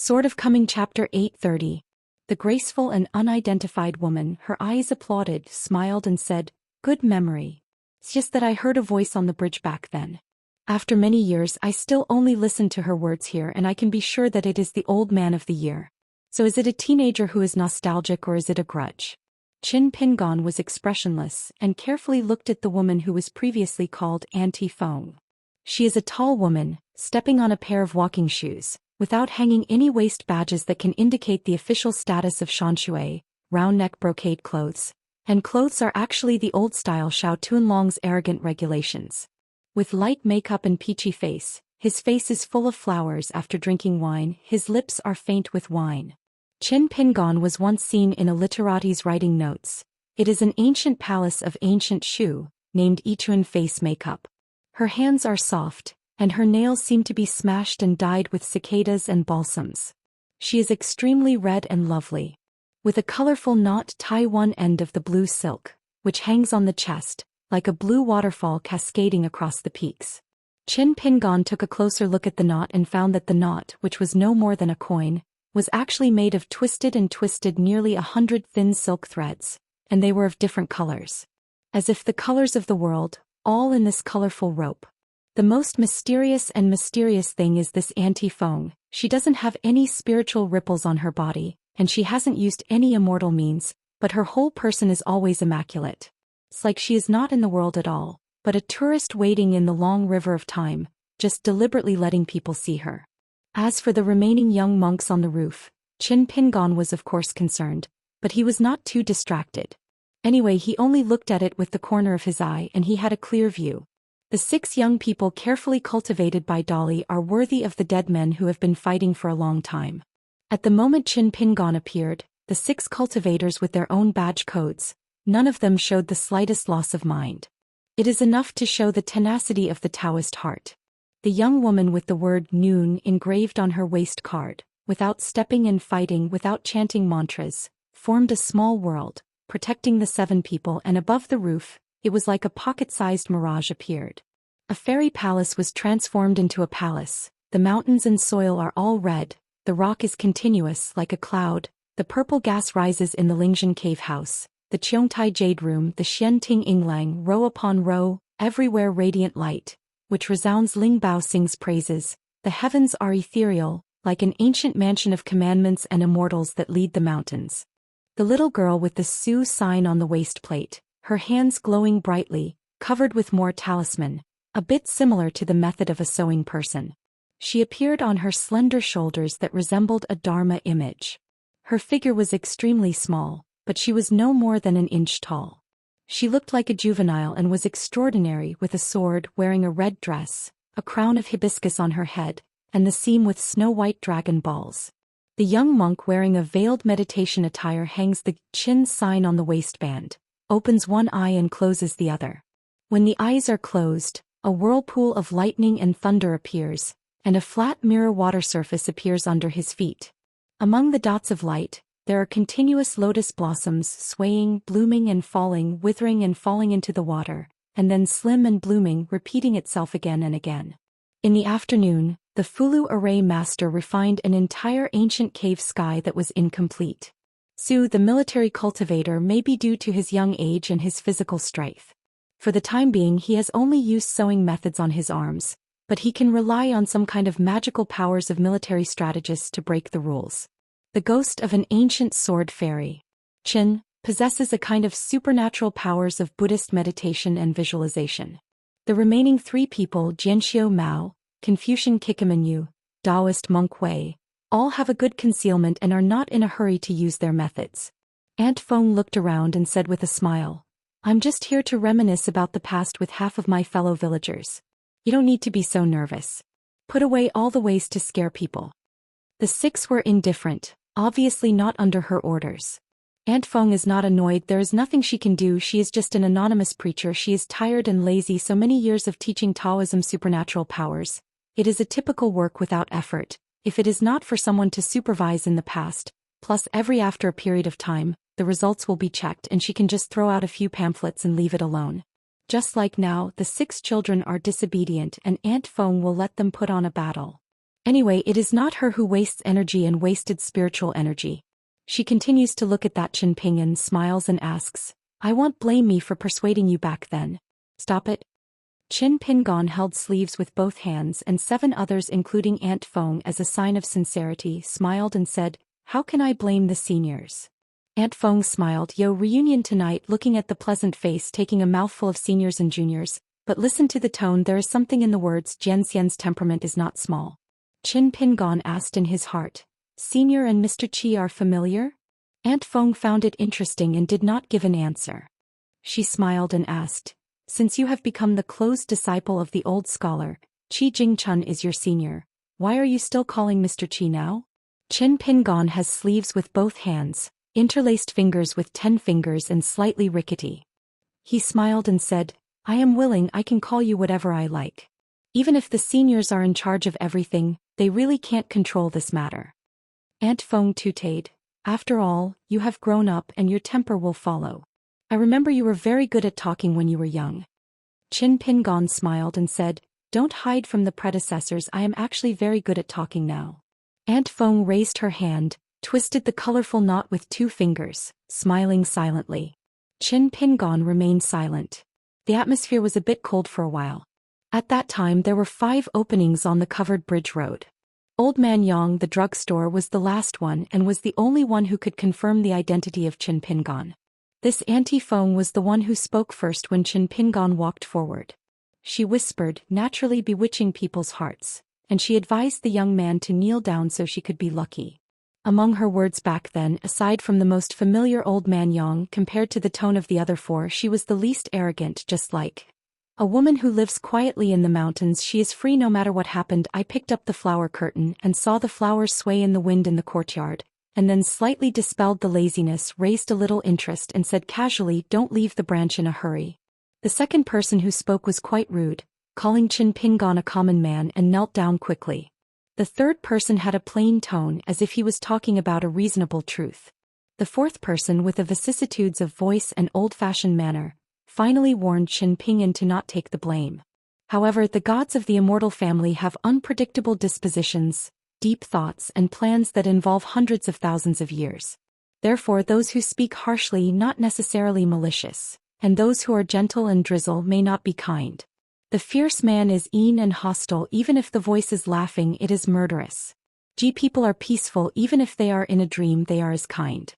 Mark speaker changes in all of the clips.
Speaker 1: Sort of Coming Chapter 830. The graceful and unidentified woman, her eyes applauded, smiled and said, "Good memory. It's just that I heard a voice on the bridge back then. After many years I still only listen to her words here, and I can be sure that it is the old man of the year. So is it a teenager who is nostalgic, or is it a grudge?" Qin Pingon was expressionless and carefully looked at the woman who was previously called Auntie Feng. She is a tall woman, stepping on a pair of walking shoes, without hanging any waist badges that can indicate the official status of Xianxia, round-neck brocade clothes, and clothes are actually the old-style Xiao Tunlong's arrogant regulations. With light makeup and peachy face, his face is full of flowers after drinking wine, his lips are faint with wine. Qin Pingon was once seen in a literate's writing notes. It is an ancient palace of ancient Shu, named Yichuan Face Makeup. Her hands are soft, and her nails seem to be smashed and dyed with cicadas and balsams. She is extremely red and lovely, with a colorful knot tie one end of the blue silk, which hangs on the chest, like a blue waterfall cascading across the peaks. Qin Pingon took a closer look at the knot and found that the knot, which was no more than a coin, was actually made of twisted nearly 100 thin silk threads, and they were of different colors. As if the colors of the world, all in this colorful rope. The most mysterious thing is this Auntie Feng. She doesn't have any spiritual ripples on her body, and she hasn't used any immortal means, but her whole person is always immaculate. It's like she is not in the world at all, but a tourist waiting in the long river of time, just deliberately letting people see her. As for the remaining young monks on the roof, Qin Pingon was of course concerned, but he was not too distracted. Anyway, he only looked at it with the corner of his eye and he had a clear view. The 6 young people carefully cultivated by Dolly are worthy of the dead men who have been fighting for a long time. At the moment Qin Pingon appeared, the 6 cultivators with their own badge codes, none of them showed the slightest loss of mind. It is enough to show the tenacity of the Taoist heart. The young woman with the word noon engraved on her waist card, without stepping and fighting, without chanting mantras, formed a small world, protecting the 7 people, and above the roof, it was like a pocket-sized mirage appeared. A fairy palace was transformed into a palace. The mountains and soil are all red, the rock is continuous like a cloud, the purple gas rises in the Lingzhen cave house, the Qiongtai jade room, the Xianting Yinglang, row upon row, everywhere radiant light, which resounds Ling Bao sings praises. The heavens are ethereal, like an ancient mansion of commandments and immortals that lead the mountains. The little girl with the Su sign on the waist plate, her hands glowing brightly, covered with more talisman, a bit similar to the method of a sewing person. She appeared on her slender shoulders that resembled a Dharma image. Her figure was extremely small, but she was no more than an inch tall. She looked like a juvenile and was extraordinary, with a sword, wearing a red dress, a crown of hibiscus on her head, and the seam with snow-white dragon balls. The young monk wearing a veiled meditation attire hangs the Qin sign on the waistband, opens one eye and closes the other. When the eyes are closed, a whirlpool of lightning and thunder appears, and a flat mirror water surface appears under his feet. Among the dots of light, there are continuous lotus blossoms swaying, blooming and falling, withering and falling into the water, and then slim and blooming, repeating itself again and again. In the afternoon, the Fulu Array Master refined an entire ancient cave sky that was incomplete. Su, the military cultivator, may be due to his young age and his physical strength. For the time being he has only used sewing methods on his arms, but he can rely on some kind of magical powers of military strategists to break the rules. The ghost of an ancient sword fairy, Qin, possesses a kind of supernatural powers of Buddhist meditation and visualization. The remaining 3 people, Jianxiu Mao, Confucian Kikamanyu, Daoist monk Wei, all have a good concealment and are not in a hurry to use their methods. Aunt Feng looked around and said with a smile, "I'm just here to reminisce about the past with half of my fellow villagers. You don't need to be so nervous. Put away all the ways to scare people." The 6 were indifferent, obviously not under her orders. Aunt Feng is not annoyed, there is nothing she can do, she is just an anonymous preacher, she is tired and lazy, so many years of teaching Taoism supernatural powers. It is a typical work without effort. If it is not for someone to supervise in the past, plus after a period of time, the results will be checked and she can just throw out a few pamphlets and leave it alone. Just like now, the 6 children are disobedient and Aunt Feng will let them put on a battle. Anyway, it is not her who wastes energy and wasted spiritual energy. She continues to look at that Chen Ping and smiles and asks, I won't blame me for persuading you back then. Stop it. Qin Pingon held sleeves with both hands, and 7 others including Aunt Feng as a sign of sincerity smiled and said, how can I blame the seniors? Aunt Feng smiled. Yo, reunion tonight, looking at the pleasant face, taking a mouthful of seniors and juniors, but listen to the tone, there is something in the words. Jian Xian's temperament is not small. Qin Pingon asked in his heart, Senior and Mr. Qi are familiar? Aunt Feng found it interesting and did not give an answer. She smiled and asked, since you have become the close disciple of the old scholar, Qi Jingchun is your senior, why are you still calling Mr. Qi now? Qin Pingon has sleeves with both hands, interlaced fingers with 10 fingers and slightly rickety. He smiled and said, I am willing, I can call you whatever I like. Even if the seniors are in charge of everything, they really can't control this matter. Aunt Feng tooted, after all, you have grown up and your temper will follow. I remember you were very good at talking when you were young. Qin Pingon smiled and said, don't hide from the predecessors, I am actually very good at talking now. Aunt Feng raised her hand, twisted the colorful knot with 2 fingers, smiling silently. Qin Pingon remained silent. The atmosphere was a bit cold for a while. At that time there were 5 openings on the covered bridge road. Old Man Yang, the drugstore, was the last one and was the only one who could confirm the identity of Qin Pingon. This Auntie Feng was the one who spoke first when Qin Pingon walked forward. She whispered, naturally bewitching people's hearts, and she advised the young man to kneel down so she could be lucky. Among her words back then, aside from the most familiar Old Man Yang compared to the tone of the other 4, she was the least arrogant, just like a woman who lives quietly in the mountains. She is free no matter what happened. I picked up the flower curtain and saw the flowers sway in the wind in the courtyard, and then slightly dispelled the laziness, raised a little interest and said casually, don't leave the branch in a hurry. The second person who spoke was quite rude, calling Qin Pingon a common man, and knelt down quickly. The third person had a plain tone, as if he was talking about a reasonable truth. The fourth person, with the vicissitudes of voice and old-fashioned manner, finally warned Qin Pingon to not take the blame. However, the gods of the Immortal family have unpredictable dispositions, deep thoughts and plans that involve hundreds of thousands of years. Therefore, those who speak harshly not necessarily malicious, and those who are gentle and drizzle may not be kind. The fierce man is mean and hostile, even if the voice is laughing, it is murderous. People are peaceful, even if they are in a dream, they are as kind.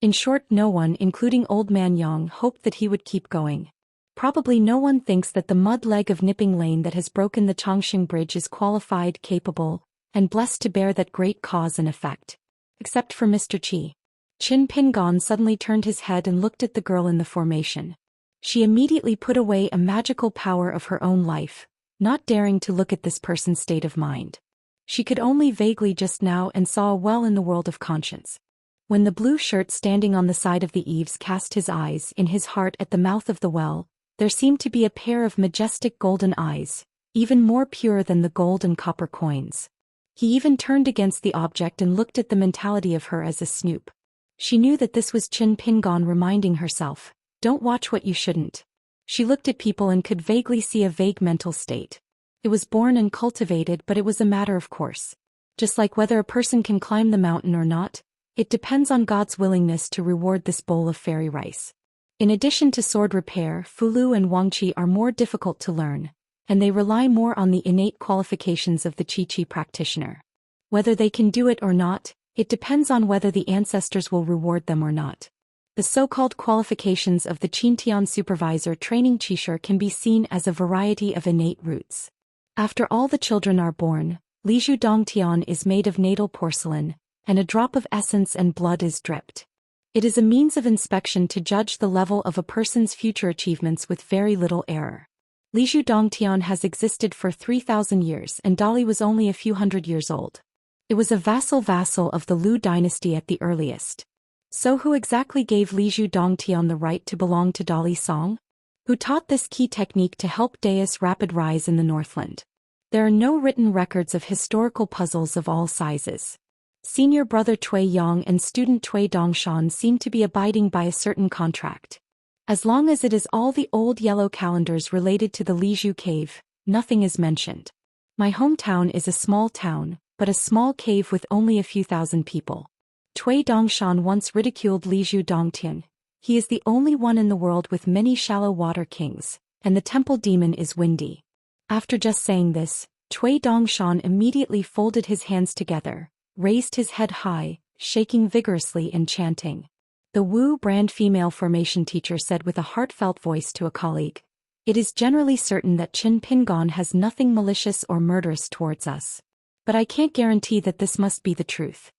Speaker 1: In short, no one, including Old Man Yang, hoped that he would keep going. Probably no one thinks that the mud leg of Nipping Lane that has broken the Chongqing Bridge is qualified, capable, and blessed to bear that great cause and effect. Except for Mr. Qi. Qin Pingon suddenly turned his head and looked at the girl in the formation. She immediately put away a magical power of her own life, not daring to look at this person's state of mind. She could only vaguely just now and saw a well in the world of conscience. When the blue shirt standing on the side of the eaves cast his eyes in his heart at the mouth of the well, there seemed to be a pair of majestic golden eyes, even more pure than the gold and copper coins. He even turned against the object and looked at the mentality of her as a snoop. She knew that this was Qin Pingon reminding herself, don't watch what you shouldn't. She looked at people and could vaguely see a vague mental state. It was born and cultivated, but it was a matter of course. Just like whether a person can climb the mountain or not, it depends on God's willingness to reward this bowl of fairy rice. In addition to sword repair, Fulu and Wangqi are more difficult to learn, and they rely more on the innate qualifications of the Qi practitioner. Whether they can do it or not, it depends on whether the ancestors will reward them or not. The so-called qualifications of the Qintian supervisor training Qisher can be seen as a variety of innate roots. After all the children are born, Liju Dongtian is made of natal porcelain, and a drop of essence and blood is dripped. It is a means of inspection to judge the level of a person's future achievements with very little error. Liju Dongtian has existed for 3,000 years and Dali was only a few hundred years old. It was a vassal of the Lu dynasty at the earliest. So who exactly gave Liju Dongtian the right to belong to Dali Song? Who taught this key technique to help Daoist rapid rise in the Northland? There are no written records of historical puzzles of all sizes. Senior brother Cui Yang and student Cui Dongshan seem to be abiding by a certain contract. As long as it is all the old yellow calendars related to the Liju cave, nothing is mentioned. My hometown is a small town, but a small cave with only a few thousand people. Cui Dongshan once ridiculed Lizhu Dongtian. He is the only one in the world with many shallow water kings, and the temple demon is windy. After just saying this, Cui Dongshan immediately folded his hands together, raised his head high, shaking vigorously and chanting. The Wu brand female formation teacher said with a heartfelt voice to a colleague, "It is generally certain that Qin Pingon has nothing malicious or murderous towards us. But I can't guarantee that this must be the truth."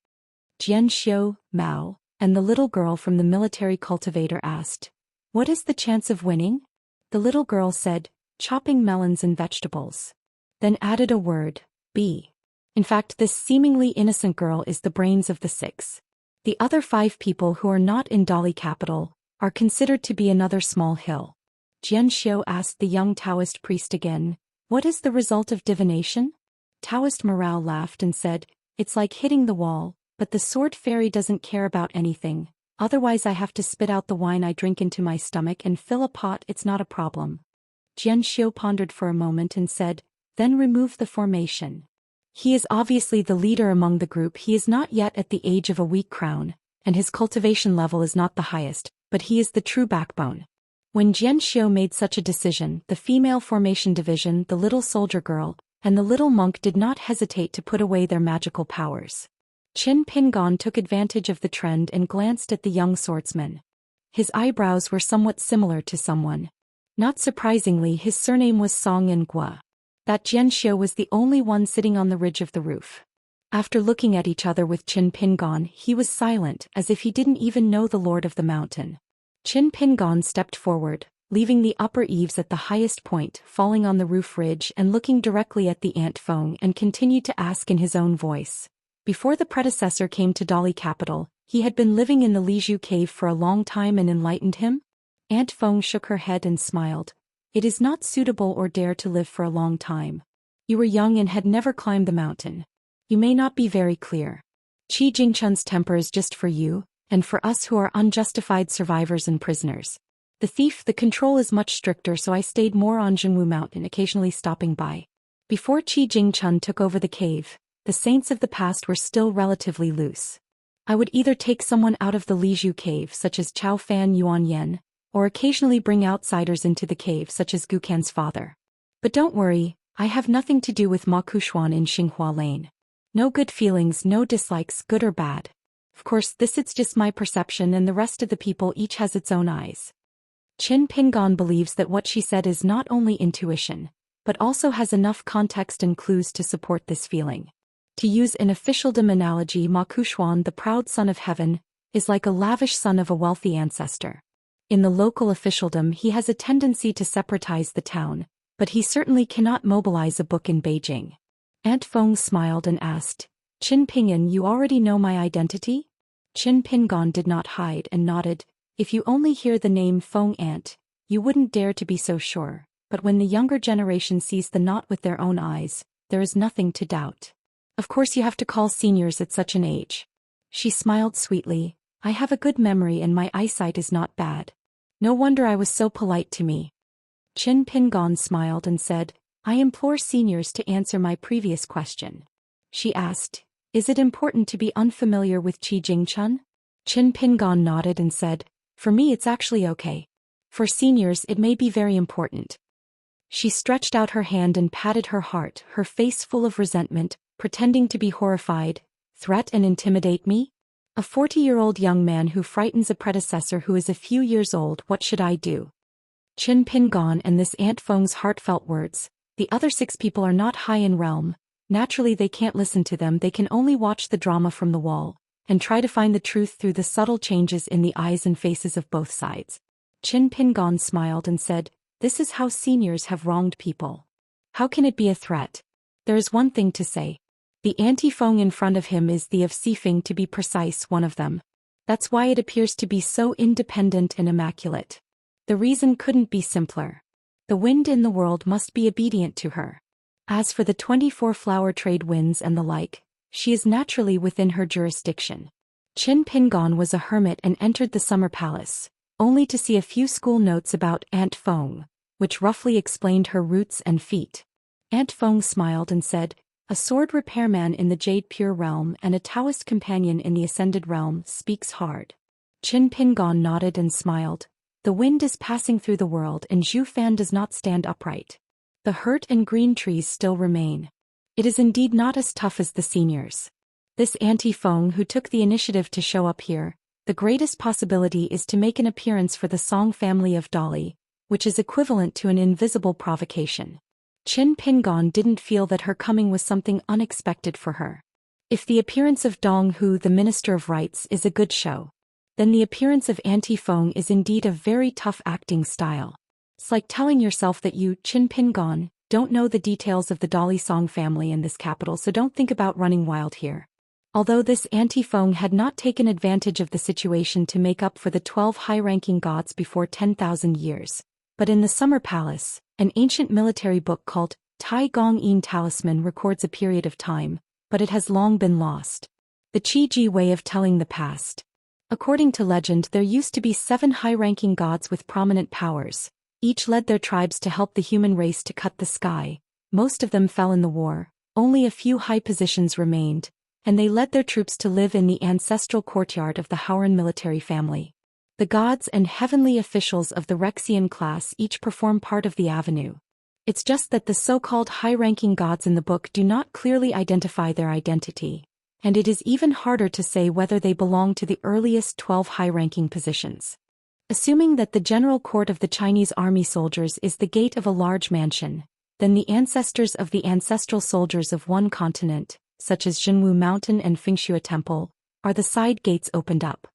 Speaker 1: Xianxia, Mao, and the little girl from the military cultivator asked, "What is the chance of winning?" The little girl said, "Chopping melons and vegetables." Then added a word, "B." In fact, this seemingly innocent girl is the brains of the six. The other 5 people who are not in Dali capital are considered to be another small hill. Xianxia asked the young Taoist priest again, "What is the result of divination?" Taoist morale laughed and said, "It's like hitting the wall, but the sword fairy doesn't care about anything. Otherwise I have to spit out the wine I drink into my stomach and fill a pot. It's not a problem." Xianxia pondered for a moment and said, "Then remove the formation." He is obviously the leader among the group. He is not yet at the age of a weak crown, and his cultivation level is not the highest, but he is the true backbone. When Xianxia made such a decision, the female formation division, the little soldier girl, and the little monk did not hesitate to put away their magical powers. Qin Pingon took advantage of the trend and glanced at the young swordsman. His eyebrows were somewhat similar to someone. Not surprisingly, his surname was Song and Gua. That Xianxia was the only one sitting on the ridge of the roof. After looking at each other with Qin Pingon, he was silent, as if he didn't even know the Lord of the Mountain. Qin Pingon stepped forward, leaving the upper eaves at the highest point, falling on the roof ridge and looking directly at the Ant Feng, and continued to ask in his own voice. Before the predecessor came to Dali capital, he had been living in the Lizhu cave for a long time and enlightened him? Ant Feng shook her head and smiled. "It is not suitable or dare to live for a long time. You were young and had never climbed the mountain. You may not be very clear. Qi Jingchun's temper is just for you, and for us who are unjustified survivors and prisoners. The thief, the control is much stricter, so I stayed more on Zhengwu Mountain, occasionally stopping by. Before Qi Jingchun took over the cave, the saints of the past were still relatively loose. I would either take someone out of the Lizhu cave such as Chao Fan Yuan Yen, or occasionally bring outsiders into the cave such as Gukan's father. But don't worry, I have nothing to do with Ma Kushuan in Xinghua Lane. No good feelings, no dislikes, good or bad. Of course, it's just my perception, and the rest of the people each has its own eyes." Qin Pingon believes that what she said is not only intuition, but also has enough context and clues to support this feeling. To use an officialdom analogy, Ma Kushuan, the proud son of heaven, is like a lavish son of a wealthy ancestor. In the local officialdom, he has a tendency to separatize the town, but he certainly cannot mobilize a book in Beijing. Ant Feng smiled and asked, "Qin Pingon, you already know my identity?" Qin Pingon did not hide and nodded. "If you only hear the name Feng Ant, you wouldn't dare to be so sure, but when the younger generation sees the knot with their own eyes, there is nothing to doubt. Of course you have to call seniors at such an age." She smiled sweetly. "I have a good memory and my eyesight is not bad. No wonder I was so polite to me." Qin Pingon smiled and said, "I implore seniors to answer my previous question." She asked, "Is it important to be unfamiliar with Qi Jingchun?" Qin Pingon nodded and said, "For me it's actually okay. For seniors it may be very important." She stretched out her hand and patted her heart, her face full of resentment, pretending to be horrified. "Threat and intimidate me? A 40-year-old young man who frightens a predecessor who is a few years old, what should I do?" Qin Pingon and this Ant Feng's heartfelt words. The other 6 people are not high in realm. Naturally they can't listen to them, they can only watch the drama from the wall, and try to find the truth through the subtle changes in the eyes and faces of both sides. Qin Pingon smiled and said, "This is how seniors have wronged people. How can it be a threat? There is one thing to say. The anti-Feng in front of him is the of Sifeng, to be precise, one of them. That's why it appears to be so independent and immaculate. The reason couldn't be simpler. The wind in the world must be obedient to her. As for the 24 flower trade winds and the like, she is naturally within her jurisdiction." Qin Pingon was a hermit and entered the summer palace, only to see a few school notes about Ant Feng, which roughly explained her roots and feet. Ant Feng smiled and said, A sword repairman in the Jade Pure realm and a Taoist companion in the Ascended realm, speaks hard. Qin Pingon nodded and smiled. The wind is passing through the world and Zhu Fan does not stand upright. The hurt and green trees still remain. It is indeed not as tough as the seniors. This Auntie Feng who took the initiative to show up here, the greatest possibility is to make an appearance for the Song family of Dolly, which is equivalent to an invisible provocation. Qin Pingon didn't feel that her coming was something unexpected for her. If the appearance of Dong Hu, the Minister of Rights, is a good show, then the appearance of Auntie Feng is indeed a very tough acting style. It's like telling yourself that you, Qin Pingon, don't know the details of the Dolly Song family in this capital, so don't think about running wild here. Although this Auntie Feng had not taken advantage of the situation to make up for the 12 high-ranking gods before 10,000 years, but in the Summer Palace, an ancient military book called Tai Gong Yin Talisman records a period of time, but it has long been lost. The Qi-Ji way of telling the past. According to legend, there used to be 7 high-ranking gods with prominent powers. Each led their tribes to help the human race to cut the sky. Most of them fell in the war, only a few high positions remained, and they led their troops to live in the ancestral courtyard of the Howran military family. The gods and heavenly officials of the Rexian class each perform part of the avenue. It's just that the so-called high-ranking gods in the book do not clearly identify their identity, and it is even harder to say whether they belong to the earliest 12 high-ranking positions. Assuming that the general court of the Chinese army soldiers is the gate of a large mansion, then the ancestors of the ancestral soldiers of one continent, such as Zhenwu Mountain and Fengxue Temple, are the side gates opened up.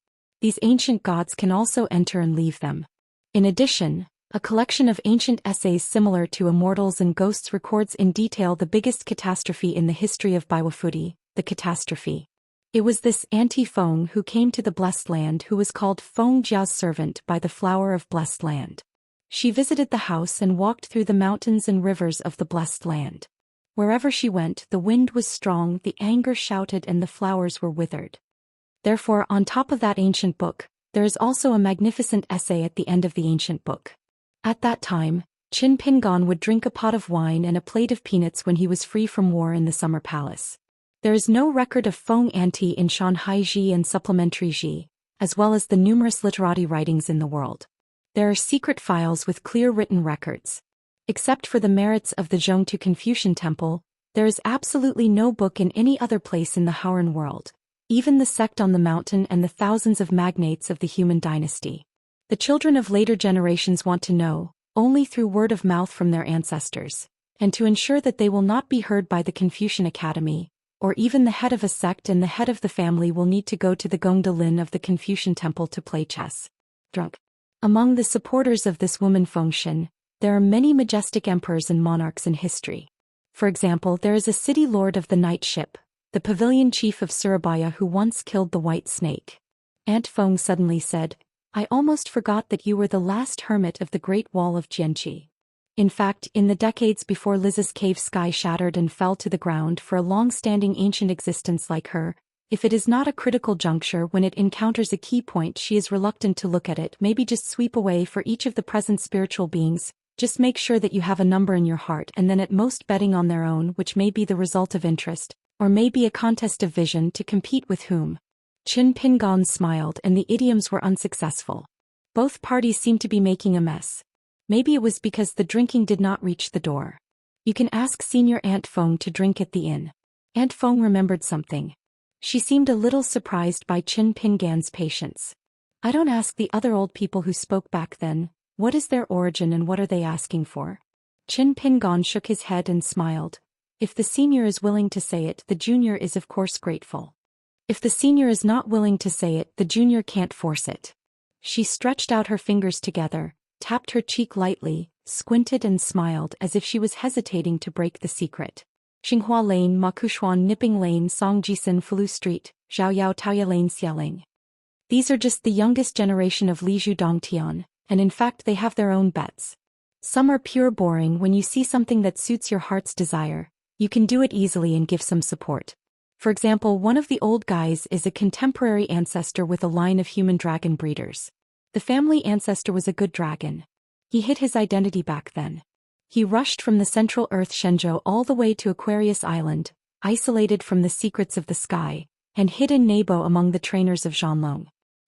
Speaker 1: These ancient gods can also enter and leave them. In addition, a collection of ancient essays similar to Immortals and Ghosts records in detail the biggest catastrophe in the history of Baiwafudi, the catastrophe. It was this Auntie Feng who came to the Blessed Land, who was called Feng Jia's servant by the Flower of Blessed Land. She visited the house and walked through the mountains and rivers of the Blessed Land. Wherever she went, the wind was strong, the anger shouted, and the flowers were withered. Therefore, on top of that ancient book, there is also a magnificent essay at the end of the ancient book. At that time, Qin Pingon would drink a pot of wine and a plate of peanuts when he was free from war in the Summer Palace. There is no record of Feng Auntie in Shanghai Ji and Supplementary Ji, as well as the numerous literati writings in the world. There are secret files with clear written records. Except for the merits of the Zhongtu Confucian Temple, there is absolutely no book in any other place in the Howran world. Even the sect on the mountain and the thousands of magnates of the human dynasty. The children of later generations want to know, only through word of mouth from their ancestors, and to ensure that they will not be heard by the Confucian Academy, or even the head of a sect and the head of the family will need to go to the Gongda Lin of the Confucian Temple to play chess. Among the supporters of this woman Fengshen, there are many majestic emperors and monarchs in history. For example, there is a city lord of the night ship, the pavilion chief of Surabaya, who once killed the white snake. Aunt Feng suddenly said, "I almost forgot that you were the last hermit of the Great Wall of Jianqi." In fact, in the decades before Liz's cave sky shattered and fell to the ground for a long-standing ancient existence like her, if it is not a critical juncture when it encounters a key point, she is reluctant to look at it. Maybe just sweep away for each of the present spiritual beings. Just make sure that you have a number in your heart, and then at most betting on their own, which may be the result of interest, or may be a contest of vision to compete with whom. Qin Pingon smiled and the idioms were unsuccessful. Both parties seemed to be making a mess. Maybe it was because the drinking did not reach the door. You can ask Senior Aunt Feng to drink at the inn. Aunt Feng remembered something. She seemed a little surprised by Qin Pingon's patience. I don't ask the other old people who spoke back then, what is their origin and what are they asking for? Qin Pingon shook his head and smiled. If the senior is willing to say it, the junior is of course grateful. If the senior is not willing to say it, the junior can't force it. She stretched out her fingers together, tapped her cheek lightly, squinted and smiled as if she was hesitating to break the secret. Xinghua Lane, Makushuan Nipping Lane, Songjisan Fulu Street, Zhaoyao Taoya Lane Xialing. These are just the youngest generation of Lizhu Dongtian, and in fact they have their own bets. Some are pure boring. When you see something that suits your heart's desire, you can do it easily and give some support. For example, one of the old guys is a contemporary ancestor with a line of human dragon breeders. The family ancestor was a good dragon. He hid his identity back then. He rushed from the central Earth Shenzhou all the way to Aquarius Island, isolated from the secrets of the sky, and hid in Nebo among the trainers of Zhanlong.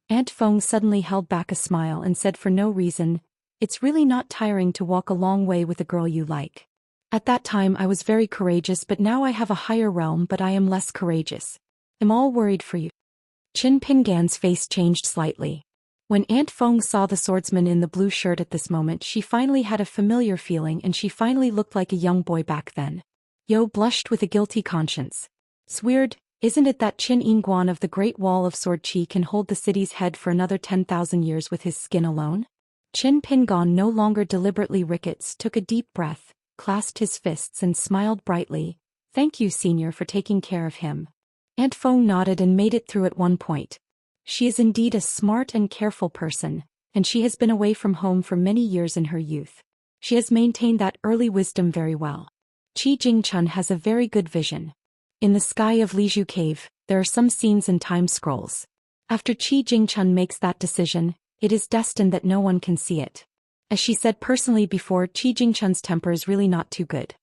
Speaker 1: Aunt Feng suddenly held back a smile and said for no reason, "It's really not tiring to walk a long way with a girl you like. At that time I was very courageous, but now I have a higher realm, but I am less courageous. I'm all worried for you." Qin Pingan's face changed slightly. When Aunt Feng saw the swordsman in the blue shirt at this moment, she finally had a familiar feeling, and she finally looked like a young boy back then. Yo blushed with a guilty conscience. "It's weird, isn't it, that Qin Yingguan of the Great Wall of Sword Qi can hold the city's head for another 10,000 years with his skin alone?" Qin Pingan, no longer deliberately rickets, took a deep breath, clasped his fists and smiled brightly. "Thank you, senior, for taking care of him." Aunt Feng nodded and made it through at one point. She is indeed a smart and careful person, and she has been away from home for many years in her youth. She has maintained that early wisdom very well. Qi Jingchun has a very good vision. In the sky of Lizhu Cave, there are some scenes and time scrolls. After Qi Jingchun makes that decision, it is destined that no one can see it. As she said personally before, Qi Jingchun's temper is really not too good.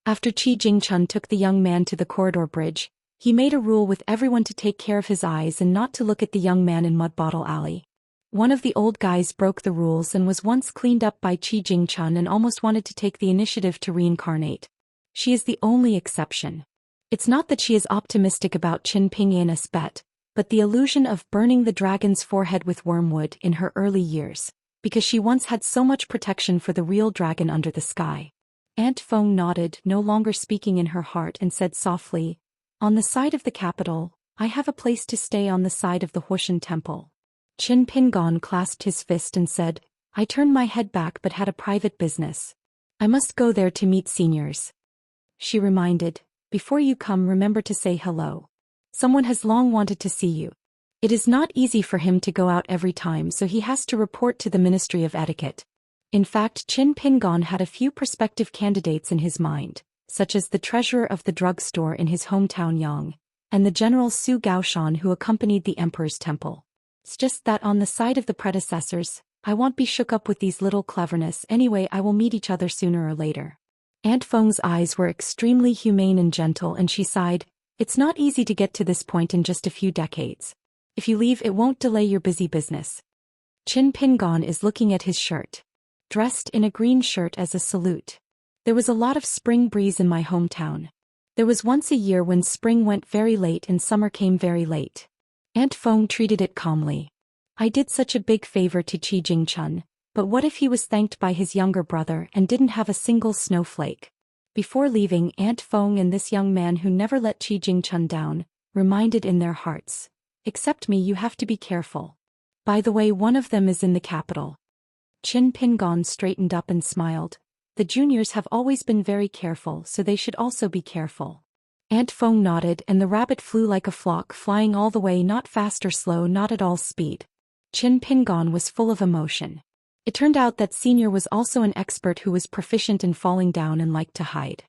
Speaker 1: After Qi Jingchun took the young man to the corridor bridge, he made a rule with everyone to take care of his eyes and not to look at the young man in Mud Bottle Alley. One of the old guys broke the rules and was once cleaned up by Qi Jingchun and almost wanted to take the initiative to reincarnate. She is the only exception. It's not that she is optimistic about Qin Pingyana's bet, but the illusion of burning the dragon's forehead with wormwood in her early years, because she once had so much protection for the real dragon under the sky. Aunt Feng nodded, no longer speaking in her heart, and said softly, "On the side of the capital, I have a place to stay on the side of the Huoshan temple." Qin Pingan clasped his fist and said, "I turned my head back but had a private business. I must go there to meet seniors." She reminded, "Before you come, remember to say hello. Someone has long wanted to see you." It is not easy for him to go out every time, so he has to report to the Ministry of Etiquette. In fact, Qin Pingan had a few prospective candidates in his mind, such as the treasurer of the drugstore in his hometown Yang, and the General Su Gaoshan who accompanied the emperor's temple. It's just that on the side of the predecessors, I won't be shook up with these little cleverness anyway. I will meet each other sooner or later. Aunt Feng's eyes were extremely humane and gentle, and she sighed, "It's not easy to get to this point in just a few decades. If you leave, it won't delay your busy business." Qin Pingan is looking at his shirt. Dressed in a green shirt as a salute. There was a lot of spring breeze in my hometown. There was once a year when spring went very late and summer came very late. Aunt Feng treated it calmly. "I did such a big favor to Qi Jingchun, but what if he was thanked by his younger brother and didn't have a single snowflake?" Before leaving, Aunt Feng and this young man who never let Qi Jingchun down, reminded in their hearts, "Except me, you have to be careful. By the way, one of them is in the capital." Qin Pingan straightened up and smiled. "The juniors have always been very careful, so they should also be careful." Aunt Feng nodded, and the rabbit flew like a flock, flying all the way, not fast or slow, not at all speed. Qin Pingan was full of emotion. It turned out that Senior was also an expert who was proficient in falling down and liked to hide.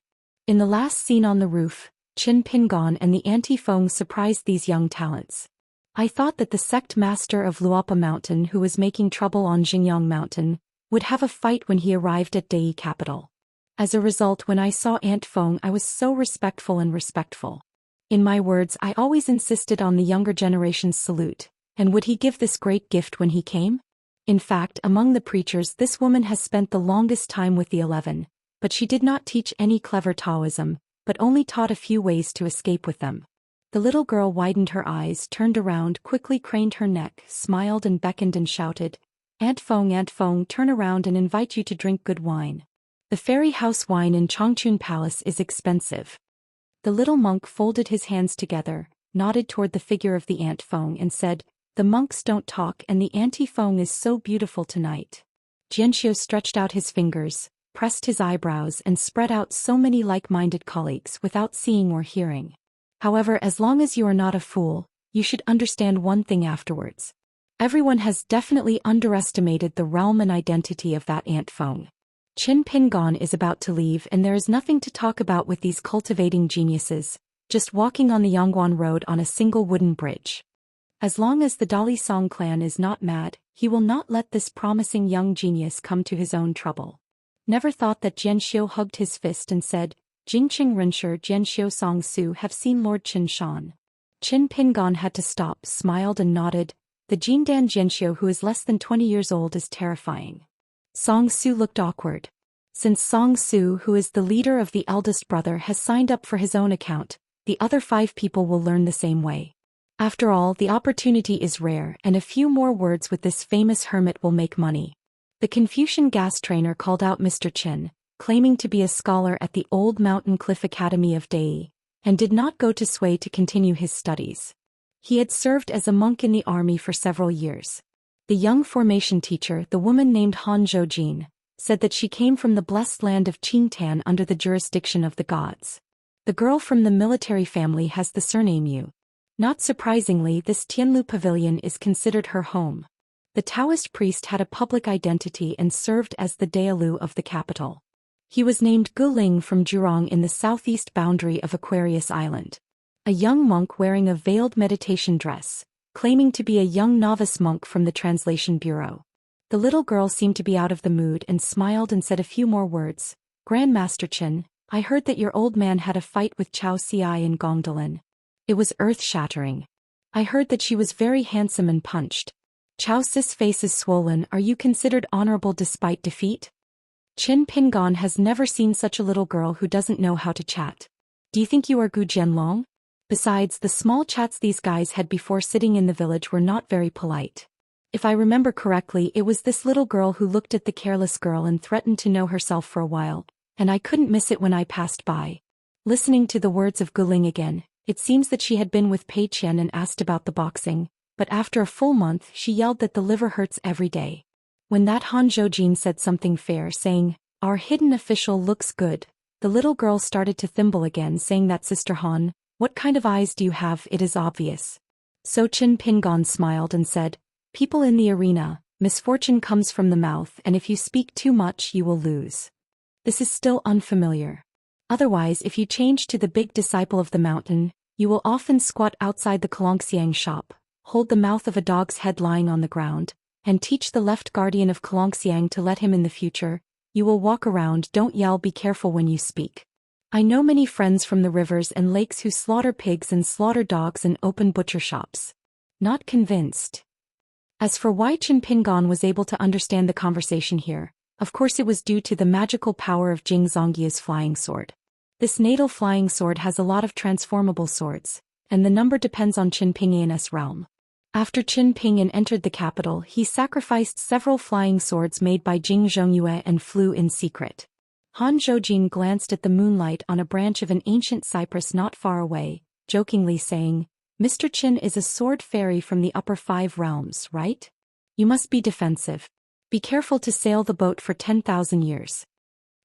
Speaker 1: In the last scene on the roof, Qin Pingan and the Auntie Feng surprised these young talents. "I thought that the sect master of Luopa Mountain, who was making trouble on Xingyang Mountain, would have a fight when he arrived at Dai capital. As a result, when I saw Aunt Feng, I was so respectful and respectful. In my words, I always insisted on the younger generation's salute, and would he give this great gift when he came? In fact, among the preachers, this woman has spent the longest time with the 11, but she did not teach any clever Taoism, but only taught a few ways to escape with them." The little girl widened her eyes, turned around, quickly craned her neck, smiled and beckoned and shouted, Aunt Feng, turn around and invite you to drink good wine. The fairy house wine in Changchun Palace is expensive." The little monk folded his hands together, nodded toward the figure of the Aunt Feng and said, "The monks don't talk, and the Auntie Feng is so beautiful tonight." Jianxiu stretched out his fingers, pressed his eyebrows and spread out so many like-minded colleagues without seeing or hearing. "However, as long as you are not a fool, you should understand one thing afterwards. Everyone has definitely underestimated the realm and identity of that Aunt Feng. Qin Pingan is about to leave, and there is nothing to talk about with these cultivating geniuses, just walking on the Yangguan Road on a single wooden bridge. As long as the Dalisong clan is not mad, he will not let this promising young genius come to his own trouble." Never thought that Jianxiu hugged his fist and said, Jingqing Renshi Jianxiu Song Su have seen Lord Qin Shan. Qin Pingan had to stop, smiled and nodded. The Jindan Jianxiu who is less than 20 years old is terrifying. Song Su looked awkward. Since Song Su, who is the leader of the eldest brother, has signed up for his own account, the other 5 people will learn the same way. After all, the opportunity is rare, and a few more words with this famous hermit will make money. The Confucian gas trainer called out Mr. Qin, claiming to be a scholar at the Old Mountain Cliff Academy of Dai, and did not go to Sui to continue his studies. He had served as a monk in the army for several years. The young formation teacher, the woman named Han Zhoujin, said that she came from the blessed land of Qingtan under the jurisdiction of the gods. The girl from the military family has the surname Yu. Not surprisingly, this Tianlu pavilion is considered her home. The Taoist priest had a public identity and served as the Daolu of the capital. He was named Guling from Jurong in the southeast boundary of Aquarius Island. A young monk wearing a veiled meditation dress, claiming to be a young novice monk from the Translation Bureau. The little girl seemed to be out of the mood and smiled and said a few more words. Grandmaster Qin, I heard that your old man had a fight with Chao Ci in Gongdalan. It was earth-shattering. I heard that she was very handsome and punched. Chao Ci's face is swollen. Are you considered honorable despite defeat? Qin Pingan has never seen such a little girl who doesn't know how to chat. Do you think you are Gu Jianlong? Besides, the small chats these guys had before sitting in the village were not very polite. If I remember correctly, it was this little girl who looked at the careless girl and threatened to know herself for a while, and I couldn't miss it when I passed by. Listening to the words of Guling again, it seems that she had been with Pei Qian and asked about the boxing, but after a full month she yelled that the liver hurts every day. When that Han Zhoujin said something fair, saying, our hidden official looks good, the little girl started to thimble again, saying that Sister Han, what kind of eyes do you have? It is obvious. So Qin Pingan smiled and said, people in the arena, misfortune comes from the mouth, and if you speak too much you will lose. This is still unfamiliar. Otherwise, if you change to the big disciple of the mountain, you will often squat outside the Xianxia shop, hold the mouth of a dog's head lying on the ground, and teach the left guardian of Xianxia to let him in the future. You will walk around, don't yell, be careful when you speak. I know many friends from the rivers and lakes who slaughter pigs and slaughter dogs and open butcher shops. Not convinced. As for why Qin Pingan was able to understand the conversation here, of course it was due to the magical power of Jing Zongyi's flying sword. This natal flying sword has a lot of transformable swords, and the number depends on Qin Pingan's realm. After Qin Pingan entered the capital, he sacrificed several flying swords made by Jing Zhongyue and flew in secret. Han Zhoujin glanced at the moonlight on a branch of an ancient cypress not far away, jokingly saying, Mr. Qin is a sword fairy from the upper 5 realms, right? You must be defensive. Be careful to sail the boat for 10,000 years.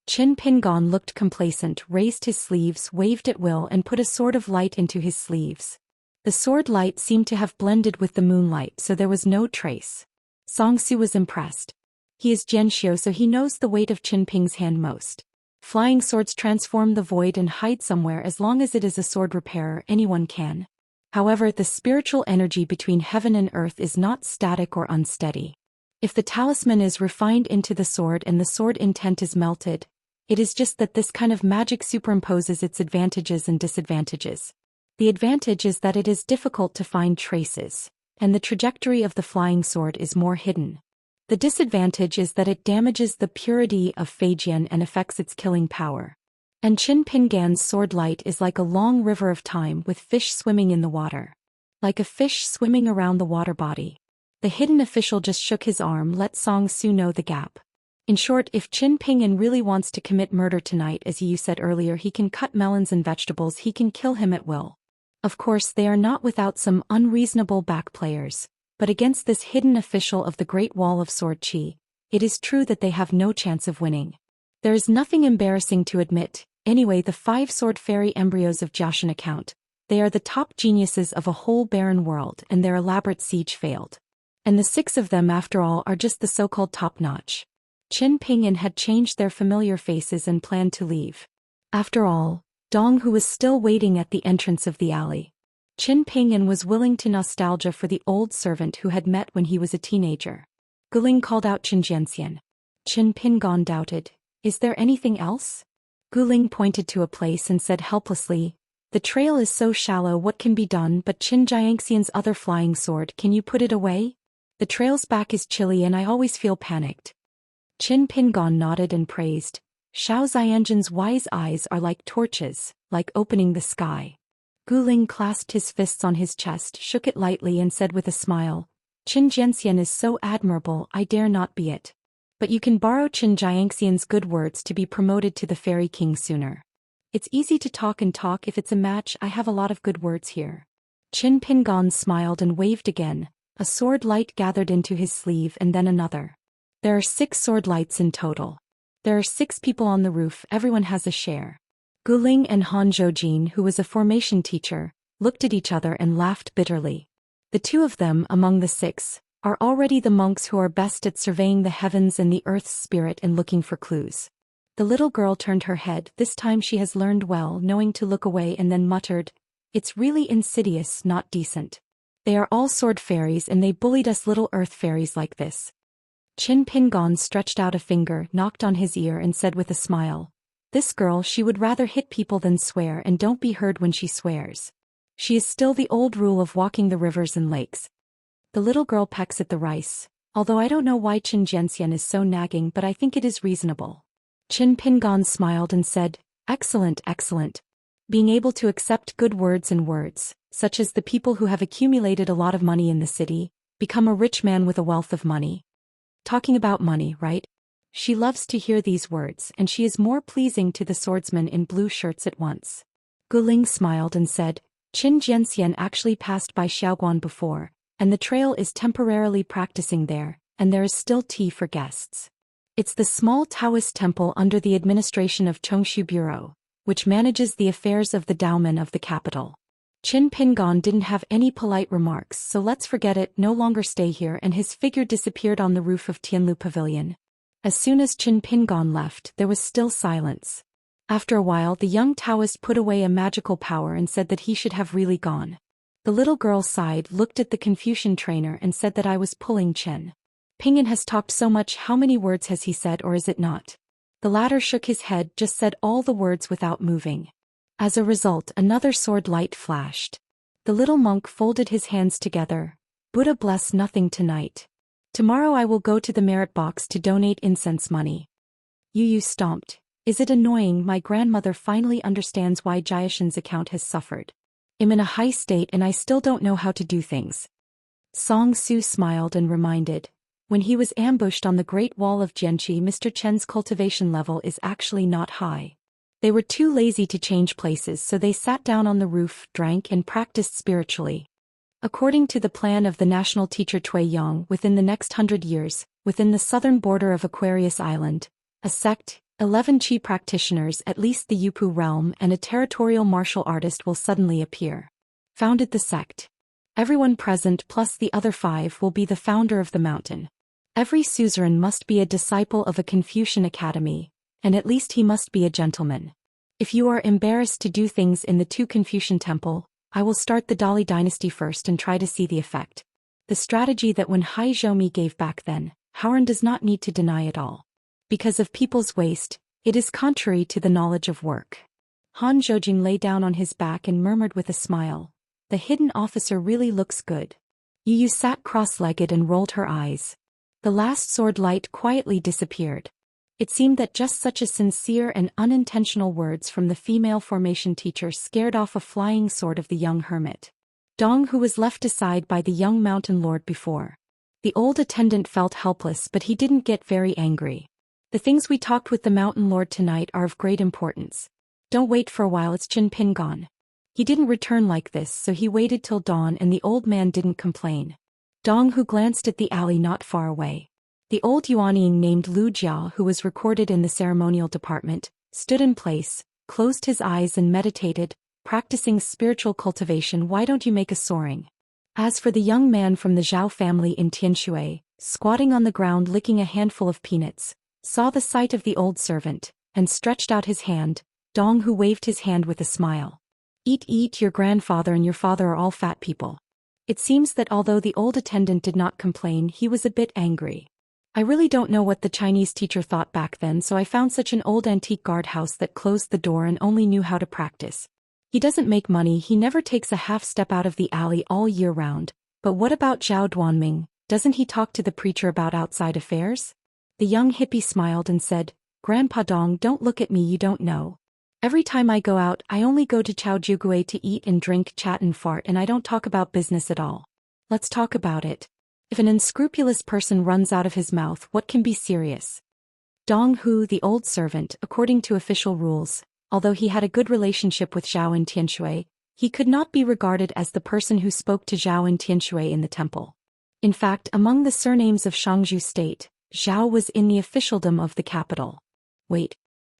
Speaker 1: Qin Pingan looked complacent, raised his sleeves, waved at will, and put a sword of light into his sleeves. The sword light seemed to have blended with the moonlight, so there was no trace. Song Su was impressed. He is Jianxiu, so he knows the weight of Qin Ping's hand most. Flying swords transform the void and hide somewhere. As long as it is a sword repairer, anyone can. However, the spiritual energy between heaven and earth is not static or unsteady. If the talisman is refined into the sword and the sword intent is melted, it is just that this kind of magic superimposes its advantages and disadvantages. The advantage is that it is difficult to find traces, and the trajectory of the flying sword is more hidden. The disadvantage is that it damages the purity of Feijian and affects its killing power. And Qin Pingan's sword light is like a long river of time with fish swimming in the water. Like a fish swimming around the water body. The hidden official just shook his arm, let Song Su know the gap. In short, if Qin Pingan really wants to commit murder tonight, as you said earlier, he can cut melons and vegetables, he can kill him at will. Of course, they are not without some unreasonable back players, but against this hidden official of the Great Wall of Sword Qi, it is true that they have no chance of winning. There is nothing embarrassing to admit. Anyway, the 5 sword fairy embryos of Jiaoshan account, they are the top geniuses of a whole barren world, and their elaborate siege failed. And the 6 of them, after all, are just the so-called top-notch. Qin Pingan had changed their familiar faces and planned to leave. After all, Dong, who was still waiting at the entrance of the alley. Qin Pingan was willing to nostalgia for the old servant who had met when he was a teenager. Guling called out Qin Jianxian. Qin Pingan doubted, is there anything else? Guling pointed to a place and said helplessly, "The trail is so shallow, what can be done but Xianxia's other flying sword, can you put it away? The trail's back is chilly and I always feel panicked." Qin Pingon nodded and praised, "Xiao Xianzhen's wise eyes are like torches, like opening the sky." Guling clasped his fists on his chest, shook it lightly and said with a smile, "Qin Jianxian is so admirable, I dare not be it. But you can borrow Qin Jianxian's good words to be promoted to the Fairy King sooner. It's easy to talk and talk, if it's a match I have a lot of good words here." Qin Pingon smiled and waved again, a sword light gathered into his sleeve and then another. "There are 6 sword lights in total. There are 6 people on the roof, everyone has a share." Guling and Han Zhoujin, who was a formation teacher, looked at each other and laughed bitterly. The 2 of them, among the 6, are already the monks who are best at surveying the heavens and the earth's spirit and looking for clues. The little girl turned her head, this time she has learned well, knowing to look away, and then muttered, "It's really insidious, not decent. They are all sword fairies and they bullied us little earth fairies like this." Qin Pingon stretched out a finger, knocked on his ear and said with a smile, "This girl, she would rather hit people than swear, and don't be heard when she swears. She is still the old rule of walking the rivers and lakes." The little girl pecks at the rice, "Although I don't know why Qin Jianxian is so nagging, but I think it is reasonable." Qin Pingon smiled and said, "Excellent, excellent. Being able to accept good words and words, such as the people who have accumulated a lot of money in the city, become a rich man with a wealth of money. Talking about money, right? She loves to hear these words, and she is more pleasing to the swordsmen in blue shirts at once." Guling smiled and said, "Qin Jianxian actually passed by Xiaoguan before, and the trail is temporarily practicing there, and there is still tea for guests. It's the small Taoist temple under the administration of Chongshu Bureau, which manages the affairs of the Daomen of the capital." Qin Pingon didn't have any polite remarks, so let's forget it, no longer stay here, and his figure disappeared on the roof of Tianlu Pavilion. As soon as Qin Pingon left, there was still silence. After a while, the young Taoist put away a magical power and said that he should have really gone. The little girl sighed, looked at the Confucian trainer and said that I was pulling Chen. "Pingon has talked so much, how many words has he said, or is it not?" The latter shook his head, just said all the words without moving. As a result, another sword light flashed. The little monk folded his hands together. "Buddha bless nothing tonight. Tomorrow I will go to the merit box to donate incense money." Yu stomped. "Is it annoying? My grandmother finally understands why Jiashan's account has suffered. I'm in a high state and I still don't know how to do things." Song Su smiled and reminded, "When he was ambushed on the Great Wall of Jianqi, Mr. Chen's cultivation level is actually not high. They were too lazy to change places, so they sat down on the roof, drank and practiced spiritually. According to the plan of the national teacher Cui Yang, within the next 100 years, within the southern border of Aquarius Island, a sect, 11 Qi practitioners, at least the Yupu realm, and a territorial martial artist will suddenly appear. Founded the sect. Everyone present plus the other 5 will be the founder of the mountain. Every suzerain must be a disciple of a Confucian academy, and at least he must be a gentleman. If you are embarrassed to do things in the 2 Confucian temple, I will start the Dali dynasty first and try to see the effect." The strategy that when Hai Zhoumi gave back then, Howren does not need to deny at all. Because of people's waste, it is contrary to the knowledge of work. Han Zhoujin lay down on his back and murmured with a smile, "The hidden officer really looks good." Yu sat cross-legged and rolled her eyes. The last sword light quietly disappeared. It seemed that just such a sincere and unintentional words from the female formation teacher scared off a flying sword of the young hermit. Dong, who was left aside by the young mountain lord before. The old attendant felt helpless, but he didn't get very angry. "The things we talked with the mountain lord tonight are of great importance. Don't wait for a while, it's Qin Pingon." He didn't return like this, so he waited till dawn, and the old man didn't complain. Dong, who glanced at the alley not far away. The old Yuanying named Lu Jia, who was recorded in the ceremonial department, stood in place, closed his eyes and meditated, practicing spiritual cultivation. "Why don't you make a soaring?" As for the young man from the Zhao family in Tianshui, squatting on the ground licking a handful of peanuts, saw the sight of the old servant, and stretched out his hand. Dong, who waved his hand with a smile. Eat, your grandfather and your father are all fat people." It seems that although the old attendant did not complain, he was a bit angry. I really don't know what the Chinese teacher thought back then, so I found such an old antique guardhouse that closed the door and only knew how to practice. He doesn't make money, he never takes a half step out of the alley all year round. But what about Zhao Duanming? Doesn't he talk to the preacher about outside affairs? The young hippie smiled and said, Grandpa Dong, don't look at me, you don't know. Every time I go out, I only go to Chao Jugui to eat and drink, chat and fart, and I don't talk about business at all. Let's talk about it. If an unscrupulous person runs out of his mouth, what can be serious? Dong Hu, the old servant, according to official rules, although he had a good relationship with Zhao and Tianshui, he could not be regarded as the person who spoke to Zhao and Tianshui in the temple. In fact, among the surnames of Shangzhou state, Zhao was in the officialdom of the capital. Wait.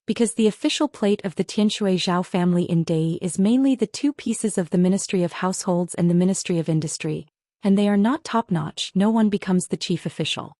Speaker 1: Because the official plate of the Tianshui Zhao family in Dei is mainly the two pieces of the Ministry of Households and the Ministry of Industry, and they are not top-notch, no one becomes the chief official.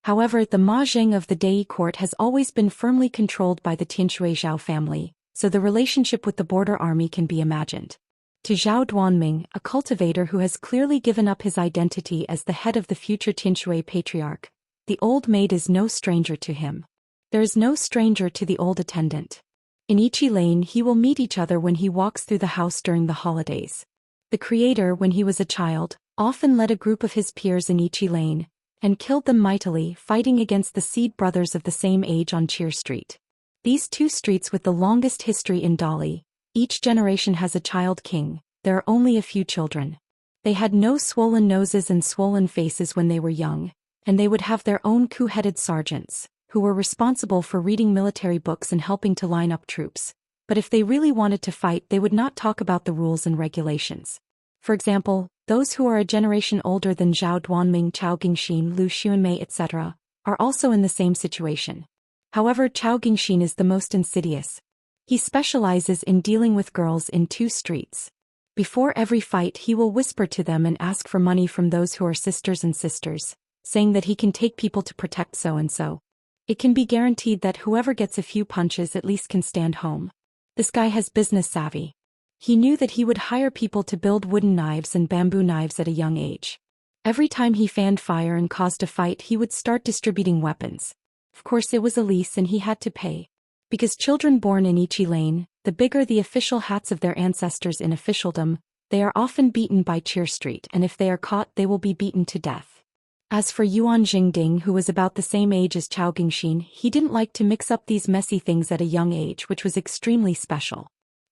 Speaker 1: However, the Ma Zheng of the Dei court has always been firmly controlled by the Tianshui Zhao family, so the relationship with the border army can be imagined. To Zhao Duanming, a cultivator who has clearly given up his identity as the head of the future Tianshui patriarch, the old maid is no stranger to him. There is no stranger to the old attendant. In Ichi Lane he will meet each other when he walks through the house during the holidays. The creator, when he was a child, often led a group of his peers in Ichi Lane, and killed them mightily, fighting against the Seed brothers of the same age on Cheer Street. These two streets with the longest history in Dali, each generation has a child king, there are only a few children. They had no swollen noses and swollen faces when they were young, and they would have their own coup-headed sergeants, who were responsible for reading military books and helping to line up troops. But if they really wanted to fight, they would not talk about the rules and regulations. For example, those who are a generation older than Zhao Duanming, Chao Gingxin, Lu Xuanmei, etc., are also in the same situation. However, Chao Gingxin is the most insidious. He specializes in dealing with girls in two streets. Before every fight he will whisper to them and ask for money from those who are sisters and sisters, saying that he can take people to protect so-and-so. It can be guaranteed that whoever gets a few punches at least can stand home. This guy has business savvy. He knew that he would hire people to build wooden knives and bamboo knives at a young age. Every time he fanned fire and caused a fight, he would start distributing weapons. Of course it was a lease and he had to pay. Because children born in Ichi Lane, the bigger the official hats of their ancestors in officialdom, they are often beaten by Cheer Street, and if they are caught they will be beaten to death. As for Yuan Jingding, who was about the same age as Chao Gingxin, he didn't like to mix up these messy things at a young age, which was extremely special.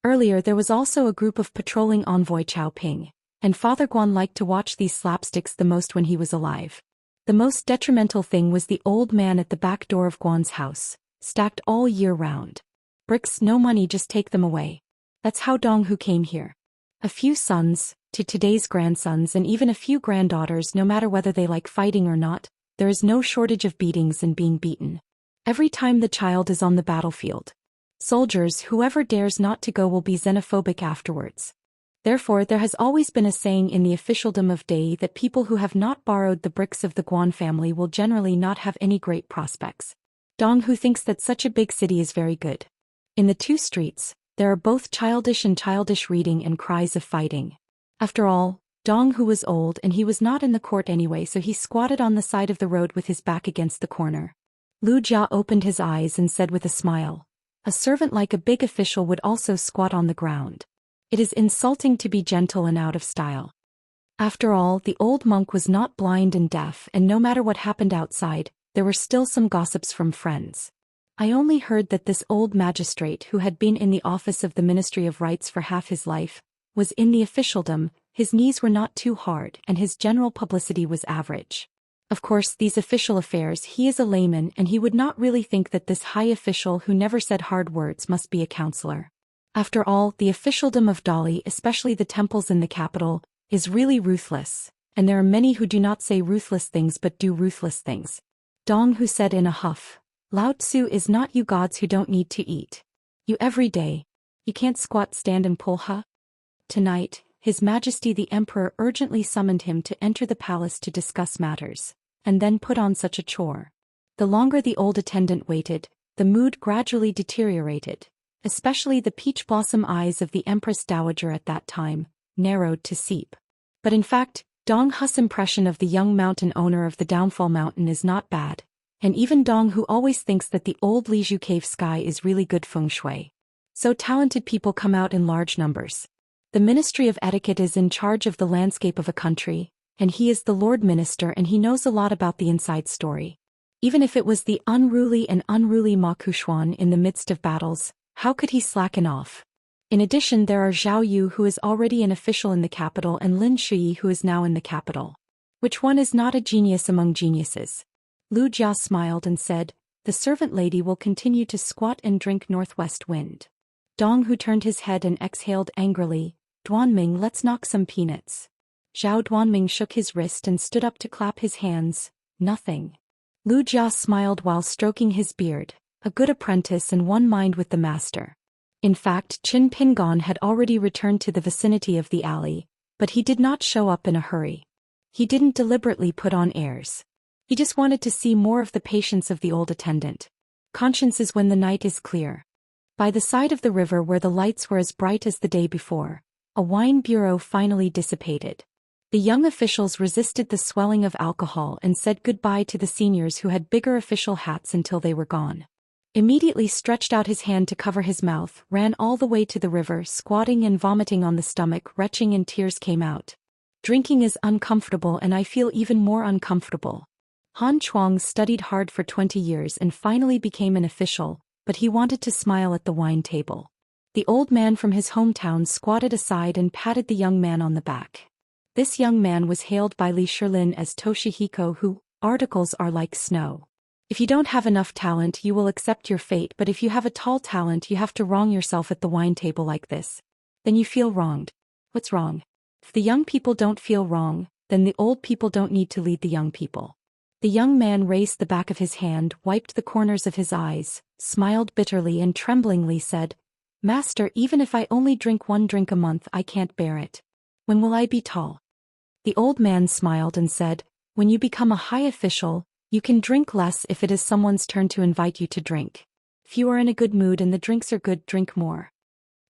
Speaker 1: Earlier there was also a group of patrolling envoy Chao Ping, and Father Guan liked to watch these slapsticks the most when he was alive. The most detrimental thing was the old man at the back door of Guan's house, stacked all year round. Bricks, no money, just take them away. That's how Dong Hu came here. A few sons, to today's grandsons, and even a few granddaughters, no matter whether they like fighting or not, there is no shortage of beatings and being beaten. Every time the child is on the battlefield. Soldiers, whoever dares not to go will be xenophobic afterwards. Therefore, there has always been a saying in the officialdom of Dei that people who have not borrowed the bricks of the Guan family will generally not have any great prospects. Dong Hu thinks that such a big city is very good. In the two streets, there are both childish and childish reading and cries of fighting. After all, Dong Hu was old and he was not in the court anyway, so he squatted on the side of the road with his back against the corner. Lu Jia opened his eyes and said with a smile, "A servant like a big official would also squat on the ground. It is insulting to be gentle and out of style." After all, the old monk was not blind and deaf, and no matter what happened outside, there were still some gossips from friends. "I only heard that this old magistrate, who had been in the office of the Ministry of Rights for half his life, was in the officialdom, his knees were not too hard and his general publicity was average. Of course, these official affairs, he is a layman and he would not really think that this high official who never said hard words must be a counselor. After all, the officialdom of Dali, especially the temples in the capital, is really ruthless, and there are many who do not say ruthless things but do ruthless things." Dong Hu said in a huff, "Lao Tzu is not you gods who don't need to eat. You every day. You can't squat, stand and pull, huh?" Tonight, His Majesty the Emperor urgently summoned him to enter the palace to discuss matters, and then put on such a chore. The longer the old attendant waited, the mood gradually deteriorated, especially the peach blossom eyes of the Empress Dowager at that time, narrowed to seep. But in fact, Dong Hu's impression of the young mountain owner of the Downfall Mountain is not bad. And even Dong, who always thinks that the old Liju cave sky is really good feng shui. So talented people come out in large numbers. The Ministry of Etiquette is in charge of the landscape of a country, and he is the Lord Minister and he knows a lot about the inside story. Even if it was the unruly Ma Kushuan in the midst of battles, how could he slacken off? In addition, there are Zhao Yu, who is already an official in the capital, and Lin Shuyi, who is now in the capital. Which one is not a genius among geniuses? Lu Jia smiled and said, the servant lady will continue to squat and drink northwest wind. Dong, who turned his head and exhaled angrily, Duanming, let's knock some peanuts. Zhao Duanming shook his wrist and stood up to clap his hands. Nothing. Lu Jia smiled while stroking his beard, a good apprentice and one mind with the master. In fact, Qin Pingon had already returned to the vicinity of the alley, but he did not show up in a hurry. He didn't deliberately put on airs. He just wanted to see more of the patience of the old attendant. Conscience is when the night is clear. By the side of the river where the lights were as bright as the day before, a wine bureau finally dissipated. The young officials resisted the swelling of alcohol and said goodbye to the seniors who had bigger official hats until they were gone. Immediately stretched out his hand to cover his mouth, ran all the way to the river, squatting and vomiting on the stomach, retching, and tears came out. Drinking is uncomfortable and I feel even more uncomfortable. Han Chuang studied hard for 20 years and finally became an official, but he wanted to smile at the wine table. The old man from his hometown squatted aside and patted the young man on the back. This young man was hailed by Li Shilin as Toshihiko, who, articles are like snow. If you don't have enough talent, you will accept your fate, but if you have a tall talent, you have to wrong yourself at the wine table like this. Then you feel wronged. What's wrong? If the young people don't feel wrong, then the old people don't need to lead the young people. The young man raised the back of his hand, wiped the corners of his eyes, smiled bitterly and tremblingly said, Master, even if I only drink 1 drink a month, I can't bear it. When will I be tall? The old man smiled and said, when you become a high official, you can drink less if it is someone's turn to invite you to drink. If you are in a good mood and the drinks are good, drink more.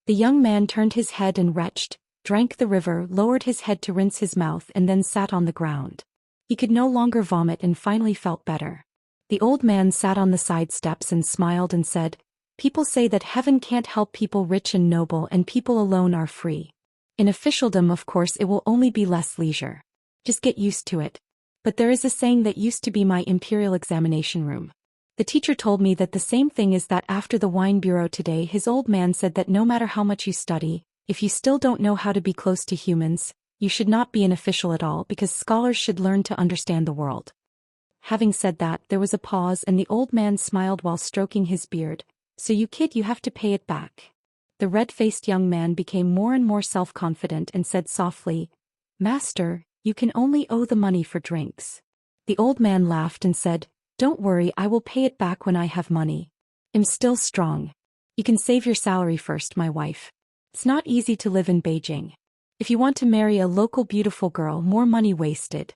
Speaker 1: The young man turned his head and retched, drank the river, lowered his head to rinse his mouth and then sat on the ground. He could no longer vomit and finally felt better. The old man sat on the side steps and smiled and said, people say that heaven can't help people rich and noble and people alone are free. In officialdom, of course, it will only be less leisure. Just get used to it. But there is a saying that used to be my imperial examination room. The teacher told me that the same thing is that after the wine bureau today, his old man said that no matter how much you study, if you still don't know how to be close to humans, you should not be an official at all because scholars should learn to understand the world. Having said that, there was a pause and the old man smiled while stroking his beard. So you kid, you have to pay it back. The red-faced young man became more and more self-confident and said softly, Master, you can only owe the money for drinks. The old man laughed and said, don't worry, I will pay it back when I have money. I'm still strong. You can save your salary first, my wife. It's not easy to live in Beijing. If you want to marry a local beautiful girl, more money wasted.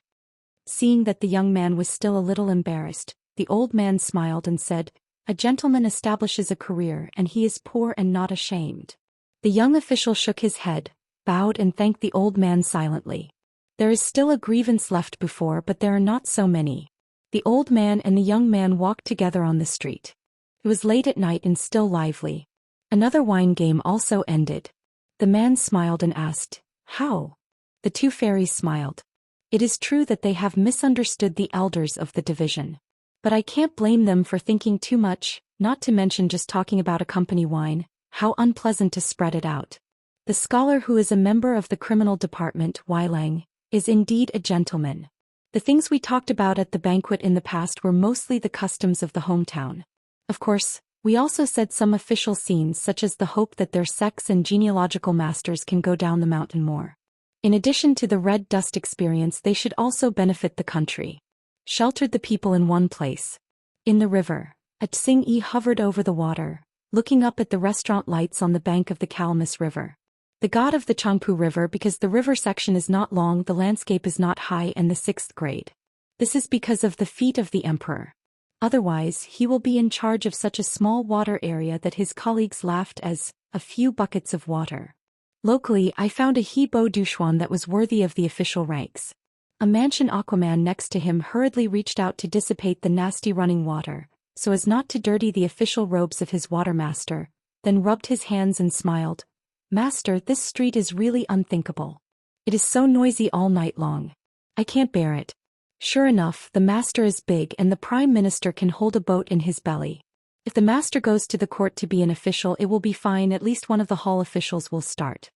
Speaker 1: Seeing that the young man was still a little embarrassed, the old man smiled and said, a gentleman establishes a career and he is poor and not ashamed. The young official shook his head, bowed and thanked the old man silently. There is still a grievance left before, but there are not so many. The old man and the young man walked together on the street. It was late at night and still lively. Another wine game also ended. The man smiled and asked, how? The two fairies smiled. It is true that they have misunderstood the elders of the division. But I can't blame them for thinking too much, not to mention just talking about a company wine, how unpleasant to spread it out. The scholar who is a member of the criminal department, Weilang, is indeed a gentleman. The things we talked about at the banquet in the past were mostly the customs of the hometown. Of course, we also said some official scenes such as the hope that their sex and genealogical masters can go down the mountain more. In addition to the red dust experience, they should also benefit the country. Sheltered the people in one place. In the river, a Tsing-yi hovered over the water, looking up at the restaurant lights on the bank of the Kalmus River. The god of the Changpu River, because the river section is not long, the landscape is not high and the 6th grade. This is because of the feet of the emperor. Otherwise, he will be in charge of such a small water area that his colleagues laughed as a few buckets of water. Locally, I found a He Bo Dushuan that was worthy of the official ranks. A mansion Aquaman next to him hurriedly reached out to dissipate the nasty running water, so as not to dirty the official robes of his watermaster, then rubbed his hands and smiled. Master, this street is really unthinkable. It is so noisy all night long. I can't bear it. Sure enough, the master is big and the prime minister can hold a boat in his belly. If the master goes to the court to be an official, it will be fine, at least one of the hall officials will start.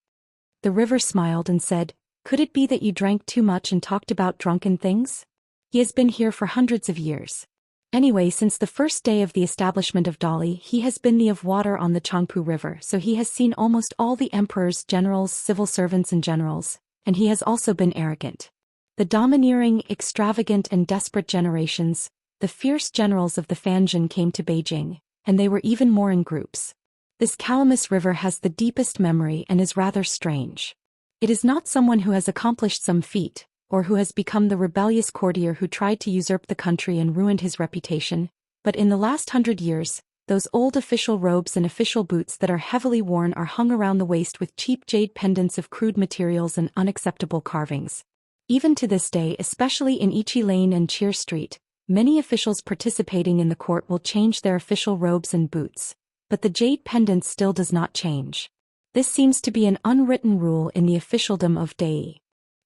Speaker 1: The river smiled and said, could it be that you drank too much and talked about drunken things? He has been here for hundreds of years. Anyway, since the first day of the establishment of Dali, he has been the of water on the Changpu River, so he has seen almost all the emperors, generals, civil servants and generals, and he has also been arrogant. The domineering, extravagant and desperate generations, the fierce generals of the Fanjin came to Beijing, and they were even more in groups. This Calamus River has the deepest memory and is rather strange. It is not someone who has accomplished some feat, or who has become the rebellious courtier who tried to usurp the country and ruined his reputation, but in the last 100 years, those old official robes and official boots that are heavily worn are hung around the waist with cheap jade pendants of crude materials and unacceptable carvings. Even to this day, especially in Ichi Lane and Cheer Street, many officials participating in the court will change their official robes and boots, but the jade pendant still does not change. This seems to be an unwritten rule in the officialdom of Dai.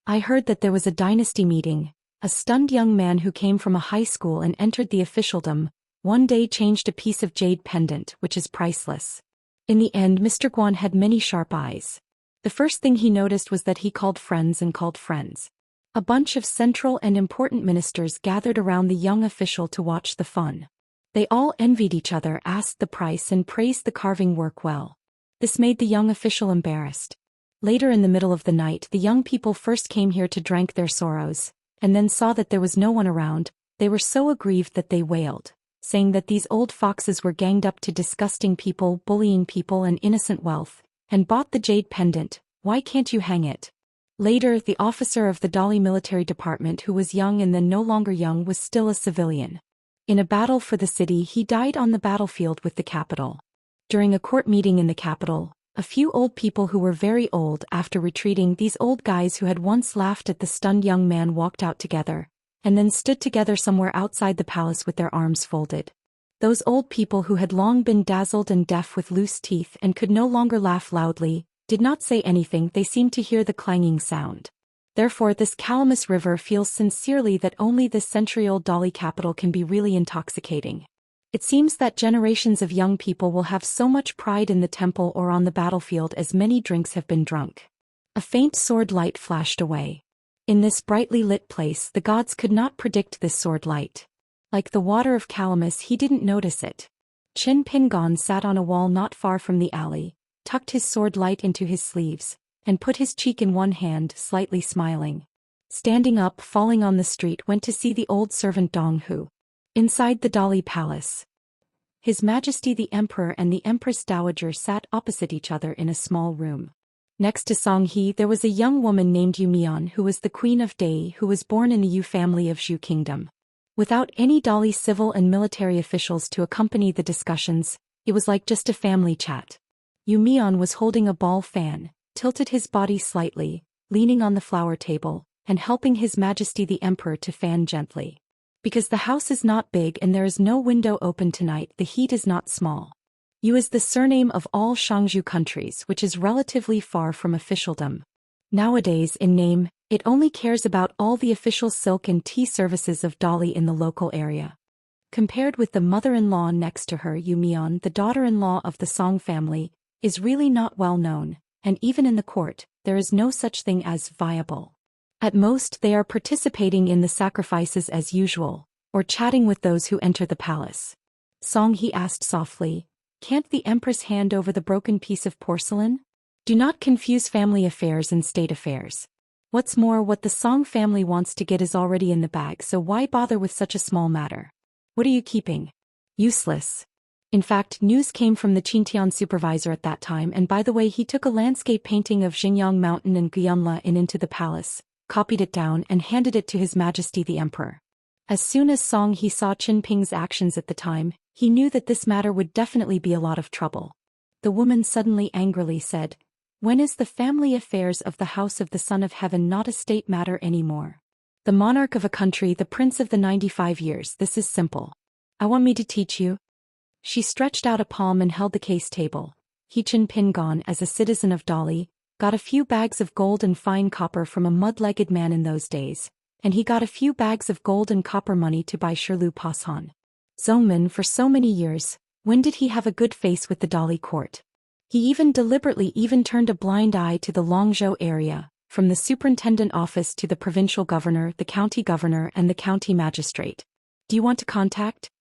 Speaker 1: I heard that there was a dynasty meeting. A stunned young man who came from a high school and entered the officialdom, one day changed a piece of jade pendant, which is priceless. In the end, Mr. Guan had many sharp eyes. The first thing he noticed was that he called friends and called friends. A bunch of central and important ministers gathered around the young official to watch the fun. They all envied each other, asked the price and praised the carving work well. This made the young official embarrassed. Later in the middle of the night, the young people first came here to drink their sorrows, and then saw that there was no one around. They were so aggrieved that they wailed, saying that these old foxes were ganged up to disgusting people, bullying people and innocent wealth, and bought the jade pendant. Why can't you hang it? Later, the officer of the Dali military department, who was young and then no longer young, was still a civilian. In a battle for the city, he died on the battlefield with the capital. During a court meeting in the capital, a few old people who were very old, after retreating, these old guys who had once laughed at the stunned young man walked out together, and then stood together somewhere outside the palace with their arms folded. Those old people who had long been dazzled and deaf with loose teeth and could no longer laugh loudly, did not say anything. They seemed to hear the clanging sound. Therefore, this Calamus River feels sincerely that only this century-old Dali capital can be really intoxicating. It seems that generations of young people will have so much pride in the temple or on the battlefield as many drinks have been drunk. A faint sword light flashed away. In this brightly lit place, the gods could not predict this sword light. Like the water of Calamus, he didn't notice it. Qin Pingon sat on a wall not far from the alley, tucked his sword light into his sleeves, and put his cheek in one hand, slightly smiling. Standing up, falling on the street, went to see the old servant Dong Hu. Inside the Dali palace, His Majesty the Emperor and the Empress Dowager sat opposite each other in a small room. Next to Song He, there was a young woman named Yu Mian, who was the Queen of Dai, who was born in the Yu family of Zhou Kingdom. Without any Dali civil and military officials to accompany the discussions, it was like just a family chat. Yu Mian was holding a ball fan, tilted his body slightly, leaning on the flower table, and helping His Majesty the Emperor to fan gently. Because the house is not big and there is no window open tonight, the heat is not small. Yu is the surname of all Shangzhou countries, which is relatively far from officialdom. Nowadays, in name, it only cares about all the official silk and tea services of Dali in the local area. Compared with the mother-in-law next to her, Yu Mian, the daughter-in-law of the Song family, is really not well known, and even in the court, there is no such thing as viable. At most, they are participating in the sacrifices as usual, or chatting with those who enter the palace. Song He asked softly, "Can't the Empress hand over the broken piece of porcelain? Do not confuse family affairs and state affairs. What's more, what the Song family wants to get is already in the bag, so why bother with such a small matter? What are you keeping? Useless." In fact, news came from the Qintian supervisor at that time, and by the way, he took a landscape painting of Xingyang Mountain and Guyunla into the palace, copied it down and handed it to His Majesty the Emperor. As soon as Song He saw Qin Ping's actions at the time, he knew that this matter would definitely be a lot of trouble. The woman suddenly angrily said, "When is the family affairs of the House of the Son of Heaven not a state matter anymore? The monarch of a country, the prince of the 95 years, this is simple. I want me to teach you. She stretched out a palm and held the case table. He Chen Pingon, as a citizen of Dali, got a few bags of gold and fine copper from a mud-legged man in those days, and he got a few bags of gold and copper money to buy Shirlu Pashan. Zhongmin, for so many years, when did he have a good face with the Dali court? He even deliberately turned a blind eye to the Longzhou area, from the superintendent office to the provincial governor, the county governor and the county magistrate. Do you want to contact?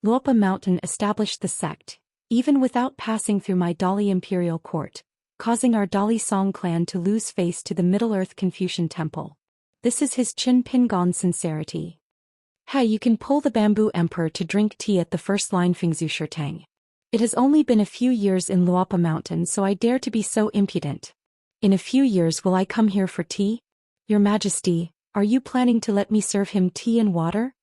Speaker 1: Luopa Mountain established the sect, even without passing through my Dali imperial court, causing our Dali Song clan to lose face to the Middle-earth Confucian temple. This is his Chen Pingon sincerity. Hey, you can pull the bamboo emperor to drink tea at the first line Fingzu Shirtang. It has only been a few years in Luopa Mountain, so I dare to be so impudent. In a few years will I come here for tea? Your Majesty, are you planning to let me serve him tea and water?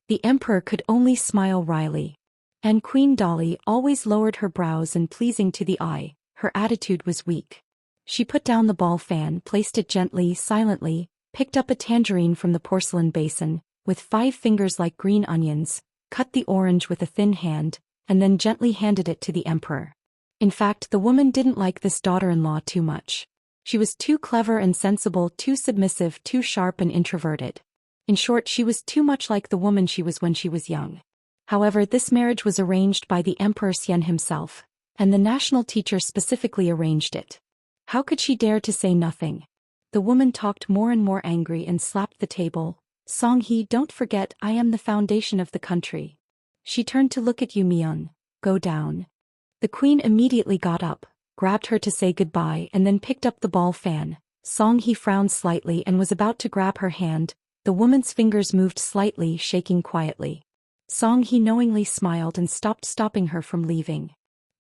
Speaker 1: The emperor could only smile wryly. And Queen Dali always lowered her brows and pleasing to the eye, her attitude was weak. She put down the ball fan, placed it gently, silently, picked up a tangerine from the porcelain basin, with 5 fingers like green onions, cut the orange with a thin hand, and then gently handed it to the emperor. In fact, the woman didn't like this daughter-in-law too much. She was too clever and sensible, too submissive, too sharp and introverted. In short, she was too much like the woman she was when she was young. However, this marriage was arranged by the Emperor Xian himself, and the national teacher specifically arranged it. How could she dare to say nothing? The woman talked more and more angry and slapped the table. Songhe, don't forget, I am the foundation of the country. She turned to look at Yu Mian. Go down. The queen immediately got up, grabbed her to say goodbye and then picked up the ball fan. Songhe frowned slightly and was about to grab her hand. The woman's fingers moved slightly, shaking quietly. Songhe knowingly smiled and stopped stopping her from leaving.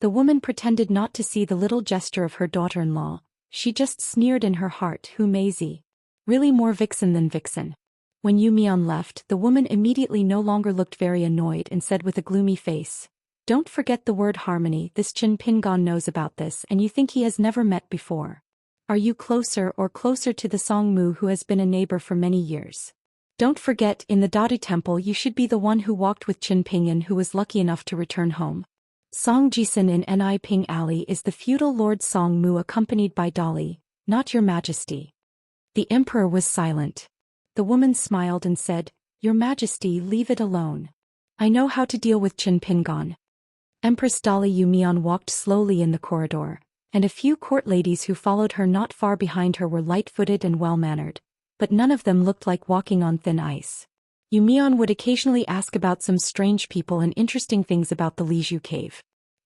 Speaker 1: The woman pretended not to see the little gesture of her daughter-in-law. She just sneered in her heart, who Maisie? Really more vixen than vixen. When Yu Mian left, the woman immediately no longer looked very annoyed and said with a gloomy face, don't forget the word harmony, this Chen Pingon knows about this and you think he has never met before. Are you closer to the Song Mu who has been a neighbor for many years? Don't forget, in the Dadu temple you should be the one who walked with Chen Pingyan who was lucky enough to return home. Song Jisun in Ni Ping Alley is the feudal Lord Song Mu accompanied by Dali, not your majesty. The emperor was silent. The woman smiled and said, Your Majesty, leave it alone. I know how to deal with Chen Pingon. Empress Dali Yu Mian walked slowly in the corridor, and a few court ladies who followed her not far behind her were light-footed and well-mannered, but none of them looked like walking on thin ice. Yu Mian would occasionally ask about some strange people and interesting things about the Liju cave.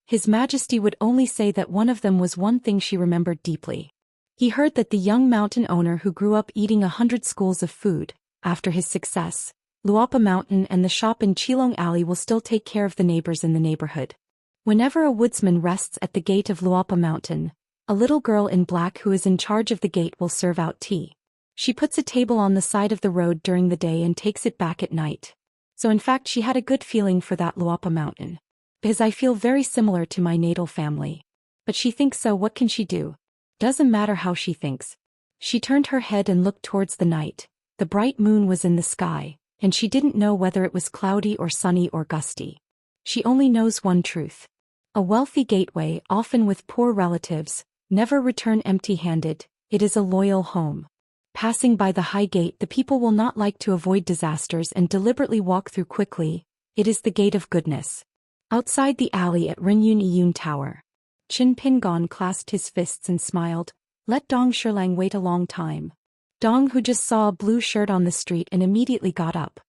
Speaker 1: His Majesty would only say that one of them was one thing she remembered deeply. He heard that the young mountain owner who grew up eating 100 schools of food, after his success, Luopa Mountain and the shop in Qilong Alley will still take care of the neighbors in the neighborhood. Whenever a woodsman rests at the gate of Luopa Mountain, a little girl in black who is in charge of the gate will serve out tea. She puts a table on the side of the road during the day and takes it back at night. So in fact she had a good feeling for that Luopa Mountain. Because I feel very similar to my natal family. But she thinks so, what can she do? Doesn't matter how she thinks. She turned her head and looked towards the night. The bright moon was in the sky, and she didn't know whether it was cloudy or sunny or gusty. She only knows one truth. A wealthy gateway, often with poor relatives, never return empty-handed. It is a loyal home. Passing by the high gate, the people will not like to avoid disasters and deliberately walk through quickly. It is the gate of goodness. Outside the alley at Renyun Iyun Tower, Chen Pingon clasped his fists and smiled. Let Dong Shilang wait a long time. Dong, who just saw a blue shirt on the street and immediately got up.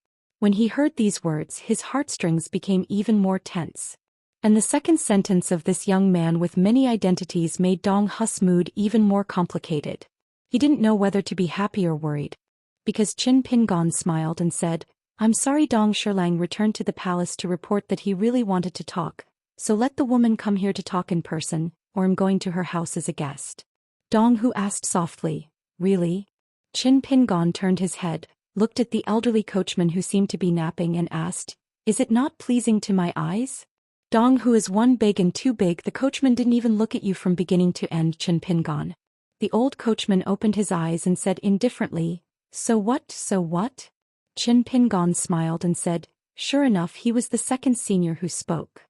Speaker 1: When he heard these words, his heartstrings became even more tense. And the second sentence of this young man with many identities made Dong Hu's mood even more complicated. He didn't know whether to be happy or worried. Because Chen Pingon smiled and said, I'm sorry. Dong Shilang returned to the palace to report that he really wanted to talk, so let the woman come here to talk in person, or I'm going to her house as a guest. Dong Hu asked softly, really? Chen Pingon turned his head, looked at the elderly coachman who seemed to be napping and asked, is it not pleasing to my eyes? Dong Hu is one big and too big. The coachman didn't even look at you from beginning to end. Chen Pingon. The old coachman opened his eyes and said indifferently, So what, so what? Qin Pingan smiled and said, sure enough he was the second senior who spoke.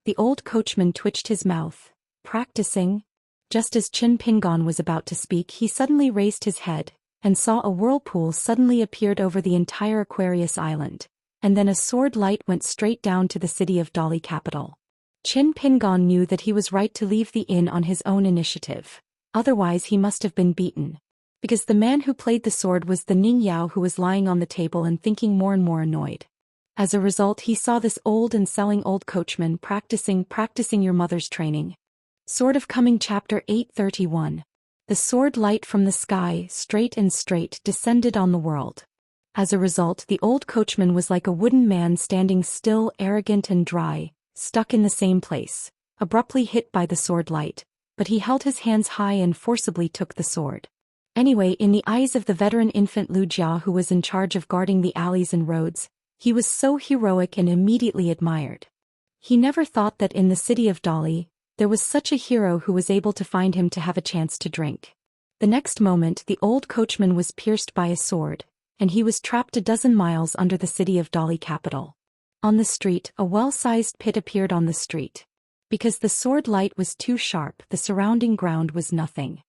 Speaker 1: The old coachman twitched his mouth. Practicing? Just as Qin Pingan was about to speak he suddenly raised his head, and saw a whirlpool suddenly appeared over the entire Aquarius Island, and then a sword light went straight down to the city of Dali capital. Qin Pingan knew that he was right to leave the inn on his own initiative, otherwise he must have been beaten. Because the man who played the sword was the Ning Yao who was lying on the table and thinking more and more annoyed. As a result he saw this old and selling old coachman practicing your mother's training. Sword of Coming Chapter 831. The sword light from the sky, straight descended on the world. As a result the old coachman was like a wooden man standing still, arrogant and dry, stuck in the same place, abruptly hit by the sword light, but he held his hands high and forcibly took the sword. Anyway, in the eyes of the veteran infant Lu Jia who was in charge of guarding the alleys and roads, he was so heroic and immediately admired. He never thought that in the city of Dali, there was such a hero who was able to find him to have a chance to drink. The next moment the old coachman was pierced by a sword, and he was trapped a dozen miles under the city of Dali capital. On the street, a well-sized pit appeared on the street. Because the sword light was too sharp, the surrounding ground was nothing.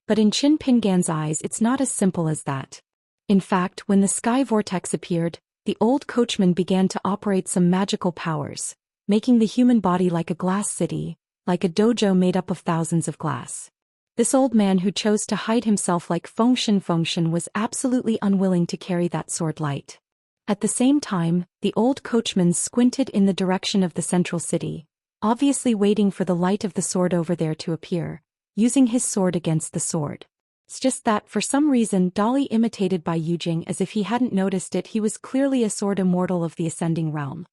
Speaker 1: But in Qin Pingan's eyes it's not as simple as that. In fact, when the sky vortex appeared, the old coachman began to operate some magical powers, making the human body like a glass city, like a dojo made up of thousands of glass. This old man who chose to hide himself like Fengshen was absolutely unwilling to carry that sword light. At the same time, the old coachman squinted in the direction of the central city, obviously waiting for the light of the sword over there to appear, using his sword against the sword. It's just that for some reason Dali imitated by Yujing as if he hadn't noticed it. He was clearly a sword immortal of the ascending realm.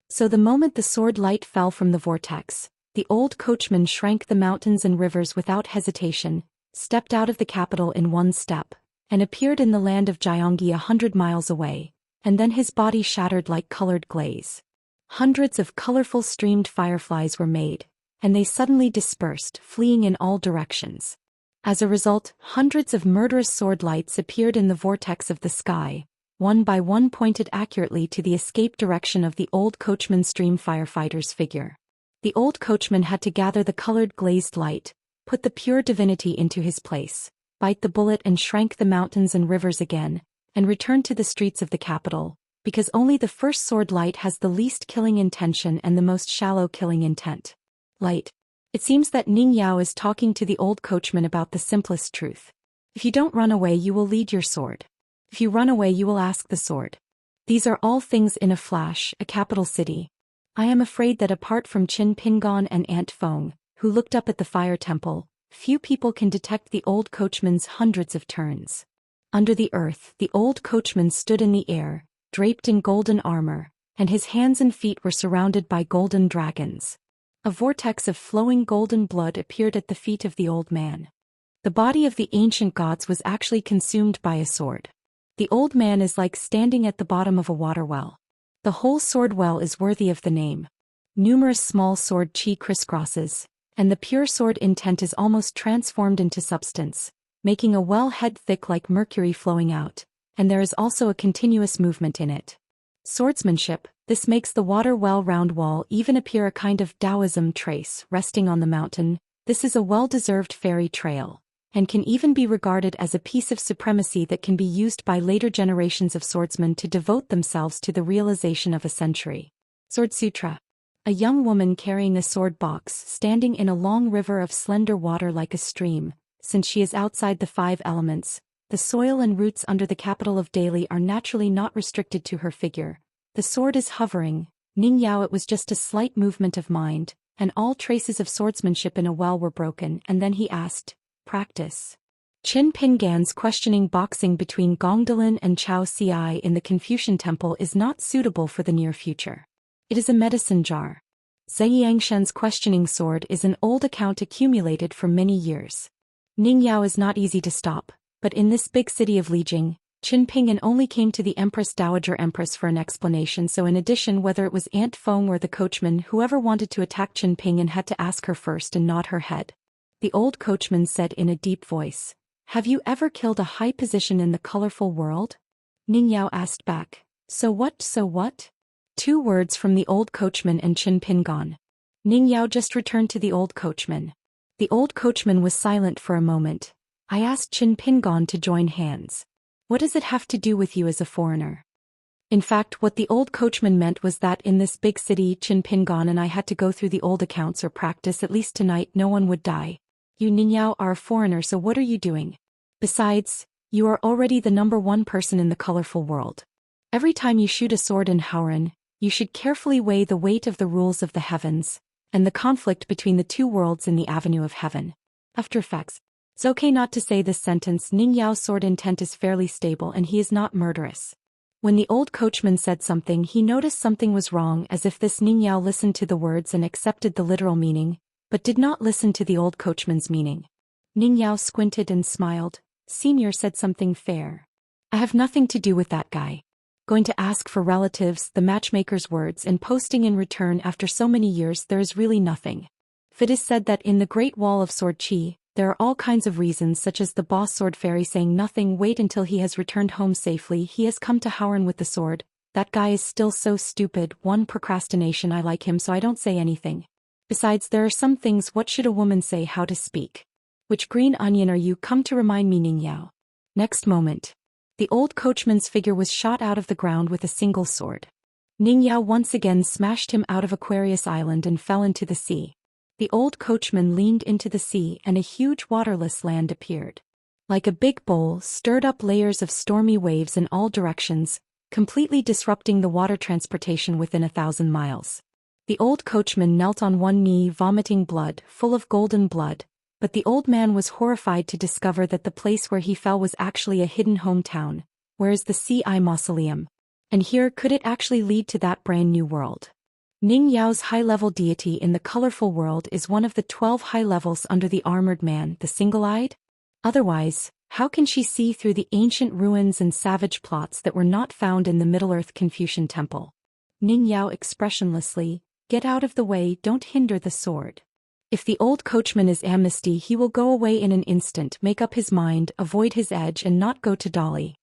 Speaker 1: So the moment the sword light fell from the vortex, the old coachman shrank the mountains and rivers without hesitation, stepped out of the capital in one step, and appeared in the land of Jiangyi 100 miles away, and then his body shattered like colored glaze. Hundreds of colorful streamed fireflies were made, and they suddenly dispersed, fleeing in all directions. As a result, hundreds of murderous sword lights appeared in the vortex of the sky, one by one pointed accurately to the escape direction of the old coachman's stream firefighter's figure. The old coachman had to gather the colored glazed light, put the pure divinity into his place, bite the bullet and shrank the mountains and rivers again, and return to the streets of the capital, because only the first sword light has the least killing intention and the most shallow killing intent. Light. It seems that Ning Yao is talking to the old coachman about the simplest truth. If you don't run away you will lead your sword. If you run away you will ask the sword. These are all things in a flash, a capital city. I am afraid that apart from Qin Pingan and Aunt Feng, who looked up at the fire temple, few people can detect the old coachman's hundreds of turns. Under the earth, the old coachman stood in the air, draped in golden armor, and his hands and feet were surrounded by golden dragons. A vortex of flowing golden blood appeared at the feet of the old man. The body of the ancient gods was actually consumed by a sword. The old man is like standing at the bottom of a water well. The whole sword well is worthy of the name. Numerous small sword chi crisscrosses, and the pure sword intent is almost transformed into substance, making a well head thick like mercury flowing out, and there is also a continuous movement in it. Swordsmanship, this makes the water well round wall even appear a kind of Taoism trace resting on the mountain. This is a well-deserved fairy trail, and can even be regarded as a piece of supremacy that can be used by later generations of swordsmen to devote themselves to the realization of a century. Sword Sutra. A young woman carrying a sword box standing in a long river of slender water like a stream, since she is outside the 5 elements. The soil and roots under the capital of Dali are naturally not restricted to her figure. The sword is hovering. Ning Yao, it was just a slight movement of mind, and all traces of swordsmanship in a well were broken, and then he asked, practice. Qin Pingan's questioning boxing between Gongdalin and Chao Ci in the Confucian temple is not suitable for the near future. It is a medicine jar. Xianxia's questioning sword is an old account accumulated for many years. Ning Yao is not easy to stop, but in this big city of Lijing, Qin Pingan only came to the Empress Dowager Empress for an explanation, so in addition whether it was Aunt Feng or the coachman, whoever wanted to attack Qin Pingan had to ask her first and nod her head. The old coachman said in a deep voice, Have you ever killed a high position in the colorful world? Ningyao asked back. So what, so what? 2 words from the old coachman and Qin Pingon. Ningyao just returned to the old coachman. The old coachman was silent for a moment. I asked Qin Pingon to join hands. What does it have to do with you as a foreigner? In fact, what the old coachman meant was that in this big city Qin Pingon and I had to go through the old accounts or practice at least tonight no one would die. You Ningyao are a foreigner, so what are you doing? Besides, you are already the #1 person in the colorful world. Every time you shoot a sword in Howren, you should carefully weigh the weight of the rules of the heavens, and the conflict between the 2 worlds in the avenue of heaven. After effects. It's okay not to say this sentence. Ningyao's sword intent is fairly stable and he is not murderous. When the old coachman said something, he noticed something was wrong, as if this Ningyao listened to the words and accepted the literal meaning, but did not listen to the old coachman's meaning. Ningyao squinted and smiled. Senior said something fair. I have nothing to do with that guy. Going to ask for relatives, the matchmaker's words, and posting in return after so many years, there is really nothing. If it is said that in the Great Wall of Sword Chi, there are all kinds of reasons, such as the boss sword fairy saying nothing, wait until he has returned home safely, he has come to Howren with the sword. That guy is still so stupid. 1 procrastination. I like him, so I don't say anything. Besides, there are some things. What should a woman say? How to speak? Which green onion are you? Come to remind me, Ningyao. Next moment, the old coachman's figure was shot out of the ground with a single sword. Ningyao once again smashed him out of Aquarius Island and fell into the sea. The old coachman leaned into the sea and a huge waterless land appeared. Like a big bowl, stirred up layers of stormy waves in all directions, completely disrupting the water transportation within 1,000 miles. The old coachman knelt on one knee, vomiting blood, full of golden blood, but the old man was horrified to discover that the place where he fell was actually a hidden hometown, where is the Ci Mausoleum. And here could it actually lead to that brand new world? Ning Yao's high-level deity in the colorful world is one of the 12 high levels under the armored man, the single-eyed? Otherwise, how can she see through the ancient ruins and savage plots that were not found in the Middle-earth Confucian temple? Ning Yao expressionlessly, get out of the way, don't hinder the sword. If the old coachman is amnesty, he will go away in an instant, make up his mind, avoid his edge and not go to Dali.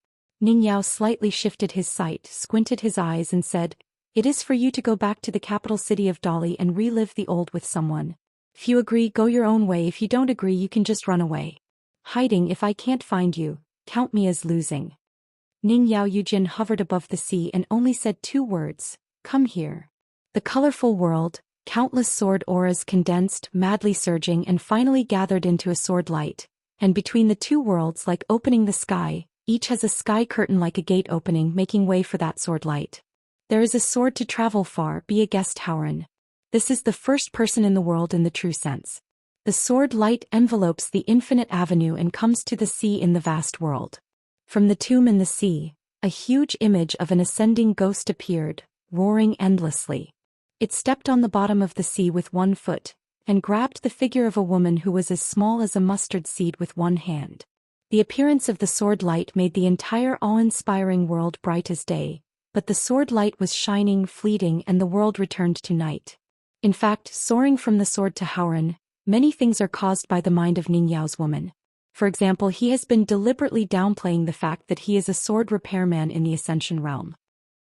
Speaker 1: Ning Yao slightly shifted his sight, squinted his eyes and said, it is for you to go back to the capital city of Dali and relive the old with someone. If you agree, go your own way. If you don't agree, you can just run away. Hiding, if I can't find you, count me as losing. Ning Yao Yujin hovered above the sea and only said 2 words, come here. The colorful world, countless sword auras condensed, madly surging and finally gathered into a sword light, and between the 2 worlds like opening the sky, each has a sky curtain like a gate opening, making way for that sword light. There is a sword to travel far, be a guest Howren. This is the first person in the world in the true sense. The sword light envelopes the infinite avenue and comes to the sea in the vast world. From the tomb in the sea, a huge image of an ascending ghost appeared, roaring endlessly. It stepped on the bottom of the sea with 1 foot, and grabbed the figure of a woman who was as small as a mustard seed with 1 hand. The appearance of the sword light made the entire awe-inspiring world bright as day, but the sword light was shining, fleeting, and the world returned to night. In fact, soaring from the sword to Howren, many things are caused by the mind of Ning Yao's woman. For example, he has been deliberately downplaying the fact that he is a sword repairman in the Ascension realm.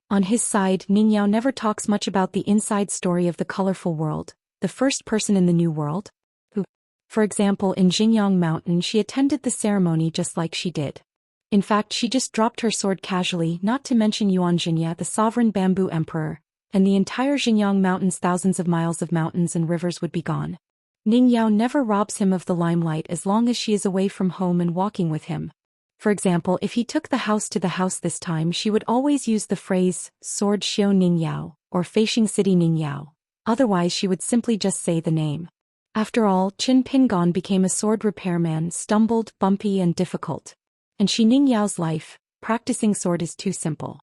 Speaker 1: On his side, Ning Yao never talks much about the inside story of the colorful world, the first person in the new world. Who, for example, in Xingyang Mountain, she attended the ceremony just like she did. In fact, she just dropped her sword casually, not to mention Yuan Xinye, the sovereign bamboo emperor, and the entire Xingyang Mountains, thousands of miles of mountains and rivers would be gone. Ning Yao never robs him of the limelight as long as she is away from home and walking with him. For example, if he took the house to the house this time, she would always use the phrase, Sword Xiao Ning Yao, or Feishing City Ning Yao. Otherwise she would simply just say the name. After all, Qin Pingon became a sword repairman, stumbled, bumpy and difficult. And she Ning Yao's life, practicing sword is too simple.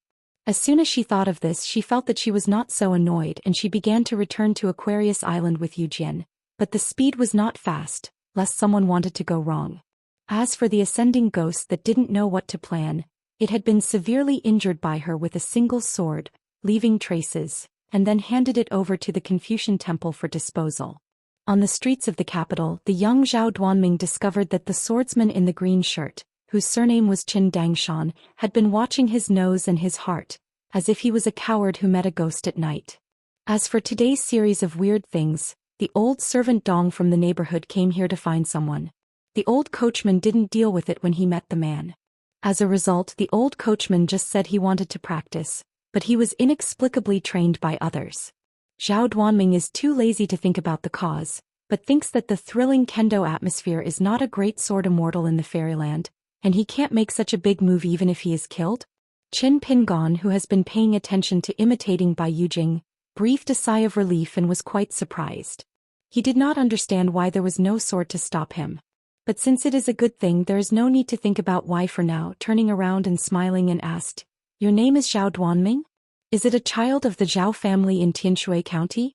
Speaker 1: As soon as she thought of this, she felt that she was not so annoyed and she began to return to Aquarius Island with Yu Jin. But the speed was not fast, lest someone wanted to go wrong. As for the ascending ghost that didn't know what to plan, it had been severely injured by her with a single sword, leaving traces, and then handed it over to the Confucian temple for disposal. On the streets of the capital, the young Zhao Duanming discovered that the swordsman in the green shirt, whose surname was Qin Dangshan, had been watching his nose and his heart, as if he was a coward who met a ghost at night. As for today's series of weird things, the old servant Dong from the neighborhood came here to find someone. The old coachman didn't deal with it when he met the man. As a result, the old coachman just said he wanted to practice, but he was inexplicably trained by others. Zhao Duanming is too lazy to think about the cause, but thinks that the thrilling kendo atmosphere is not a great sword immortal in the fairyland, and he can't make such a big move even if he is killed. Qin Pingon, who has been paying attention to imitating Bai Yujing, breathed a sigh of relief and was quite surprised. He did not understand why there was no sword to stop him. But since it is a good thing, there is no need to think about why for now. Turning around and smiling and asked, "Your name is Zhao Duanming? Is it a child of the Zhao family in Tianshui County?"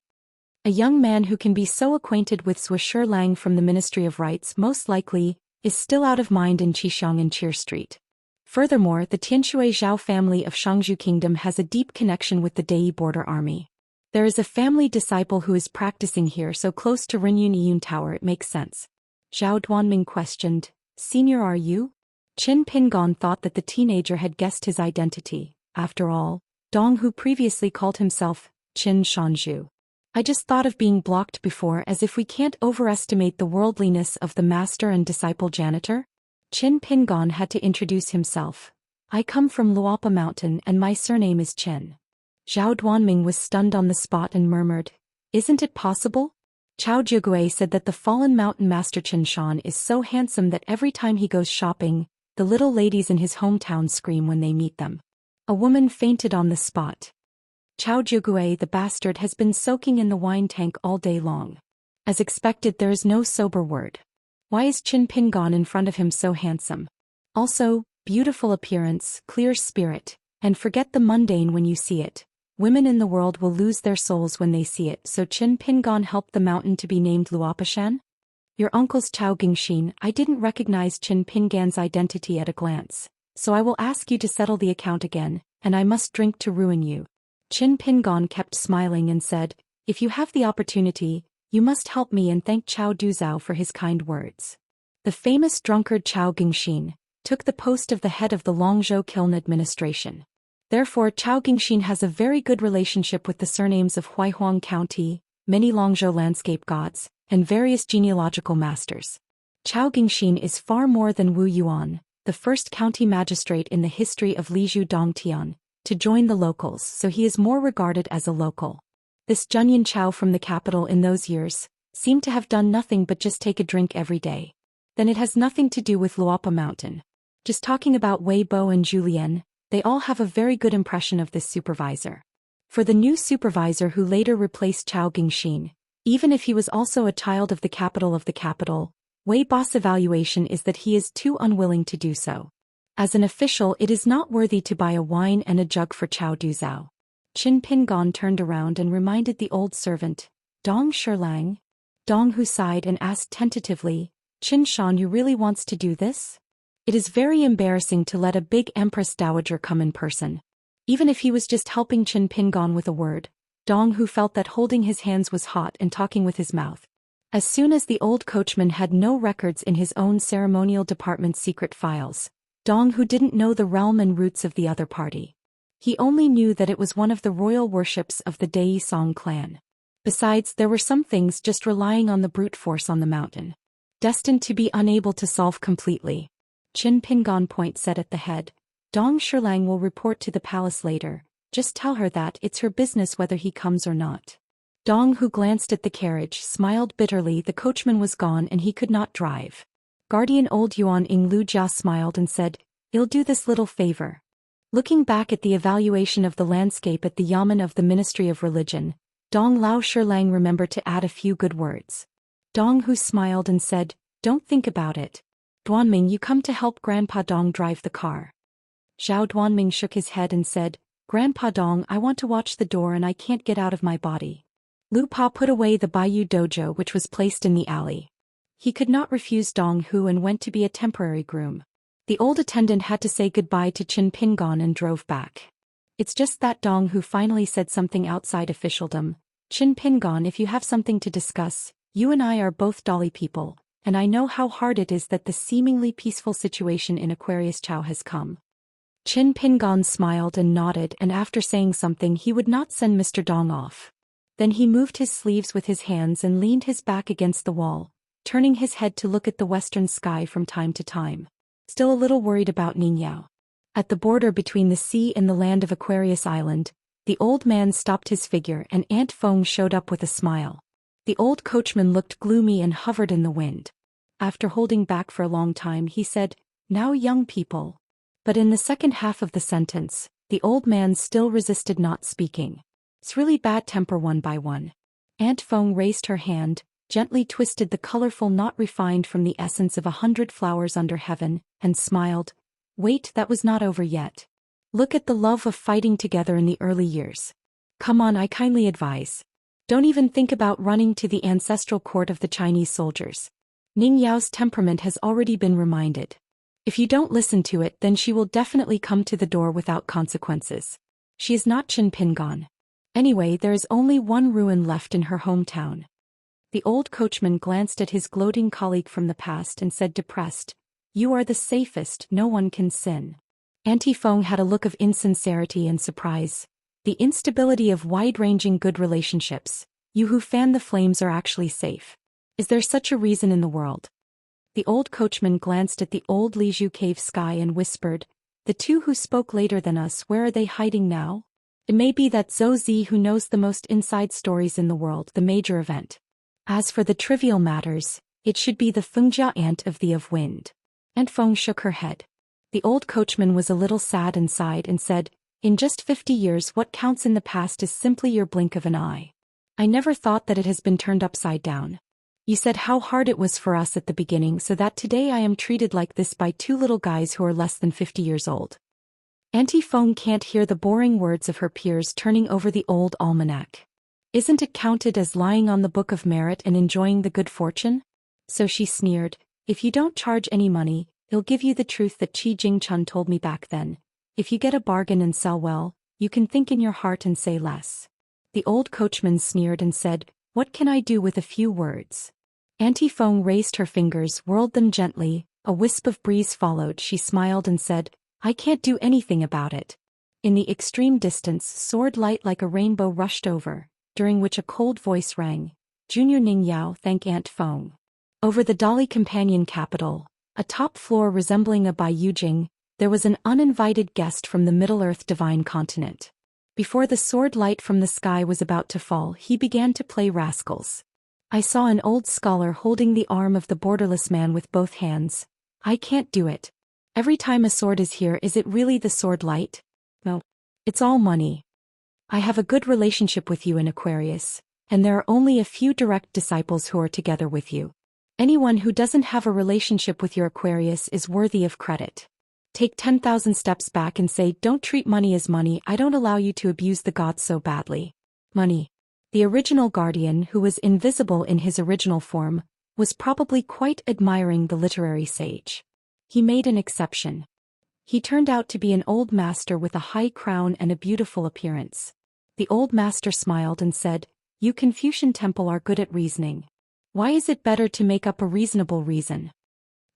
Speaker 1: A young man who can be so acquainted with Zhuo Lang from the Ministry of Rites most likely is still out of mind in Qixiang and Cheer Street. Furthermore, the Tianshui Zhao family of Shangzhou Kingdom has a deep connection with the Dai border army. There is a family disciple who is practicing here so close to Rinyun Yun Tower it makes sense. Zhao Duanming questioned, "Senior, are you?" Qin Pingon thought that the teenager had guessed his identity. After all, Dong, who previously called himself Qin Shanzhu. "I just thought of being blocked before, as if we can't overestimate the worldliness of the master and disciple janitor." Qin Pingon had to introduce himself. "I come from Luopa Mountain and my surname is Qin." Zhao Duanming was stunned on the spot and murmured, "Isn't it possible?" Chao Jigui said that the fallen mountain master Qin Shan is so handsome that every time he goes shopping, the little ladies in his hometown scream when they meet them. A woman fainted on the spot. Chao Jigui, the bastard, has been soaking in the wine tank all day long. As expected, there is no sober word. Why is Qin Pingon in front of him so handsome? Also, beautiful appearance, clear spirit, and forget the mundane when you see it. Women in the world will lose their souls when they see it, so Qin Pingon helped the mountain to be named Luopashan? Your uncle's Chao Gingxin. I didn't recognize Qin Pingan's identity at a glance, so I will ask you to settle the account again, and I must drink to ruin you. Qin Pingon kept smiling and said, "If you have the opportunity, you must help me and thank Chao Duzhao for his kind words." The famous drunkard Chao Gingxin took the post of the head of the Longzhou Kiln administration. Therefore, Chao Gingxin has a very good relationship with the surnames of Huaihuang County, many Longzhou landscape gods, and various genealogical masters. Chao Gingxin is far more than Wu Yuan, the first county magistrate in the history of Lizhu Dongtian, to join the locals, so he is more regarded as a local. This Junyan Chao from the capital in those years seemed to have done nothing but just take a drink every day. Then it has nothing to do with Luopa Mountain. Just talking about Wei Bo and Julien, they all have a very good impression of this supervisor. For the new supervisor who later replaced Chao Gingxin, even if he was also a child of the capital, Wei Bo's evaluation is that he is too unwilling to do so. As an official, it is not worthy to buy a wine and a jug for Chao Duzhao. Qin Pingon turned around and reminded the old servant, "Dong Shilang?" Dong, who sighed and asked tentatively, "Qin Shan, you really wants to do this?" It is very embarrassing to let a big Empress Dowager come in person. Even if he was just helping Qin Pingon with a word, Dong, who felt that holding his hands was hot and talking with his mouth. As soon as the old coachman had no records in his own ceremonial department's secret files, Dong, who didn't know the realm and roots of the other party. He only knew that it was one of the royal worships of the Daoist clan. Besides, there were some things just relying on the brute force on the mountain, destined to be unable to solve completely. Qin Pingon said at the head, "Dong Shilang will report to the palace later. Just tell her that it's her business whether he comes or not." Dong, who glanced at the carriage, smiled bitterly. The coachman was gone and he could not drive. Guardian old Yuan Ing Lu Jia smiled and said, "I'll do this little favor." Looking back at the evaluation of the landscape at the Yamen of the Ministry of Religion, Dong Lao Shilang remembered to add a few good words. Dong, who smiled and said, "Don't think about it. Duanming, you come to help Grandpa Dong drive the car." Zhao Duanming shook his head and said, "Grandpa Dong, I want to watch the door and I can't get out of my body." Lu Pa put away the Baiyu dojo which was placed in the alley. He could not refuse Dong Hu and went to be a temporary groom. The old attendant had to say goodbye to Qin Pingon and drove back. It's just that Dong Hu finally said something outside officialdom. "Qin Pingon, if you have something to discuss, You and I are both dolly people, and I know how hard it is that the seemingly peaceful situation in Aquarius Chow has come. Qin Pingon smiled and nodded, and after saying something he would not send Mr. Dong off. Then he moved his sleeves with his hands and leaned his back against the wall, turning his head to look at the western sky from time to time. Still a little worried about Ningyao. At the border between the sea and the land of Aquarius Island, the old man stopped his figure and Aunt Feng showed up with a smile. The old coachman looked gloomy and hovered in the wind. After holding back for a long time he said, "Now young people." But in the second half of the sentence, the old man still resisted not speaking. "It's really bad temper one by one." Aunt Feng raised her hand, gently twisted the colorful knot refined from the essence of 100 flowers under heaven, and smiled. "Wait, that was not over yet. Look at the love of fighting together in the early years. Come on, I kindly advise. Don't even think about running to the ancestral court of the Chinese soldiers. Ning Yao's temperament has already been reminded. If you don't listen to it, then she will definitely come to the door without consequences. She is not Qin Pingon. Anyway, there is only one ruin left in her hometown." The old coachman glanced at his gloating colleague from the past and said depressed, "You are the safest, no one can sin." Auntie Feng had a look of insincerity and surprise. "The instability of wide-ranging good relationships. You who fan the flames are actually safe. Is there such a reason in the world?" The old coachman glanced at the old Liju cave sky and whispered, "The two who spoke later than us, where are they hiding now? It may be that Zhou Zi who knows the most inside stories in the world, the major event. As for the trivial matters, it should be the Fengjia aunt of the of wind." Aunt Feng shook her head. The old coachman was a little sad and sighed and said, "In just 50 years what counts in the past is simply your blink of an eye. I never thought that it has been turned upside down. You said how hard it was for us at the beginning, so that today I am treated like this by two little guys who are less than 50 years old." Auntie Feng can't hear the boring words of her peers turning over the old almanac. Isn't it counted as lying on the book of merit and enjoying the good fortune? So she sneered, "If you don't charge any money, I'll give you the truth that Qi Jingchun told me back then. If you get a bargain and sell well, you can think in your heart and say less." The old coachman sneered and said, "What can I do with a few words?" Auntie Feng raised her fingers, whirled them gently, a wisp of breeze followed. She smiled and said, "I can't do anything about it." In the extreme distance, sword light like a rainbow rushed over, during which a cold voice rang, "Junior Ning Yao, thank Aunt Feng." Over the Dolly Companion capital, a top floor resembling a Baiyujing, there was an uninvited guest from the Middle-earth divine continent. Before the sword light from the sky was about to fall, he began to play rascals. I saw an old scholar holding the arm of the borderless man with both hands. "I can't do it. Every time a sword is here, is it really the sword light? No. It's all money. I have a good relationship with you in Aquarius, and there are only a few direct disciples who are together with you. Anyone who doesn't have a relationship with your Aquarius is worthy of credit. Take 10,000 steps back and say, don't treat money as money. I don't allow you to abuse the gods so badly. Money." The original guardian, who was invisible in his original form, was probably quite admiring the literary sage. He made an exception. He turned out to be an old master with a high crown and a beautiful appearance. The old master smiled and said, "You Confucian Temple are good at reasoning. Why is it better to make up a reasonable reason?"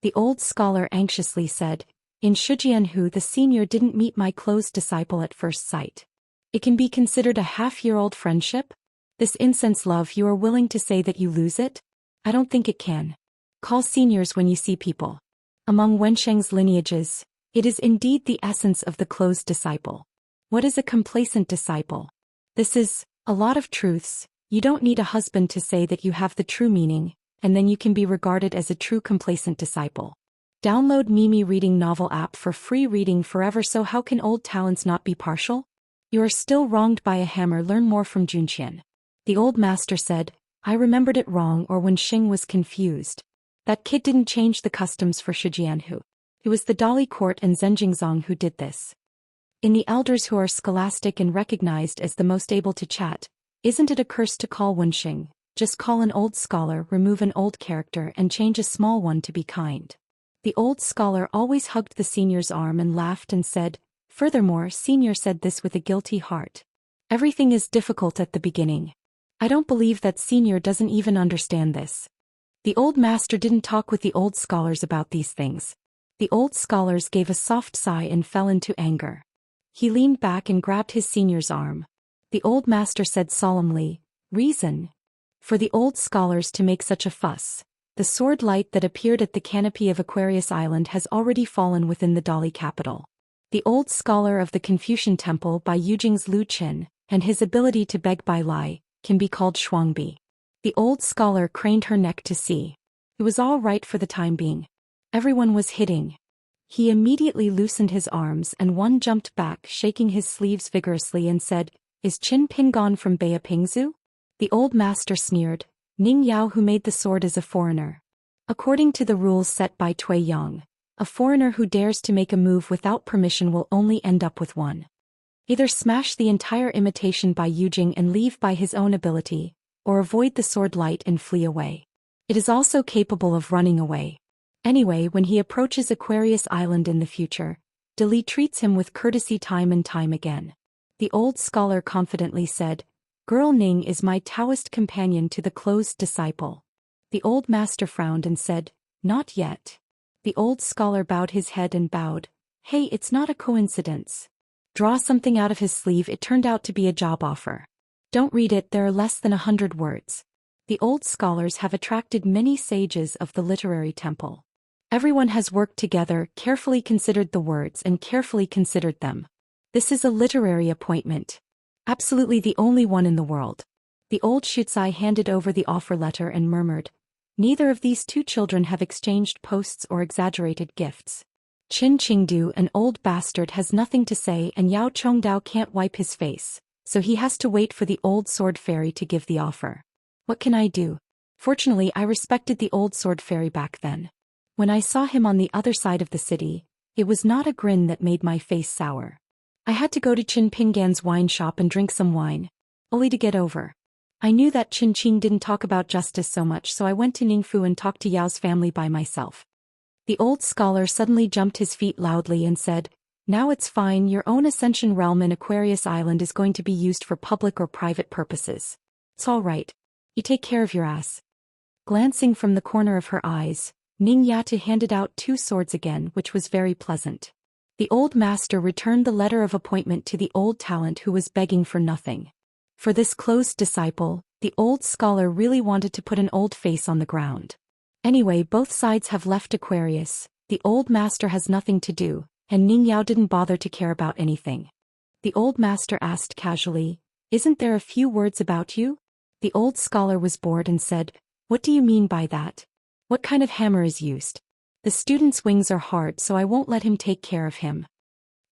Speaker 1: The old scholar anxiously said, "In Shijianhu the senior didn't meet my closed disciple at first sight. It can be considered a half-year-old friendship? This incense love, you are willing to say that you lose it? I don't think it can. Call seniors when you see people. Among Wensheng's lineages, it is indeed the essence of the closed disciple. What is a complacent disciple? This is a lot of truths. You don't need a husband to say that you have the true meaning, and then you can be regarded as a true complacent disciple. Download Mimi Reading Novel app for free reading forever. So how can old talents not be partial? You are still wronged by a hammer. Learn more from Zhou Xian." The old master said, "I remembered it wrong, or when Xing was confused. That kid didn't change the customs for Shijianhu. It was the Dolly court and Zhenjingzong who did this. In the elders who are scholastic and recognized as the most able to chat, isn't it a curse to call one Xing? Just call an old scholar, remove an old character and change a small one to be kind." The old scholar always hugged the senior's arm and laughed and said, "Furthermore, senior said this with a guilty heart. Everything is difficult at the beginning. I don't believe that senior doesn't even understand this. The old master didn't talk with the old scholars about these things. The old scholars gave a soft sigh and fell into anger. He leaned back and grabbed his senior's arm. The old master said solemnly, "Reason. For the old scholars to make such a fuss. The sword light that appeared at the canopy of Aquarius Island has already fallen within the Dali capital. The old scholar of the Confucian Temple by Yujing's Lu Qin, and his ability to beg by lie, can be called Shuangbi." The old scholar craned her neck to see. It was all right for the time being. Everyone was hitting. He immediately loosened his arms and one jumped back, shaking his sleeves vigorously and said, "Is Qin Ping gone from Bea Pingzu?" The old master sneered, "Ning Yao who made the sword is a foreigner. According to the rules set by Tui Yang, a foreigner who dares to make a move without permission will only end up with one. Either smash the entire imitation by Yujing and leave by his own ability, or avoid the sword light and flee away. It is also capable of running away. Anyway, when he approaches Aquarius Island in the future, Dali treats him with courtesy time and time again." The old scholar confidently said, "Girl Ning is my Taoist companion to the closed disciple." The old master frowned and said, "Not yet." The old scholar bowed his head and bowed, "Hey, it's not a coincidence." Draw something out of his sleeve. It turned out to be a job offer. Don't read it, there are less than 100 words. The old scholars have attracted many sages of the literary temple. Everyone has worked together, carefully considered the words and carefully considered them. This is a literary appointment. Absolutely the only one in the world. The old Shutsai handed over the offer letter and murmured, "Neither of these two children have exchanged posts or exaggerated gifts. Qin Qingdu, an old bastard, has nothing to say and Yao Chongdao can't wipe his face, so he has to wait for the old sword fairy to give the offer. What can I do? Fortunately, I respected the old sword fairy back then. When I saw him on the other side of the city, it was not a grin that made my face sour. I had to go to Qin Pinggan's wine shop and drink some wine, only to get over. I knew that Qin Qing didn't talk about justice so much, so I went to Ningfu and talked to Yao's family by myself." The old scholar suddenly jumped his feet loudly and said, "Now it's fine, your own Ascension realm in Aquarius Island is going to be used for public or private purposes. It's all right. You take care of your ass." Glancing from the corner of her eyes, Ning Yata handed out 2 swords again, which was very pleasant. The old master returned the letter of appointment to the old talent who was begging for nothing. For this closed disciple, the old scholar really wanted to put an old face on the ground. Anyway, both sides have left Aquarius, the old master has nothing to do, and Ning Yao didn't bother to care about anything. The old master asked casually, "Isn't there a few words about you?" The old scholar was bored and said, "What do you mean by that? What kind of hammer is used? The student's wings are hard, so I won't let him take care of him."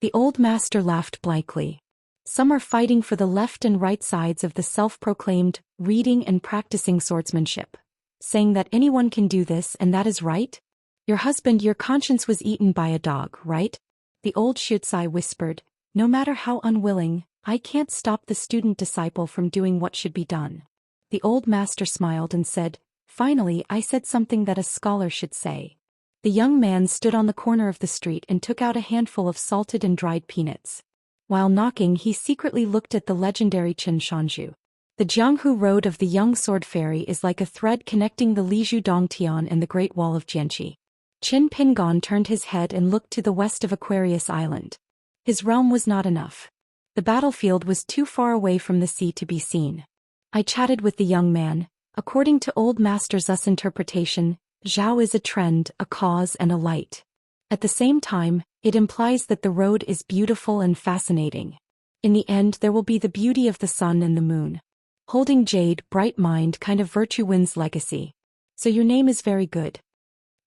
Speaker 1: The old master laughed blankly. "Some are fighting for the left and right sides of the self-proclaimed, reading and practicing swordsmanship, saying that anyone can do this and that is right? Your husband, your conscience was eaten by a dog, right?" The old Shutsai whispered, "No matter how unwilling, I can't stop the student-disciple from doing what should be done." The old master smiled and said, "Finally, I said something that a scholar should say." The young man stood on the corner of the street and took out a handful of salted and dried peanuts. While knocking, he secretly looked at the legendary Qin Shanzhu. The Jianghu Road of the Young Sword Fairy is like a thread connecting the Lizhu Dongtian and the Great Wall of Jianqi. Qin Pingon turned his head and looked to the west of Aquarius Island. His realm was not enough. The battlefield was too far away from the sea to be seen. I chatted with the young man. According to Old Master Zu's interpretation, Zhao is a trend, a cause and a light. At the same time, it implies that the road is beautiful and fascinating. In the end, there will be the beauty of the sun and the moon. Holding jade, bright mind, kind of virtue wins legacy. So your name is very good.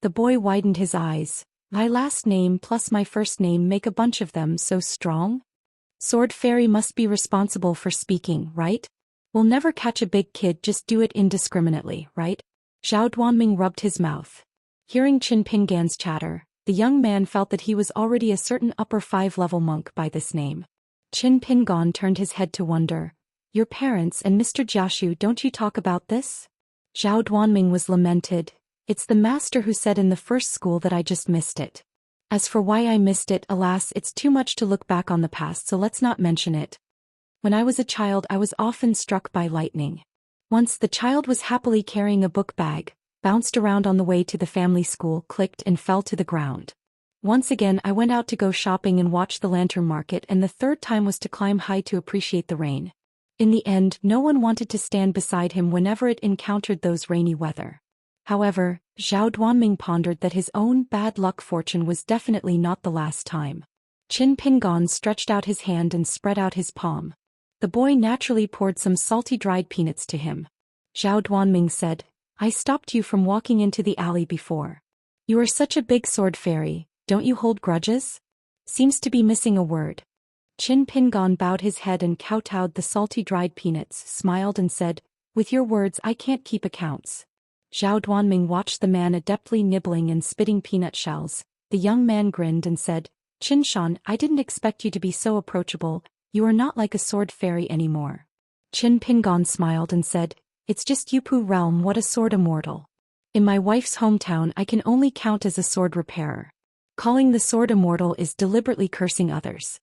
Speaker 1: The boy widened his eyes. My last name plus my first name make a bunch of them so strong? Sword Fairy must be responsible for speaking, right? We'll never catch a big kid, just do it indiscriminately, right? Zhao Duanming rubbed his mouth. Hearing Qin Pingan's chatter, the young man felt that he was already a certain upper 5-level monk by this name. Qin Pingan turned his head to wonder. Your parents and Mr. Jiashu, don't you talk about this? Zhao Duanming was lamented. It's the master who said in the first school that I just missed it. As for why I missed it, alas, it's too much to look back on the past, so let's not mention it. When I was a child, I was often struck by lightning. Once the child was happily carrying a book bag, bounced around on the way to the family school, clicked and fell to the ground. Once again I went out to go shopping and watch the lantern market, and the third time was to climb high to appreciate the rain. In the end, no one wanted to stand beside him whenever it encountered those rainy weather. However, Zhao Duanming pondered that his own bad luck fortune was definitely not the last time. Qin Pingon stretched out his hand and spread out his palm. The boy naturally poured some salty dried peanuts to him. Zhao Duanming said, "I stopped you from walking into the alley before. You are such a big sword fairy, don't you hold grudges?" Seems to be missing a word. Qin Pingon bowed his head and kowtowed the salty dried peanuts, smiled and said, "With your words I can't keep accounts." Zhao Duanming watched the man adeptly nibbling and spitting peanut shells. The young man grinned and said, "Qin Shan, I didn't expect you to be so approachable. You are not like a sword fairy anymore." Qin Pingon smiled and said, "It's just Yupu realm, what a sword immortal. In my wife's hometown I can only count as a sword repairer. Calling the sword immortal is deliberately cursing others."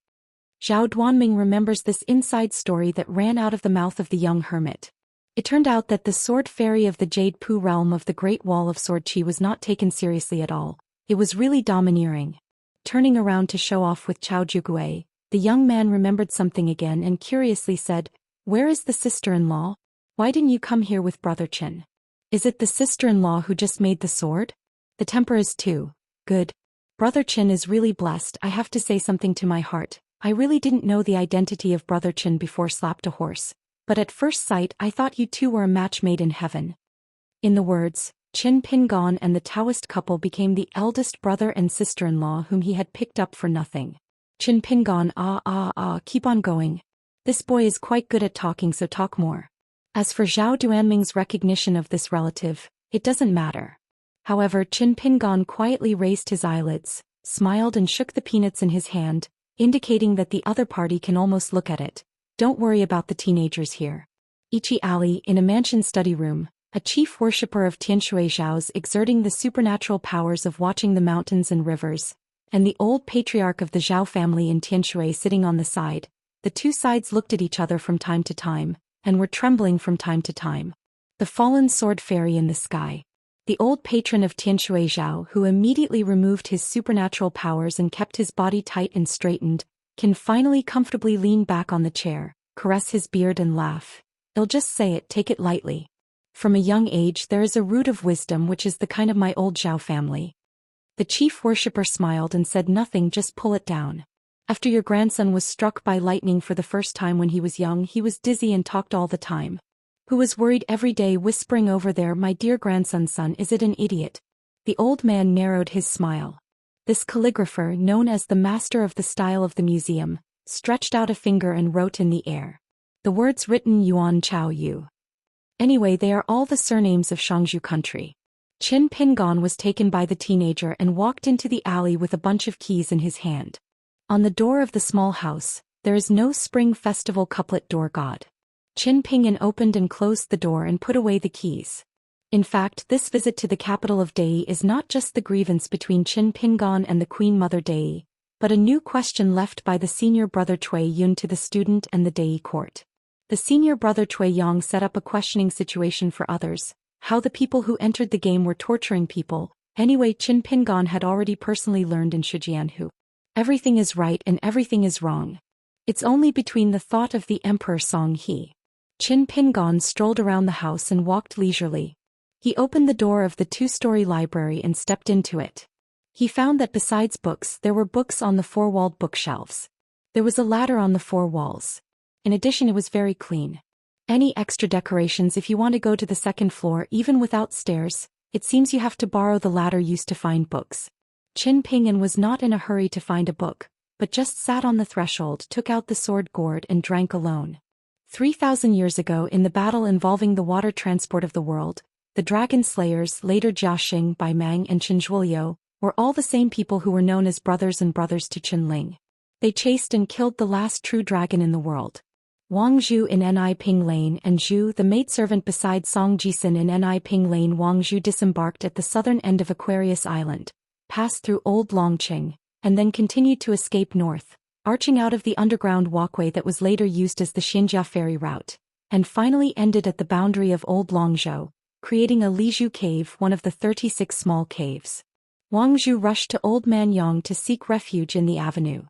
Speaker 1: Zhao Duanming remembers this inside story that ran out of the mouth of the young hermit. It turned out that the sword fairy of the Jade Pu realm of the Great Wall of Sword Qi was not taken seriously at all. It was really domineering. Turning around to show off with Chao Jugui, the young man remembered something again and curiously said, "Where is the sister-in-law? Why didn't you come here with Brother Qin? Is it the sister-in-law who just made the sword? The temper is too good. Brother Qin is really blessed. I have to say something to my heart. I really didn't know the identity of Brother Qin before slapped a horse, but at first sight I thought you two were a match made in heaven." In the words, Qin Pingon and the Daoist couple became the eldest brother and sister-in-law whom he had picked up for nothing. Qin Pingon, keep on going. This boy is quite good at talking, so talk more. As for Zhao Duanming's recognition of this relative, it doesn't matter. However, Qin Pingon quietly raised his eyelids, smiled and shook the peanuts in his hand, indicating that the other party can almost look at it. "Don't worry about the teenagers here." Ichi Alley, in a mansion study room, a chief worshipper of Tianshui Zhao's exerting the supernatural powers of watching the mountains and rivers, and the old patriarch of the Zhao family in Tianshui sitting on the side. The two sides looked at each other from time to time, and were trembling from time to time. The fallen sword fairy in the sky. The old patron of Tianshui Zhao, who immediately removed his supernatural powers and kept his body tight and straightened, can finally comfortably lean back on the chair, caress his beard and laugh. "I'll just say it, take it lightly. From a young age there is a root of wisdom which is the kind of my old Zhao family." The chief worshipper smiled and said, "Nothing, just pull it down. After your grandson was struck by lightning for the first time when he was young, he was dizzy and talked all the time. Who was worried every day, whispering over there, 'My dear grandson's son, is it an idiot?'" The old man narrowed his smile. This calligrapher, known as the master of the style of the museum, stretched out a finger and wrote in the air. The words written Yuan Chao Yu. Anyway, they are all the surnames of Shangzhou country. Qin Pingon was taken by the teenager and walked into the alley with a bunch of keys in his hand. On the door of the small house, there is no spring festival couplet door god. Qin Pingon opened and closed the door and put away the keys. In fact, this visit to the capital of Dei is not just the grievance between Qin Pingon and the Queen Mother Dei, but a new question left by the senior brother Cui Yun to the student and the Dei court. The senior brother Cui Yang set up a questioning situation for others, how the people who entered the game were torturing people. Anyway, Qin Pingon had already personally learned in Shijianhu. Everything is right and everything is wrong. It's only between the thought of the Emperor Song He. Qin Pingon strolled around the house and walked leisurely. He opened the door of the two-story library and stepped into it. He found that besides books there were books on the four-walled bookshelves. There was a ladder on the four walls. In addition, it was very clean. Any extra decorations if you want to go to the second floor even without stairs, it seems you have to borrow the ladder used to find books. Qin Pingon was not in a hurry to find a book, but just sat on the threshold, took out the sword gourd and drank alone. 3,000 years ago, in the battle involving the water transport of the world, the dragon slayers, later Jiaxing, Bai Mang and Qin Zhuoliu, were all the same people who were known as brothers and brothers to Qin Ling. They chased and killed the last true dragon in the world. Wang Zhu in Ni Ping Lane and Zhu, the maidservant beside Song Jisun in Ni Ping Lane. Wang Zhu disembarked at the southern end of Aquarius Island, passed through Old Longqing, and then continued to escape north, arching out of the underground walkway that was later used as the Xianxia ferry route, and finally ended at the boundary of Old Longzhou, creating a Lizhu cave, one of the 36 small caves. Wang Zhu rushed to Old Man Yang to seek refuge in the avenue.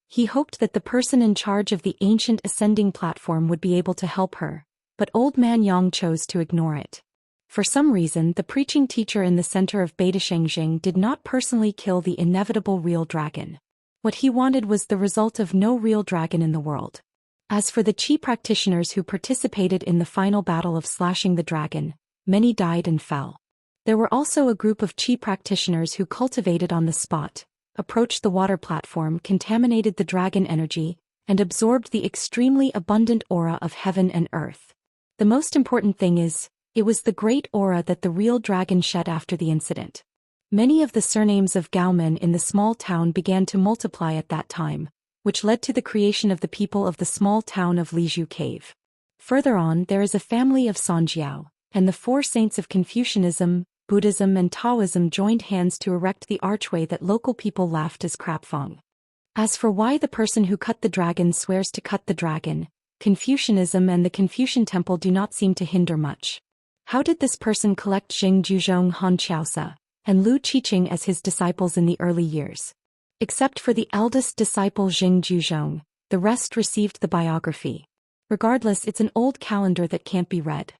Speaker 1: He hoped that the person in charge of the ancient ascending platform would be able to help her, but Old Man Yang chose to ignore it. For some reason, the preaching teacher in the center of Beta Shengxing did not personally kill the inevitable real dragon. What he wanted was the result of no real dragon in the world. As for the Qi practitioners who participated in the final battle of slashing the dragon, many died and fell. There were also a group of Qi practitioners who cultivated on the spot, approached the water platform, contaminated the dragon energy, and absorbed the extremely abundant aura of heaven and earth. The most important thing is, it was the great aura that the real dragon shed after the incident. Many of the surnames of Gaomen in the small town began to multiply at that time, which led to the creation of the people of the small town of Lizhu Cave. Further on, there is a family of Sanjiao, and the four saints of Confucianism, Buddhism and Taoism joined hands to erect the archway that local people laughed as crapfong. As for why the person who cut the dragon swears to cut the dragon, Confucianism and the Confucian temple do not seem to hinder much. How did this person collect Xing Juzhong Han Qiaosa and Lu Qiqing as his disciples in the early years? Except for the eldest disciple Xing Juzhong, the rest received the biography. Regardless, it's an old calendar that can't be read.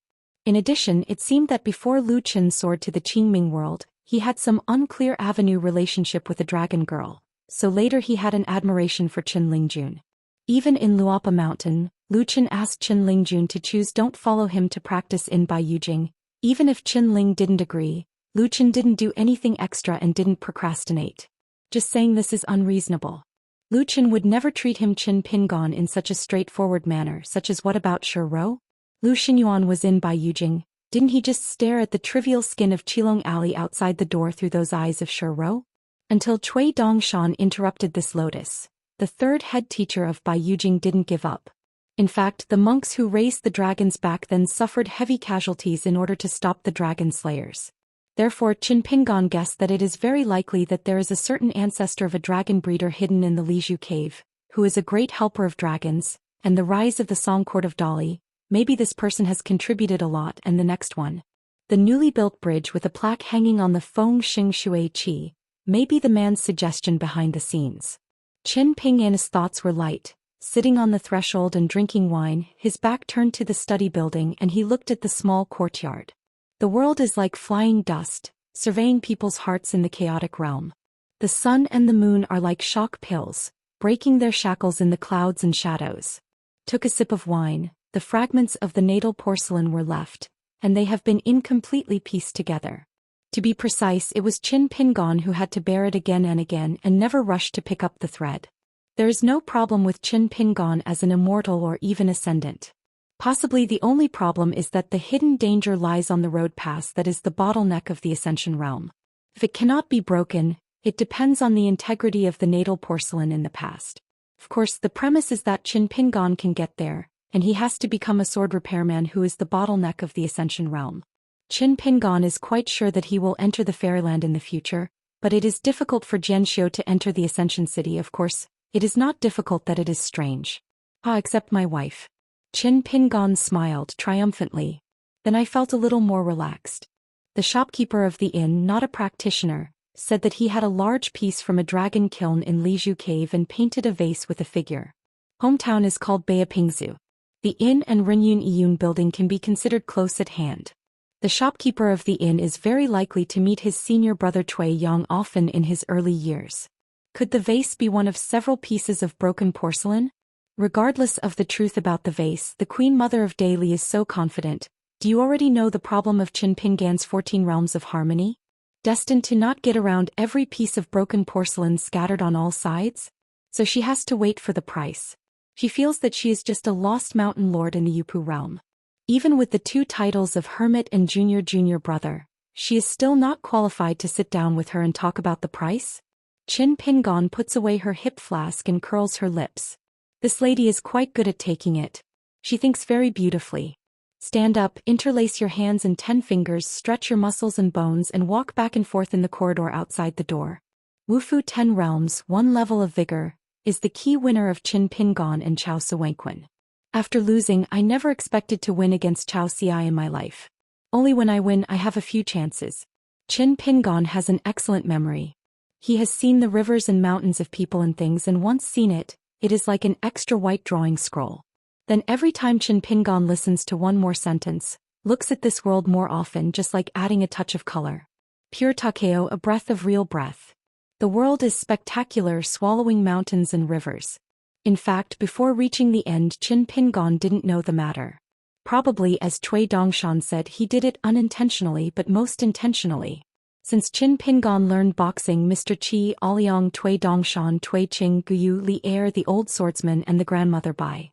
Speaker 1: In addition, it seemed that before Lu Qin soared to the Qingming world, he had some unclear avenue relationship with a dragon girl, so later he had an admiration for Qin Lingjun. Even in Luopa Mountain, Lu Qin asked Qin Lingjun to choose don't follow him to practice in Baiyujing. Even if Qin Ling didn't agree, Lu Qin didn't do anything extra and didn't procrastinate. Just saying this is unreasonable. Lu Qin would never treat him Qin Pingon in such a straightforward manner, such as what about Shi Rou? Lu Xinyuan was in Baiyujing, didn't he just stare at the trivial skin of Qilong Alley outside the door through those eyes of Shi Rou? Until Cui Dongshan interrupted this lotus, the third head teacher of Baiyujing didn't give up. In fact, the monks who raised the dragons back then suffered heavy casualties in order to stop the dragon slayers. Therefore, Qin Pingon guessed that it is very likely that there is a certain ancestor of a dragon breeder hidden in the Lizhu cave, who is a great helper of dragons, and the rise of the Song Court of Dali. Maybe this person has contributed a lot. And the next one. The newly built bridge with a plaque hanging on the Feng Xing Shui Qi, may be the man's suggestion behind the scenes. Qin Pingyan's thoughts were light, sitting on the threshold and drinking wine, his back turned to the study building, and he looked at the small courtyard. The world is like flying dust, surveying people's hearts in the chaotic realm. The sun and the moon are like shock pills, breaking their shackles in the clouds and shadows. Took a sip of wine. The fragments of the natal porcelain were left, and they have been incompletely pieced together. To be precise, it was Qin Pingon who had to bear it again and never rushed to pick up the thread. There is no problem with Qin Pingon as an immortal or even ascendant. Possibly the only problem is that the hidden danger lies on the road pass that is the bottleneck of the ascension realm. If it cannot be broken, it depends on the integrity of the natal porcelain in the past. Of course, the premise is that Qin Pingon can get there, and he has to become a sword repairman who is the bottleneck of the Ascension realm. Qin Pingon is quite sure that he will enter the fairyland in the future, but it is difficult for Jianxiu to enter the Ascension city. Of course, it is not difficult that it is strange. Except my wife. Qin Pingon smiled triumphantly. Then I felt a little more relaxed. The shopkeeper of the inn, not a practitioner, said that he had a large piece from a dragon kiln in Lizhu Cave and painted a vase with a figure. Hometown is called Beipingzu. The inn and Renyun Iyun building can be considered close at hand. The shopkeeper of the inn is very likely to meet his senior brother Cui Yang often in his early years. Could the vase be one of several pieces of broken porcelain? Regardless of the truth about the vase, the Queen Mother of Daily is so confident. Do you already know the problem of Qin Pingan's 14 realms of harmony? Destined to not get around every piece of broken porcelain scattered on all sides? So she has to wait for the price. She feels that she is just a lost mountain lord in the Yupu realm. Even with the two titles of Hermit and Junior brother, she is still not qualified to sit down with her and talk about the price. Qin Pingon puts away her hip flask and curls her lips. This lady is quite good at taking it. She thinks very beautifully. Stand up, interlace your hands and 10 fingers, stretch your muscles and bones and walk back and forth in the corridor outside the door. Wufu 10 realms, 1 level of vigor, is the key winner of Qin Pingon and Chao Suwenquan. After losing, I never expected to win against Zhou Xian in my life. Only when I win I have a few chances. Qin Pingon has an excellent memory. He has seen the rivers and mountains of people and things, and once seen it, it is like an extra white drawing scroll. Then every time Qin Pingon listens to one more sentence, looks at this world more often, just like adding a touch of color. Pure Takeo, a breath of real breath. The world is spectacular, swallowing mountains and rivers. In fact, before reaching the end, Qin Pingon didn't know the matter. Probably, as Cui Dongshan said, he did it unintentionally but most intentionally. Since Qin Pingon learned boxing, Mr. Qi, Aliang, Cui Dongshan, Cui Qing, Guyu, Li Er, the old swordsman, and the grandmother Bai.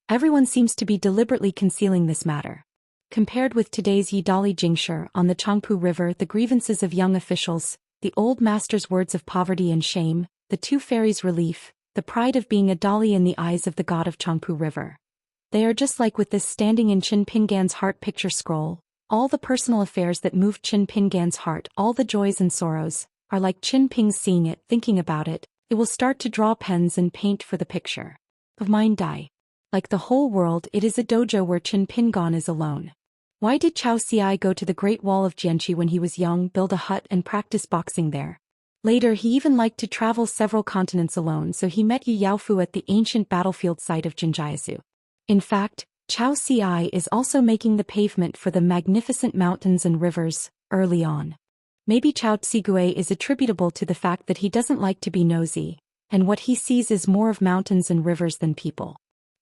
Speaker 1: Everyone seems to be deliberately concealing this matter. Compared with today's Yidali Jingshi on the Changpu River, the grievances of young officials, the old master's words of poverty and shame, the two fairies' relief, the pride of being a Dali in the eyes of the god of Changpu River. They are just like with this standing in Qin Pingan's heart picture scroll. All the personal affairs that moved Qin Pingan's heart, all the joys and sorrows, are like Qin Ping seeing it, thinking about it. It will start to draw pens and paint for the picture of mind die. Like the whole world, it is a dojo where Qin Pingon is alone. Why did Zhou Xian go to the Great Wall of Jianqi when he was young, build a hut and practice boxing there? Later he even liked to travel several continents alone, so he met Yu Yaofu at the ancient battlefield site of Jinjiazu. In fact, Zhou Xian is also making the pavement for the magnificent mountains and rivers, early on. Maybe Zhao Tsigui is attributable to the fact that he doesn't like to be nosy, and what he sees is more of mountains and rivers than people.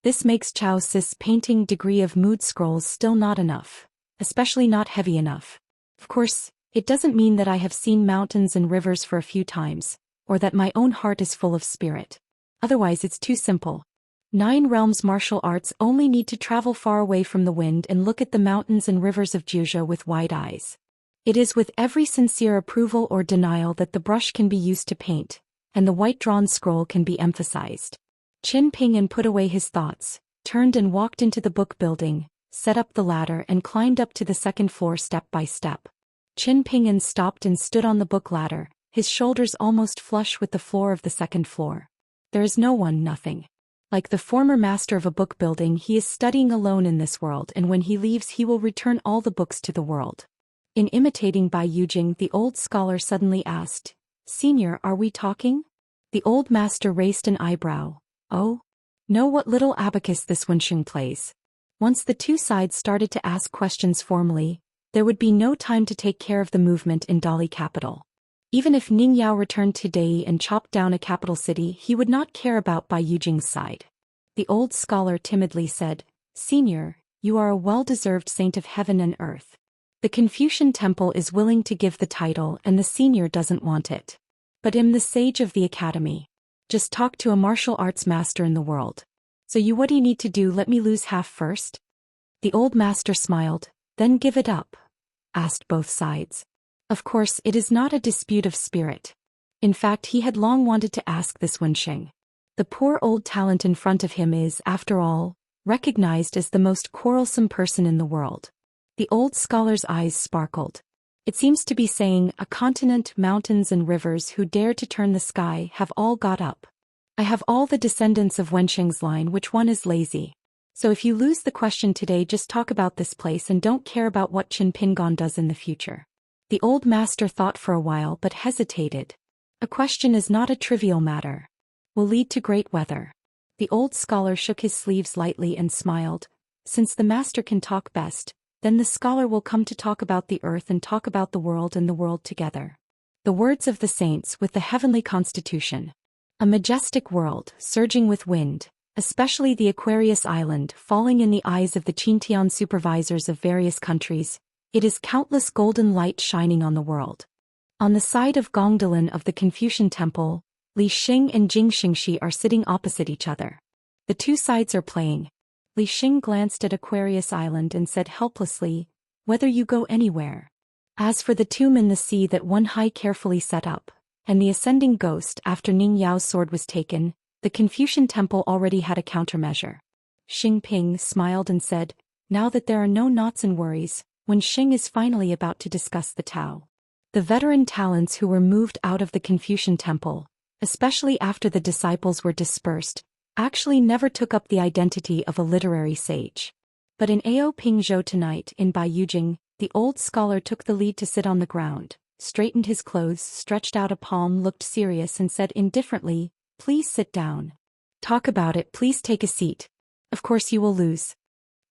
Speaker 1: This makes Zhao Xi's painting degree of mood scrolls still not enough, especially not heavy enough. Of course, it doesn't mean that I have seen mountains and rivers for a few times, or that my own heart is full of spirit. Otherwise it's too simple. 9 realms martial arts only need to travel far away from the wind and look at the mountains and rivers of Juzhou with wide eyes. It is with every sincere approval or denial that the brush can be used to paint, and the white drawn scroll can be emphasized. Qin Pingan put away his thoughts, turned and walked into the book building, set up the ladder and climbed up to the second floor step by step. Qin Pingan stopped and stood on the book ladder, his shoulders almost flush with the floor of the second floor. There is no one, nothing. Like the former master of a book building, he is studying alone in this world, and when he leaves he will return all the books to the world. In imitating Bai Yujing, the old scholar suddenly asked, "Senior, are we talking?" The old master raised an eyebrow. Oh? Know what little abacus this Wenxing plays. Once the two sides started to ask questions formally, there would be no time to take care of the movement in Dali capital. Even if Ning Yao returned today and chopped down a capital city, he would not care about Bai Yujing's side. The old scholar timidly said, "Senior, you are a well-deserved saint of heaven and earth. The Confucian temple is willing to give the title and the senior doesn't want it. But I'm the sage of the academy. Just talk to a martial arts master in the world. So what do you need to do? Let me lose half first?" The old master smiled. "Then give it up?" asked both sides. Of course, it is not a dispute of spirit. In fact, he had long wanted to ask this Wenxing. The poor old talent in front of him is, after all, recognized as the most quarrelsome person in the world. The old scholar's eyes sparkled. It seems to be saying, a continent, mountains and rivers who dare to turn the sky have all got up. I have all the descendants of Wenxing's line, which one is lazy? So if you lose the question today, just talk about this place and don't care about what Qin Pingon does in the future. The old master thought for a while but hesitated. A question is not a trivial matter. Will lead to great weather. The old scholar shook his sleeves lightly and smiled. Since the master can talk best, then the scholar will come to talk about the earth and talk about the world and the world together. The words of the saints with the heavenly constitution. A majestic world, surging with wind, especially the Aquarius Island, falling in the eyes of the Qintian supervisors of various countries. It is countless golden light shining on the world. On the side of Gongdalan of the Confucian temple, Li Xing and Jing Xingxi are sitting opposite each other. The two sides are playing. Li Xing glanced at Aquarius Island and said helplessly, "Whether you go anywhere." As for the tomb in the sea that Wen Hai carefully set up, and the ascending ghost after Ning Yao's sword was taken, the Confucian temple already had a countermeasure. Xing Ping smiled and said, "Now that there are no knots and worries, when Xing is finally about to discuss the Tao." The veteran talents who were moved out of the Confucian temple, especially after the disciples were dispersed, actually never took up the identity of a literary sage. But in Ao Pingzhou tonight in Baiyujing, the old scholar took the lead to sit on the ground, straightened his clothes, stretched out a palm, looked serious and said indifferently, "Please sit down. Talk about it, please take a seat. Of course you will lose."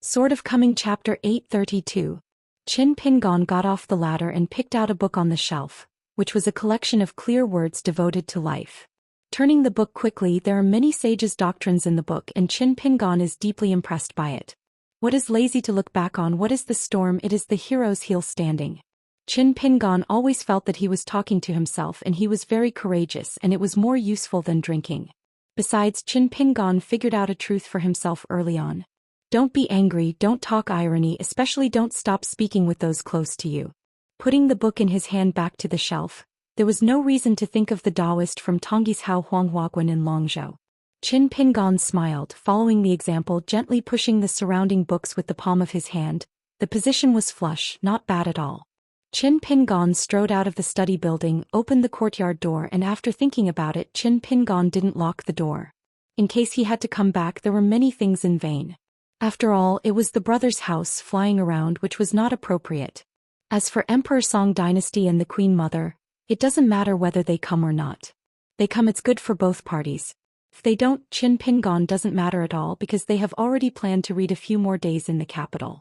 Speaker 1: Sort of Coming Chapter 832. Qin Pingon got off the ladder and picked out a book on the shelf, which was a collection of clear words devoted to life. Turning the book quickly, there are many sages' doctrines in the book and Qin Pingon is deeply impressed by it. What is lazy to look back on? What is the storm? It is the hero's heel standing. Qin Pingon always felt that he was talking to himself and he was very courageous and it was more useful than drinking. Besides, Qin Pingon figured out a truth for himself early on. Don't be angry, don't talk irony, especially don't stop speaking with those close to you. Putting the book in his hand back to the shelf, there was no reason to think of the Daoist from Tongyi's Hao Huanghuaguan in Longzhou. Qin Pingon smiled, following the example, gently pushing the surrounding books with the palm of his hand. The position was flush, not bad at all. Qin Pingon strode out of the study building, opened the courtyard door and after thinking about it, Qin Pingon didn't lock the door. In case he had to come back, there were many things in vain. After all, it was the brother's house flying around which was not appropriate. As for Emperor Song Dynasty and the Queen Mother, it doesn't matter whether they come or not. They come, it's good for both parties. If they don't, Qin Pingon doesn't matter at all because they have already planned to read a few more days in the capital.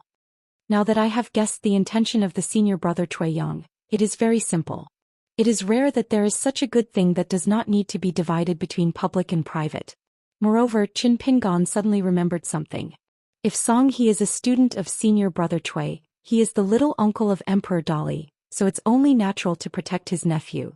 Speaker 1: Now that I have guessed the intention of the senior brother Cui Yang, it is very simple. It is rare that there is such a good thing that does not need to be divided between public and private. Moreover, Qin Pingon suddenly remembered something. If Song He is a student of senior brother Cui, he is the little uncle of Emperor Dali, so it's only natural to protect his nephew.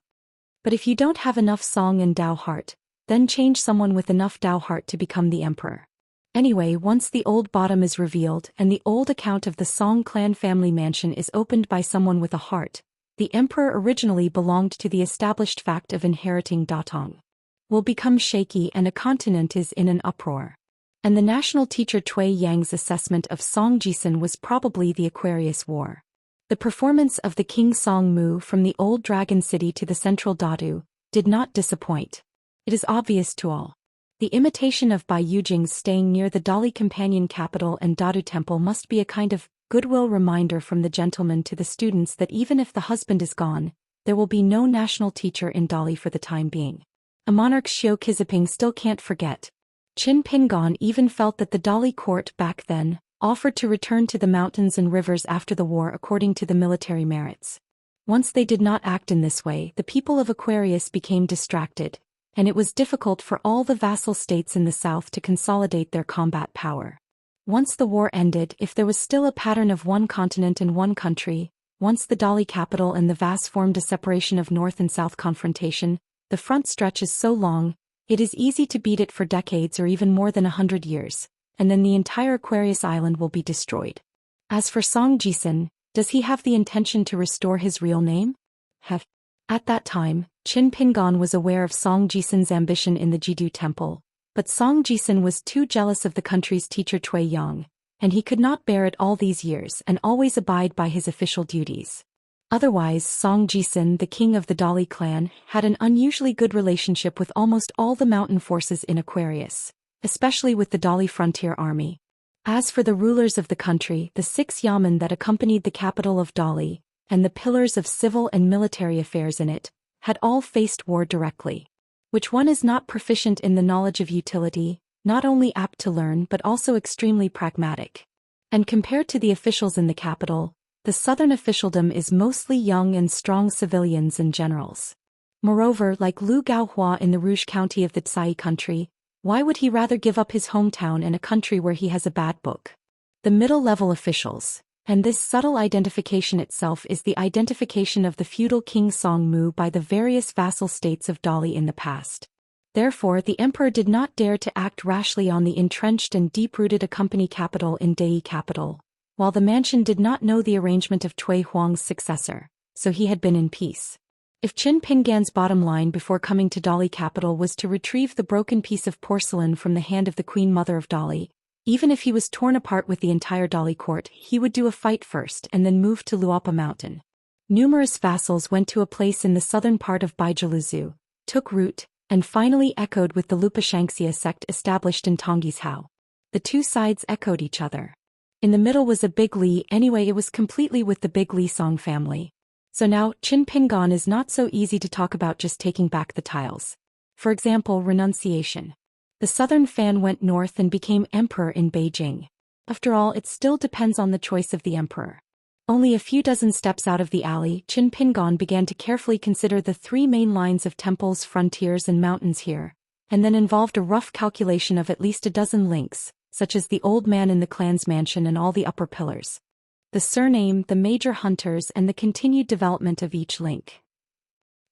Speaker 1: But if you don't have enough Song and Dao heart, then change someone with enough Dao heart to become the emperor. Anyway, once the old bottom is revealed and the old account of the Song clan family mansion is opened by someone with a heart, the emperor originally belonged to the established fact of inheriting Datong. Will become shaky and a continent is in an uproar. And the national teacher Cui Yang's assessment of Song Jisun was probably the Aquarius War. The performance of the King Song Mu from the old dragon city to the central Dadu did not disappoint. It is obvious to all. The imitation of Baiyujing's staying near the Dali companion capital and Dadu temple must be a kind of goodwill reminder from the gentleman to the students that even if the husband is gone, there will be no national teacher in Dali for the time being. A monarch Xiu Kiziping still can't forget. Qin Pingon even felt that the Dali court back then offered to return to the mountains and rivers after the war according to the military merits. Once they did not act in this way, the people of Aquarius became distracted, and it was difficult for all the vassal states in the south to consolidate their combat power. Once the war ended, if there was still a pattern of one continent and one country, once the Dali capital and the Vas formed a separation of north and south confrontation, the front stretch is so long, it is easy to beat it for decades or even more than 100 years, and then the entire Aquarius island will be destroyed. As for Song Jisun, does he have the intention to restore his real name? At that time, Qin Pingon was aware of Song Jisun's ambition in the Jidu temple, but Song Jisun was too jealous of the country's teacher Cui Yang, and he could not bear it all these years and always abide by his official duties. Otherwise, Song Jisun, the king of the Dali clan, had an unusually good relationship with almost all the mountain forces in Aquarius, especially with the Dali frontier army. As for the rulers of the country, the 6 yamen that accompanied the capital of Dali, and the pillars of civil and military affairs in it, had all faced war directly. Which one is not proficient in the knowledge of utility, not only apt to learn but also extremely pragmatic. And compared to the officials in the capital, the southern officialdom is mostly young and strong civilians and generals. Moreover, like Lu Gaohua in the Rouge County of the Tsai country, why would he rather give up his hometown and a country where he has a bad book? The middle-level officials, and this subtle identification itself is the identification of the feudal King Song Mu by the various vassal states of Dali in the past. Therefore, the emperor did not dare to act rashly on the entrenched and deep-rooted Accompany capital in Dei capital, while the mansion did not know the arrangement of Cui Huang's successor, so he had been in peace. If Qin Pingan's bottom line before coming to Dali capital was to retrieve the broken piece of porcelain from the hand of the Queen Mother of Dali, even if he was torn apart with the entire Dali court, he would do a fight first and then move to Luapa Mountain. Numerous vassals went to a place in the southern part of Baijiluzu, took root, and finally echoed with the Xianxia sect established in Tongyi's Hao. The two sides echoed each other. In the middle was a big Li. Anyway, it was completely with the big Li Song family. So now, Qin Pingon is not so easy to talk about just taking back the tiles. For example, renunciation. The southern fan went north and became emperor in Beijing. After all, it still depends on the choice of the emperor. Only a few dozen steps out of the alley, Qin Pingon began to carefully consider the three main lines of temples, frontiers and mountains here, and then involved a rough calculation of at least a dozen links, such as the old man in the clan's mansion and all the upper pillars. The surname, the major hunters and the continued development of each link.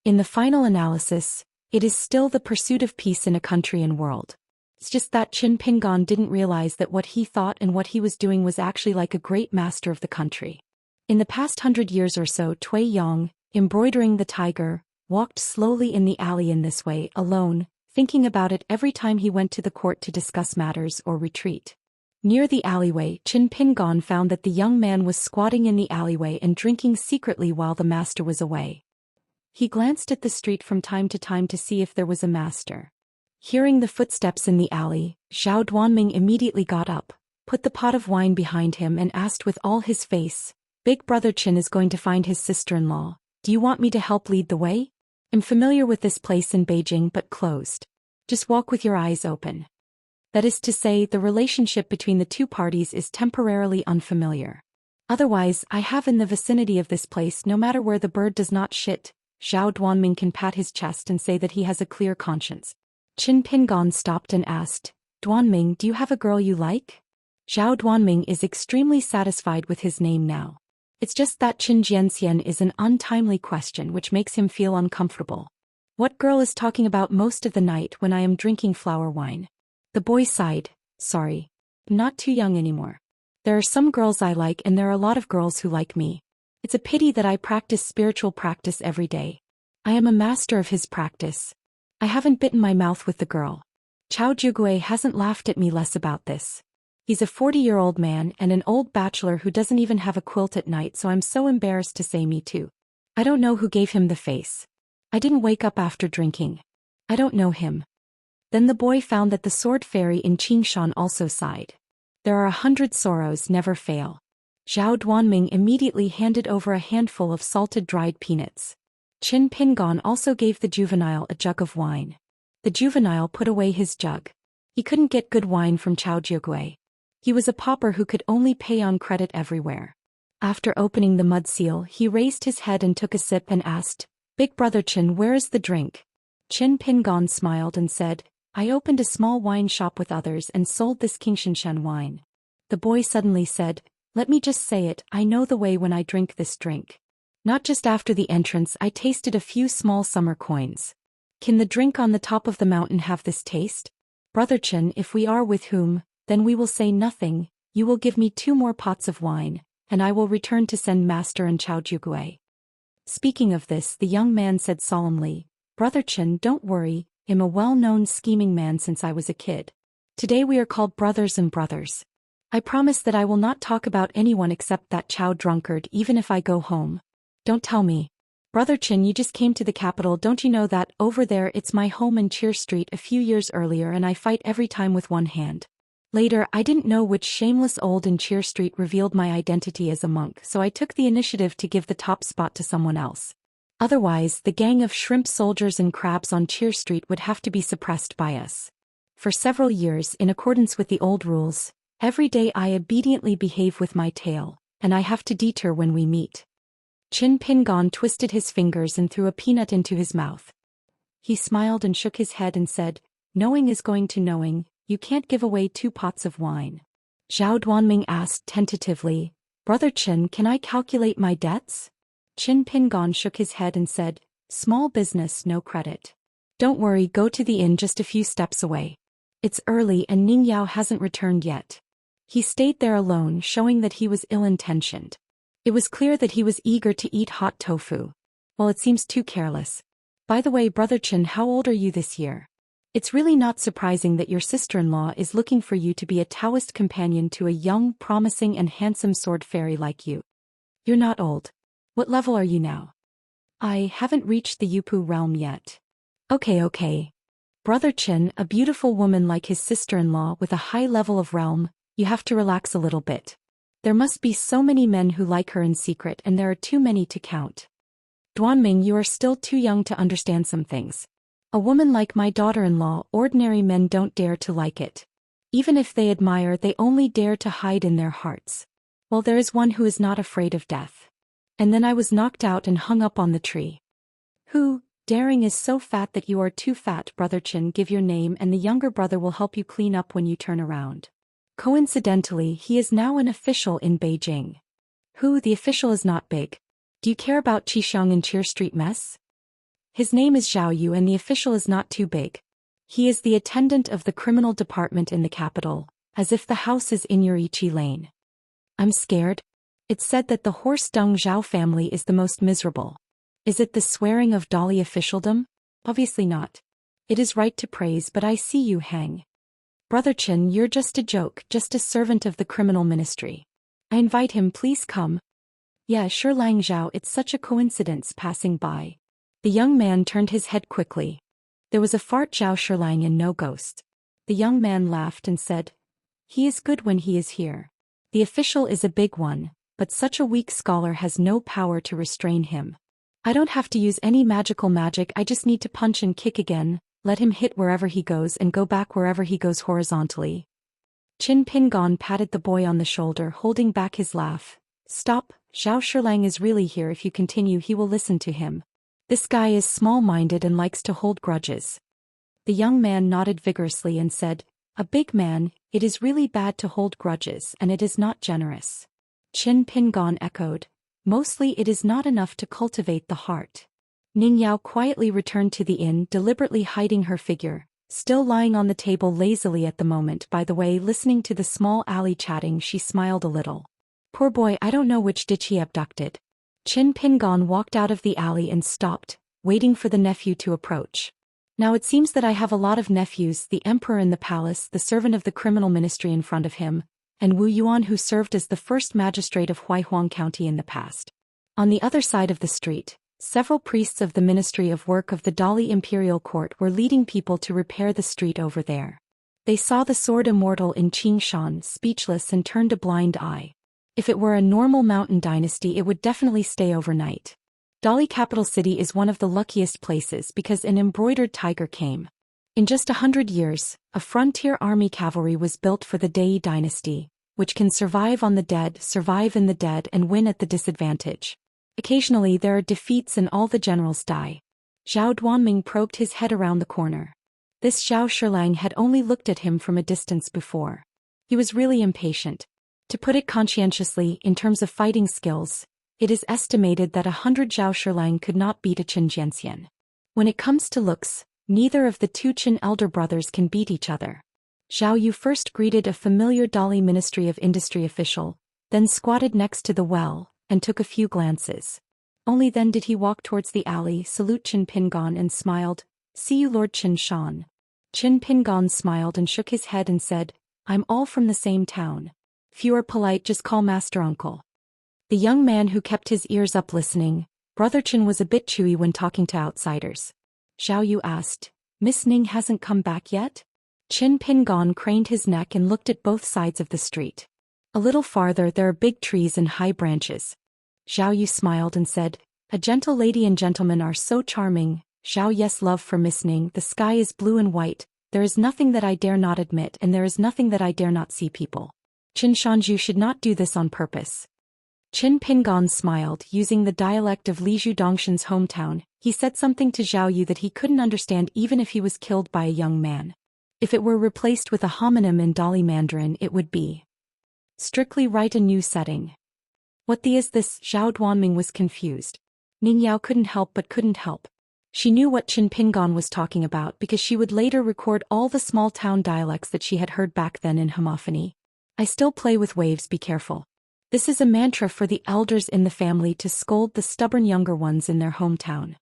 Speaker 1: In the final analysis, it is still the pursuit of peace in a country and world. It's just that Qin Pingon didn't realize that what he thought and what he was doing was actually like a great master of the country. In the past 100 years or so, Tui Yang, embroidering the tiger, walked slowly in the alley in this way, alone, thinking about it every time he went to the court to discuss matters or retreat. Near the alleyway, Qin Pingon found that the young man was squatting in the alleyway and drinking secretly while the master was away. He glanced at the street from time to time to see if there was a master. Hearing the footsteps in the alley, Zhao Duanming immediately got up, put the pot of wine behind him and asked with all his face, "Big brother Qin is going to find his sister-in-law. Do you want me to help lead the way? I'm familiar with this place in Beijing but closed. Just walk with your eyes open." That is to say, the relationship between the two parties is temporarily unfamiliar. Otherwise, I have in the vicinity of this place no matter where the bird does not shit, Zhao Duanming can pat his chest and say that he has a clear conscience. Qin Pingon stopped and asked, "Duanming, do you have a girl you like?" Zhao Duanming is extremely satisfied with his name now. It's just that Qin Jianxian is an untimely question which makes him feel uncomfortable. What girl is talking about most of the night when I am drinking flower wine? The boy sighed, "Sorry. I'm not too young anymore. There are some girls I like and there are a lot of girls who like me. It's a pity that I practice spiritual practice every day. I am a master of his practice. I haven't bitten my mouth with the girl." Chao Jugui hasn't laughed at me less about this. He's a 40-year-old man and an old bachelor who doesn't even have a quilt at night, so I'm so embarrassed to say me too. I don't know who gave him the face. I didn't wake up after drinking. I don't know him. Then the boy found that the sword fairy in Qingshan also sighed. There are 100 sorrows never fail. Zhao Duanming immediately handed over a handful of salted dried peanuts. Qin Pingon also gave the juvenile a jug of wine. The juvenile put away his jug. He couldn't get good wine from Chao Jugui. He was a pauper who could only pay on credit everywhere. After opening the mud seal, he raised his head and took a sip and asked, "Big brother Qin, where is the drink?" Qin Pingon smiled and said, "I opened a small wine shop with others and sold this Qingshan wine." The boy suddenly said, "Let me just say it, I know the way when I drink this drink. Not just after the entrance I tasted a few small summer coins. Can the drink on the top of the mountain have this taste? Brother Qin, if we are with whom, then we will say nothing, you will give me 2 more pots of wine, and I will return to send master and Chao Jugui." Speaking of this, the young man said solemnly, "Brother Qin, don't worry, I'm a well-known scheming man since I was a kid. Today we are called brothers and brothers. I promise that I will not talk about anyone except that Chao drunkard even if I go home. Don't tell me. Brother Qin, you just came to the capital, don't you know that over there it's my home in Cheer Street a few years earlier and I fight every time with one hand. Later I didn't know which shameless old in Cheer Street revealed my identity as a monk, so I took the initiative to give the top spot to someone else. Otherwise, the gang of shrimp soldiers and crabs on Cheer Street would have to be suppressed by us. For several years, in accordance with the old rules, every day I obediently behave with my tail, and I have to deter when we meet." Qin Pingon twisted his fingers and threw a peanut into his mouth. He smiled and shook his head and said, "Knowing is going to knowing, you can't give away 2 pots of wine." Zhao Duanming asked tentatively, "Brother Qin, can I calculate my debts?" Qin Pingon shook his head and said, "Small business, no credit. Don't worry, go to the inn just a few steps away. It's early and Ning Yao hasn't returned yet." He stayed there alone, showing that he was ill-intentioned. It was clear that he was eager to eat hot tofu. Well, it seems too careless. "By the way, Brother Qin, how old are you this year? It's really not surprising that your sister-in-law is looking for you to be a Daoist companion to a young, promising and handsome sword fairy like you. You're not old. What level are you now?" "I haven't reached the Yupu realm yet." Okay, Brother Qin, a beautiful woman like his sister-in-law with a high level of realm, you have to relax a little bit. There must be so many men who like her in secret and there are too many to count. Duanming, you are still too young to understand some things. A woman like my daughter-in-law, ordinary men don't dare to like it. Even if they admire, they only dare to hide in their hearts. Well, there is one who is not afraid of death. And then I was knocked out and hung up on the tree. Who? Daring is so fat that you are too fat. Brother Qin, give your name and the younger brother will help you clean up when you turn around. Coincidentally, he is now an official in Beijing. Who? The official is not big. Do you care about Qisheng and Cheer Street mess? His name is Zhao Yu and the official is not too big. He is the attendant of the criminal department in the capital, as if the house is in Yurichi Lane. I'm scared. It's said that the horse-dung Zhao family is the most miserable. Is it the swearing of Dali officialdom? Obviously not. It is right to praise, but I see you hang. Brother Qin, you're just a joke, just a servant of the criminal ministry. I invite him, please come. Yeah, sure Lang Zhao, it's such a coincidence passing by. The young man turned his head quickly. There was a fart Zhao Shirlang and no ghost. The young man laughed and said, he is good when he is here. The official is a big one, but such a weak scholar has no power to restrain him. I don't have to use any magical magic, I just need to punch and kick again, let him hit wherever he goes and go back wherever he goes horizontally. Qin Pingon patted the boy on the shoulder, holding back his laugh. Stop, Zhao Shirlang is really here. If you continue he will listen to him. This guy is small-minded and likes to hold grudges. The young man nodded vigorously and said, a big man, it is really bad to hold grudges and it is not generous. Qin Pingon echoed, mostly it is not enough to cultivate the heart. Ning Yao quietly returned to the inn, deliberately hiding her figure, still lying on the table lazily at the moment. By the way, listening to the small alley chatting, she smiled a little. Poor boy, I don't know which ditch he abducted. Qin Pingon walked out of the alley and stopped, waiting for the nephew to approach. Now it seems that I have a lot of nephews, the emperor in the palace, the servant of the criminal ministry in front of him, and Wu Yuan who served as the first magistrate of Huaihuang County in the past. On the other side of the street, several priests of the Ministry of Work of the Dali Imperial Court were leading people to repair the street over there. They saw the sword Immortal in Qingshan, speechless, and turned a blind eye. If it were a normal mountain dynasty it would definitely stay overnight. Dali capital city is one of the luckiest places because an embroidered tiger came. In just 100 years, a frontier army cavalry was built for the Dai dynasty, which can survive on the dead, survive in the dead, and win at the disadvantage. Occasionally there are defeats and all the generals die. Zhao Duanming probed his head around the corner. This Zhao Shirlang had only looked at him from a distance before. He was really impatient. To put it conscientiously, in terms of fighting skills, it is estimated that 100 Zhao Shirlang could not beat a Qin Jianxian. When it comes to looks, neither of the two Qin elder brothers can beat each other. Zhao Yu first greeted a familiar Dali Ministry of Industry official, then squatted next to the well, and took a few glances. Only then did he walk towards the alley, salute Qin Pingon and smiled, see you Lord Qin Shan. Qin Pingon smiled and shook his head and said, I'm all from the same town. If you are polite just call Master Uncle. The young man who kept his ears up listening, Brother Qin was a bit chewy when talking to outsiders. Zhao Yu asked, Miss Ning hasn't come back yet? Qin Pingon craned his neck and looked at both sides of the street. A little farther there are big trees and high branches. Zhao Yu smiled and said, a gentle lady and gentleman are so charming. Zhao yes, love for Miss Ning. The sky is blue and white, there is nothing that I dare not admit and there is nothing that I dare not see people. Qin Shanju should not do this on purpose. Qin Pingon smiled, using the dialect of Liju Dongshan's hometown. He said something to Zhao Yu that he couldn't understand even if he was killed by a young man. If it were replaced with a homonym in Dali Mandarin it would be, strictly write a new setting. What the is this? Zhao Duanming was confused. Ning Yao couldn't help. She knew what Qin Pingon was talking about because she would later record all the small town dialects that she had heard back then in homophony. I still play with waves, be careful. This is a mantra for the elders in the family to scold the stubborn younger ones in their hometown.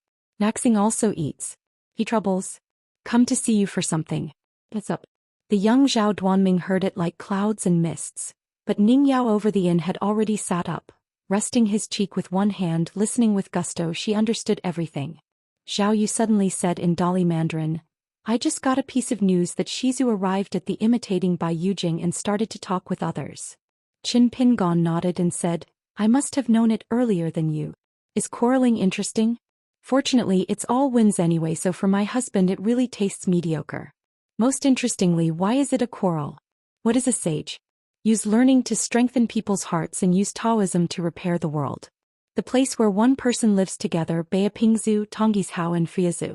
Speaker 1: Naxing also eats. He troubles. Come to see you for something. What's up? The young Zhao Duanming heard it like clouds and mists, but Ning Yao over the inn had already sat up, resting his cheek with one hand, listening with gusto. She understood everything. Zhao Yu suddenly said in Dali Mandarin, I just got a piece of news that Shizu arrived at the imitating by Yujing and started to talk with others. Qin Pingon nodded and said, I must have known it earlier than you. Is quarreling interesting? Fortunately, it's all wins anyway, so for my husband it really tastes mediocre. Most interestingly, why is it a quarrel? What is a sage? Use learning to strengthen people's hearts and use Taoism to repair the world. The place where one person lives together, Beipingzu, Tonggishao and Friazu.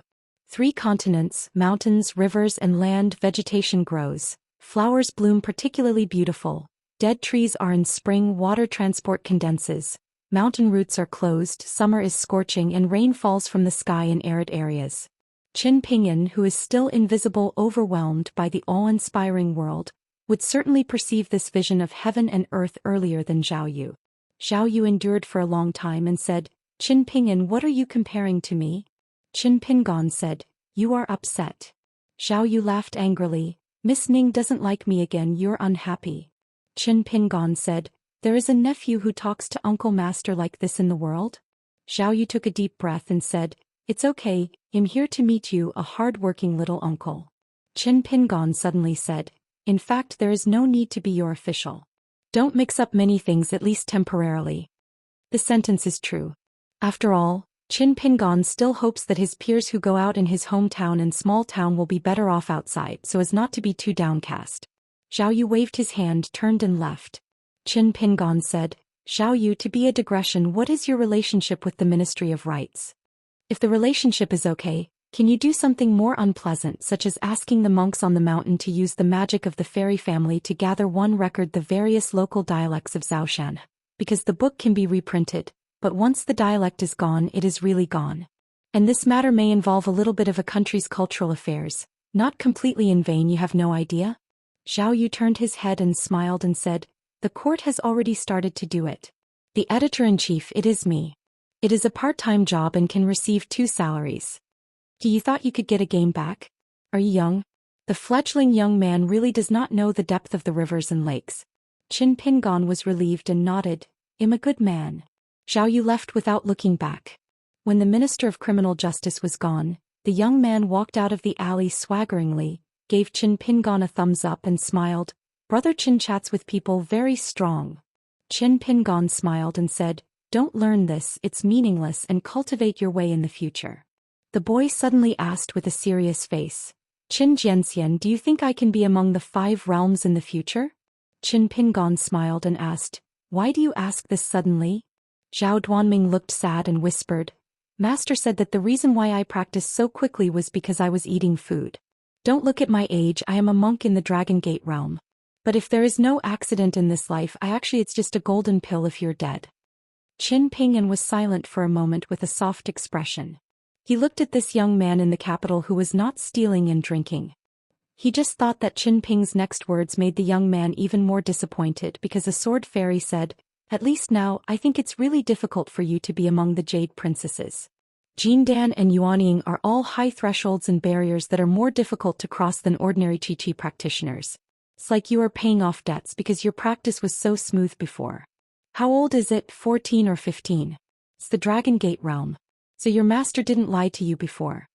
Speaker 1: 3 continents, mountains, rivers and land, vegetation grows. Flowers bloom particularly beautiful. Dead trees are in spring, water transport condenses. Mountain roots are closed, summer is scorching and rain falls from the sky in arid areas. Qin Pinyin, who is still invisible, overwhelmed by the awe-inspiring world, would certainly perceive this vision of heaven and earth earlier than Zhao Yu. Zhao Yu endured for a long time and said, Qin Pinyin, what are you comparing to me? Qin Pingon said, you are upset. Zhao Yu laughed angrily, Miss Ning doesn't like me again, you're unhappy. Qin Pingon said, there is a nephew who talks to Uncle Master like this in the world? Zhao Yu took a deep breath and said, it's okay, I'm here to meet you, a hard-working little uncle. Qin Pingon suddenly said, in fact there is no need to be your official. Don't mix up many things, at least temporarily. The sentence is true. After all, Qin Pingon still hopes that his peers who go out in his hometown and small town will be better off outside so as not to be too downcast. Zhao Yu waved his hand, turned and left. Qin Pingon said, Zhao Yu, to be a digression, what is your relationship with the Ministry of Rites? If the relationship is okay, can you do something more unpleasant, such as asking the monks on the mountain to use the magic of the fairy family to gather one record the various local dialects of Zhou Xian? Because the book can be reprinted, but once the dialect is gone, it is really gone. And this matter may involve a little bit of a country's cultural affairs, not completely in vain, you have no idea? Zhao Yu turned his head and smiled and said, the court has already started to do it. The editor-in-chief, it is me. It is a part-time job and can receive 2 salaries. Do you thought you could get a game back? Are you young? The fledgling young man really does not know the depth of the rivers and lakes. Qin Pingon was relieved and nodded, I'm a good man. Zhao Yu left without looking back. When the Minister of Criminal Justice was gone, the young man walked out of the alley swaggeringly, gave Qin Pingon a thumbs up and smiled, Brother Qin chats with people very strong. Qin Pingon smiled and said, don't learn this, it's meaningless, and cultivate your way in the future. The boy suddenly asked with a serious face, Qin Jianxian, do you think I can be among the 5 realms in the future? Qin Pingon smiled and asked, why do you ask this suddenly? Zhao Duanming looked sad and whispered, Master said that the reason why I practiced so quickly was because I was eating food. Don't look at my age, I am a monk in the Dragon Gate realm. But if there is no accident in this life, it's just a golden pill if you're dead. Qin Pinyin was silent for a moment with a soft expression. He looked at this young man in the capital who was not stealing and drinking. He just thought that Qin Ping's next words made the young man even more disappointed because a sword fairy said, at least now, I think it's really difficult for you to be among the Jade Princesses. Jindan and Yuanying are all high thresholds and barriers that are more difficult to cross than ordinary Qi practitioners. It's like you are paying off debts because your practice was so smooth before. How old is it, 14 or 15? It's the Dragon Gate realm. So your master didn't lie to you before.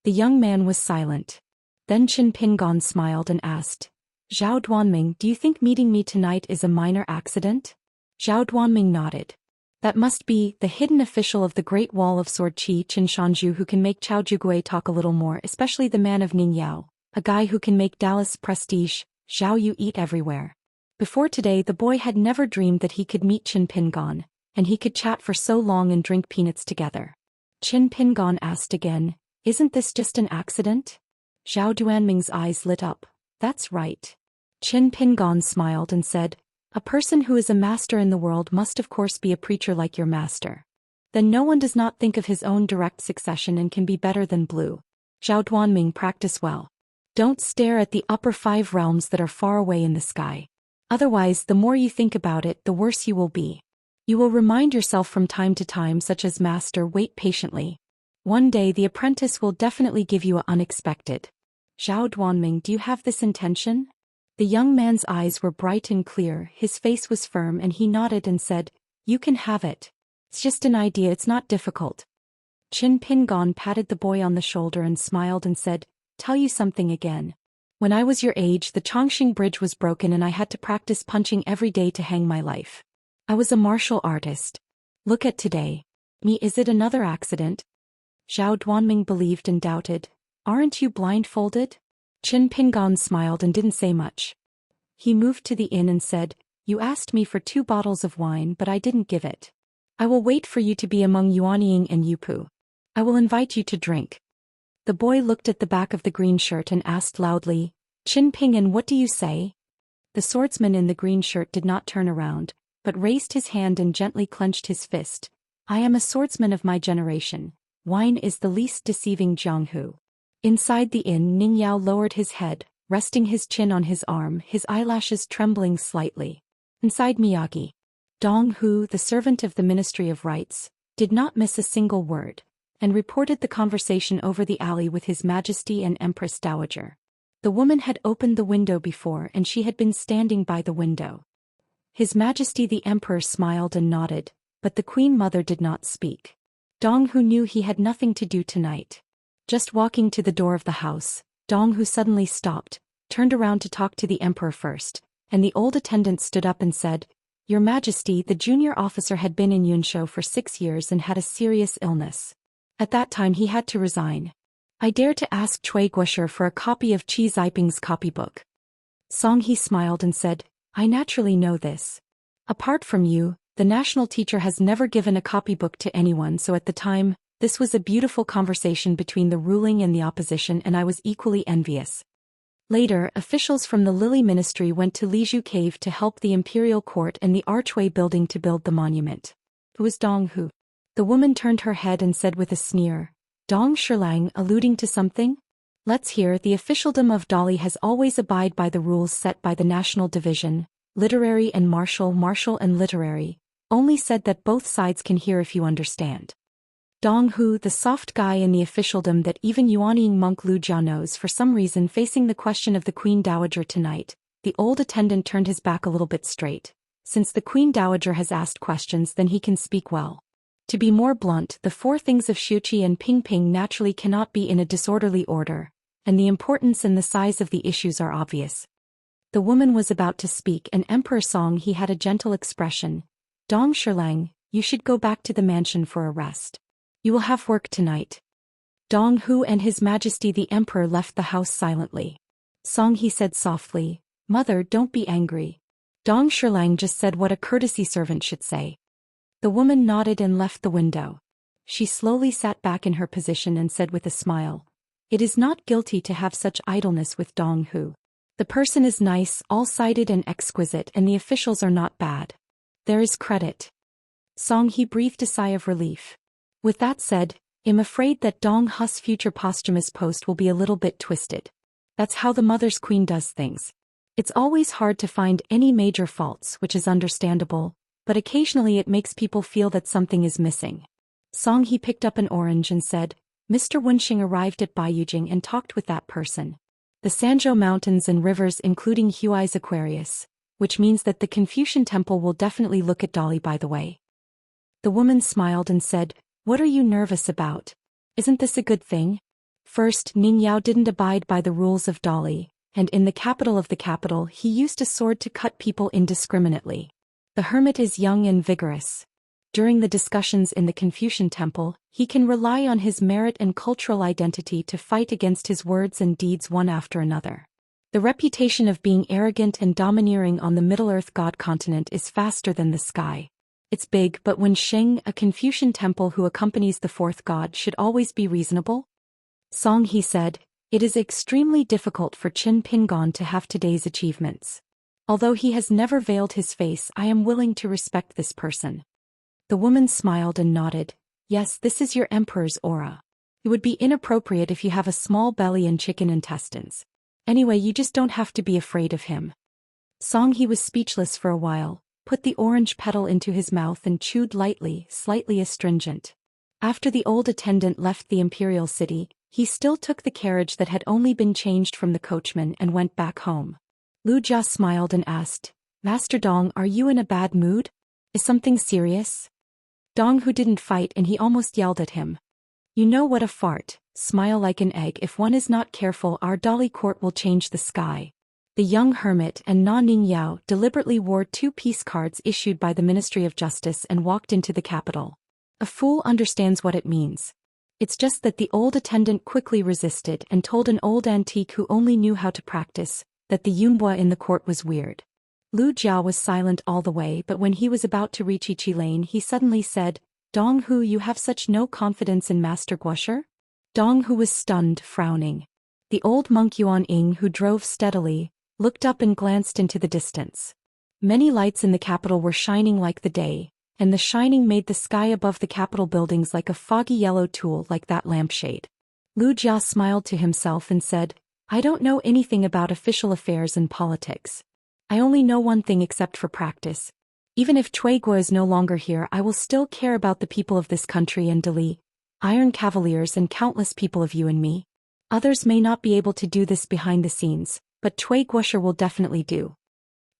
Speaker 1: The young man was silent. Then Qin Pingon smiled and asked, Zhao Duanming, do you think meeting me tonight is a minor accident? Zhao Duanming nodded. That must be the hidden official of the Great Wall of Sword Qi, Qin Shanju, who can make Chao Jugui talk a little more, especially the man of Ningyao, a guy who can make Dallas prestige, Zhao Yu eat everywhere. Before today the boy had never dreamed that he could meet Qin Pingon, and he could chat for so long and drink peanuts together. Qin Pingon asked again, isn't this just an accident? Zhao Duanming's eyes lit up. That's right. Qin Pingon smiled and said, a person who is a master in the world must of course be a preacher like your master. Then no one does not think of his own direct succession and can be better than Blue. Zhao Duanming, practice well. Don't stare at the upper 5 realms that are far away in the sky. Otherwise, the more you think about it, the worse you will be. You will remind yourself from time to time, such as Master, wait patiently. One day the apprentice will definitely give you an unexpected. Zhao Duanming, do you have this intention? The young man's eyes were bright and clear, his face was firm, and he nodded and said, you can have it. It's just an idea, it's not difficult. Qin Pingon patted the boy on the shoulder and smiled and said, tell you something again. When I was your age, the Chongqing Bridge was broken and I had to practice punching every day to hang my life. I was a martial artist. Look at today. Me, is it another accident? Zhao Duanming believed and doubted. Aren't you blindfolded? Qin Pingon smiled and didn't say much. He moved to the inn and said, You asked me for 2 bottles of wine but I didn't give it. I will wait for you to be among Yuanying and Yupu. I will invite you to drink. The boy looked at the back of the green shirt and asked loudly, Qin Pingon, what do you say? The swordsman in the green shirt did not turn around, but raised his hand and gently clenched his fist. I am a swordsman of my generation. Wine is the least deceiving Jianghu. Inside the inn, Ning Yao lowered his head, resting his chin on his arm, his eyelashes trembling slightly. Inside Miyagi, Dong Hu, the servant of the Ministry of Rites, did not miss a single word, and reported the conversation over the alley with His Majesty and Empress Dowager. The woman had opened the window before and she had been standing by the window. His Majesty the Emperor smiled and nodded, but the Queen Mother did not speak. Dong Hu knew he had nothing to do tonight. Just walking to the door of the house, Dong Hu suddenly stopped, turned around to talk to the Emperor first, and the old attendant stood up and said, Your Majesty, the junior officer had been in Yunshou for 6 years and had a serious illness. At that time he had to resign. I dare to ask Cui Guosher for a copy of Qi Ziping's copybook. Song He smiled and said, I naturally know this. Apart from you, the national teacher has never given a copybook to anyone, so at the time, this was a beautiful conversation between the ruling and the opposition and I was equally envious. Later, officials from the Lily Ministry went to Lizhu Cave to help the imperial court and the archway building to build the monument. Who is Dong Hu? The woman turned her head and said with a sneer, Dong Shilang, alluding to something? Let's hear. The officialdom of Dali has always abided by the rules set by the National Division, literary and martial and literary, only said that both sides can hear if you understand. Dong Hu, the soft guy in the officialdom that even Yuanying monk Lu Jia knows, for some reason facing the question of the Queen Dowager tonight, the old attendant turned his back a little bit straight. Since the Queen Dowager has asked questions, then he can speak well. To be more blunt, the 4 things of Xiuqi and Pingping naturally cannot be in a disorderly order, and the importance and the size of the issues are obvious. The woman was about to speak and Emperor Song He had a gentle expression. Dong Shilang, you should go back to the mansion for a rest. You will have work tonight. Dong Hu and His Majesty the Emperor left the house silently. Song He said softly, Mother, don't be angry. Dong Shilang just said what a courtesy servant should say. The woman nodded and left the window. She slowly sat back in her position and said with a smile, It is not guilty to have such idleness with Dong Hu. The person is nice, all-sighted and exquisite, and the officials are not bad. There is credit. Song He breathed a sigh of relief. With that said, I'm afraid that Dong Hu's future posthumous post will be a little bit twisted. That's how the mother's queen does things. It's always hard to find any major faults, which is understandable, but occasionally it makes people feel that something is missing. Song He picked up an orange and said, Mr. Wenxing arrived at Baiyujing and talked with that person. The Sanzhou Mountains and rivers including Huai's Aquarius, which means that the Confucian temple will definitely look at Dali by the way. The woman smiled and said, What are you nervous about? Isn't this a good thing? First, Ning Yao didn't abide by the rules of Dali, and in the capital of the capital he used a sword to cut people indiscriminately. The hermit is young and vigorous. During the discussions in the Confucian temple, he can rely on his merit and cultural identity to fight against his words and deeds one after another. The reputation of being arrogant and domineering on the Middle-earth god continent is faster than the sky. It's big, but when Sheng, a Confucian temple who accompanies the 4th god, should always be reasonable? Song He said, It is extremely difficult for Qin Pingon to have today's achievements. Although he has never veiled his face, I am willing to respect this person. The woman smiled and nodded. Yes, this is your emperor's aura. It would be inappropriate if you have a small belly and chicken intestines. Anyway, you just don't have to be afraid of him. Song He was speechless for a while, put the orange petal into his mouth and chewed lightly, slightly astringent. After the old attendant left the imperial city, he still took the carriage that had only been changed from the coachman and went back home. Lu Jia smiled and asked, Master Dong, are you in a bad mood? Is something serious? Dong Hu didn't fight and he almost yelled at him. You know what a fart, Smile like an egg. If one is not careful, our Dolly court will change the sky. The young hermit and Na Ning Yao deliberately wore 2 peace cards issued by the Ministry of Justice and walked into the capital. A fool understands what it means. It's just that the old attendant quickly resisted and told an old antique who only knew how to practice that the Yunbua in the court was weird. Lu Jia was silent all the way, but when he was about to reach Ichi Lane, he suddenly said, "Dong Hu, you have such no confidence in Master Guosher?" Dong Hu was stunned, frowning. The old monk Yuan Ying, who drove steadily, looked up and glanced into the distance. Many lights in the capital were shining like the day, and the shining made the sky above the capital buildings like a foggy yellow tulle like that lampshade. Lu Jia smiled to himself and said, "I don't know anything about official affairs and politics. I only know one thing except for practice. Even if Cui Guo is no longer here, I will still care about the people of this country and Dali, Iron Cavaliers and countless people of you and me. Others may not be able to do this behind the scenes, but Cui Guosher will definitely do."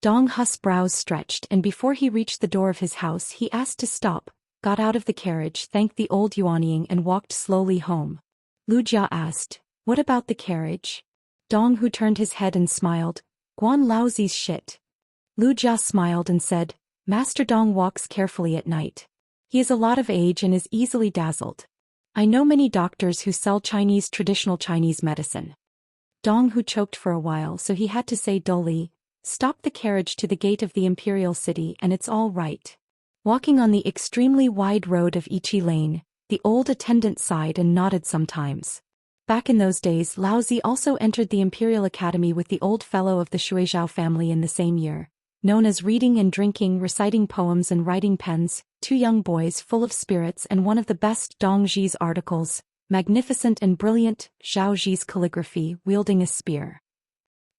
Speaker 1: Dong Hu's brows stretched, and before he reached the door of his house he asked to stop, got out of the carriage, thanked the old Yuanying and walked slowly home. Lu Jia asked, "What about the carriage?" Dong Hu turned his head and smiled, "Guan Laozi's shit." Lu Jia smiled and said, "Master Dong walks carefully at night. He is a lot of age and is easily dazzled. I know many doctors who sell traditional Chinese medicine." Dong Hu choked for a while, so he had to say dully, "Stop the carriage to the gate of the imperial city and it's all right." Walking on the extremely wide road of Ichi Lane, the old attendant sighed and nodded sometimes. Back in those days, Laozi also entered the Imperial Academy with the old fellow of the Shuizhao family in the same year. Known as reading and drinking, reciting poems and writing pens, 2 young boys full of spirits and one of the best Dong Zhi's articles, magnificent and brilliant, Zhao Zhi's calligraphy, wielding a spear.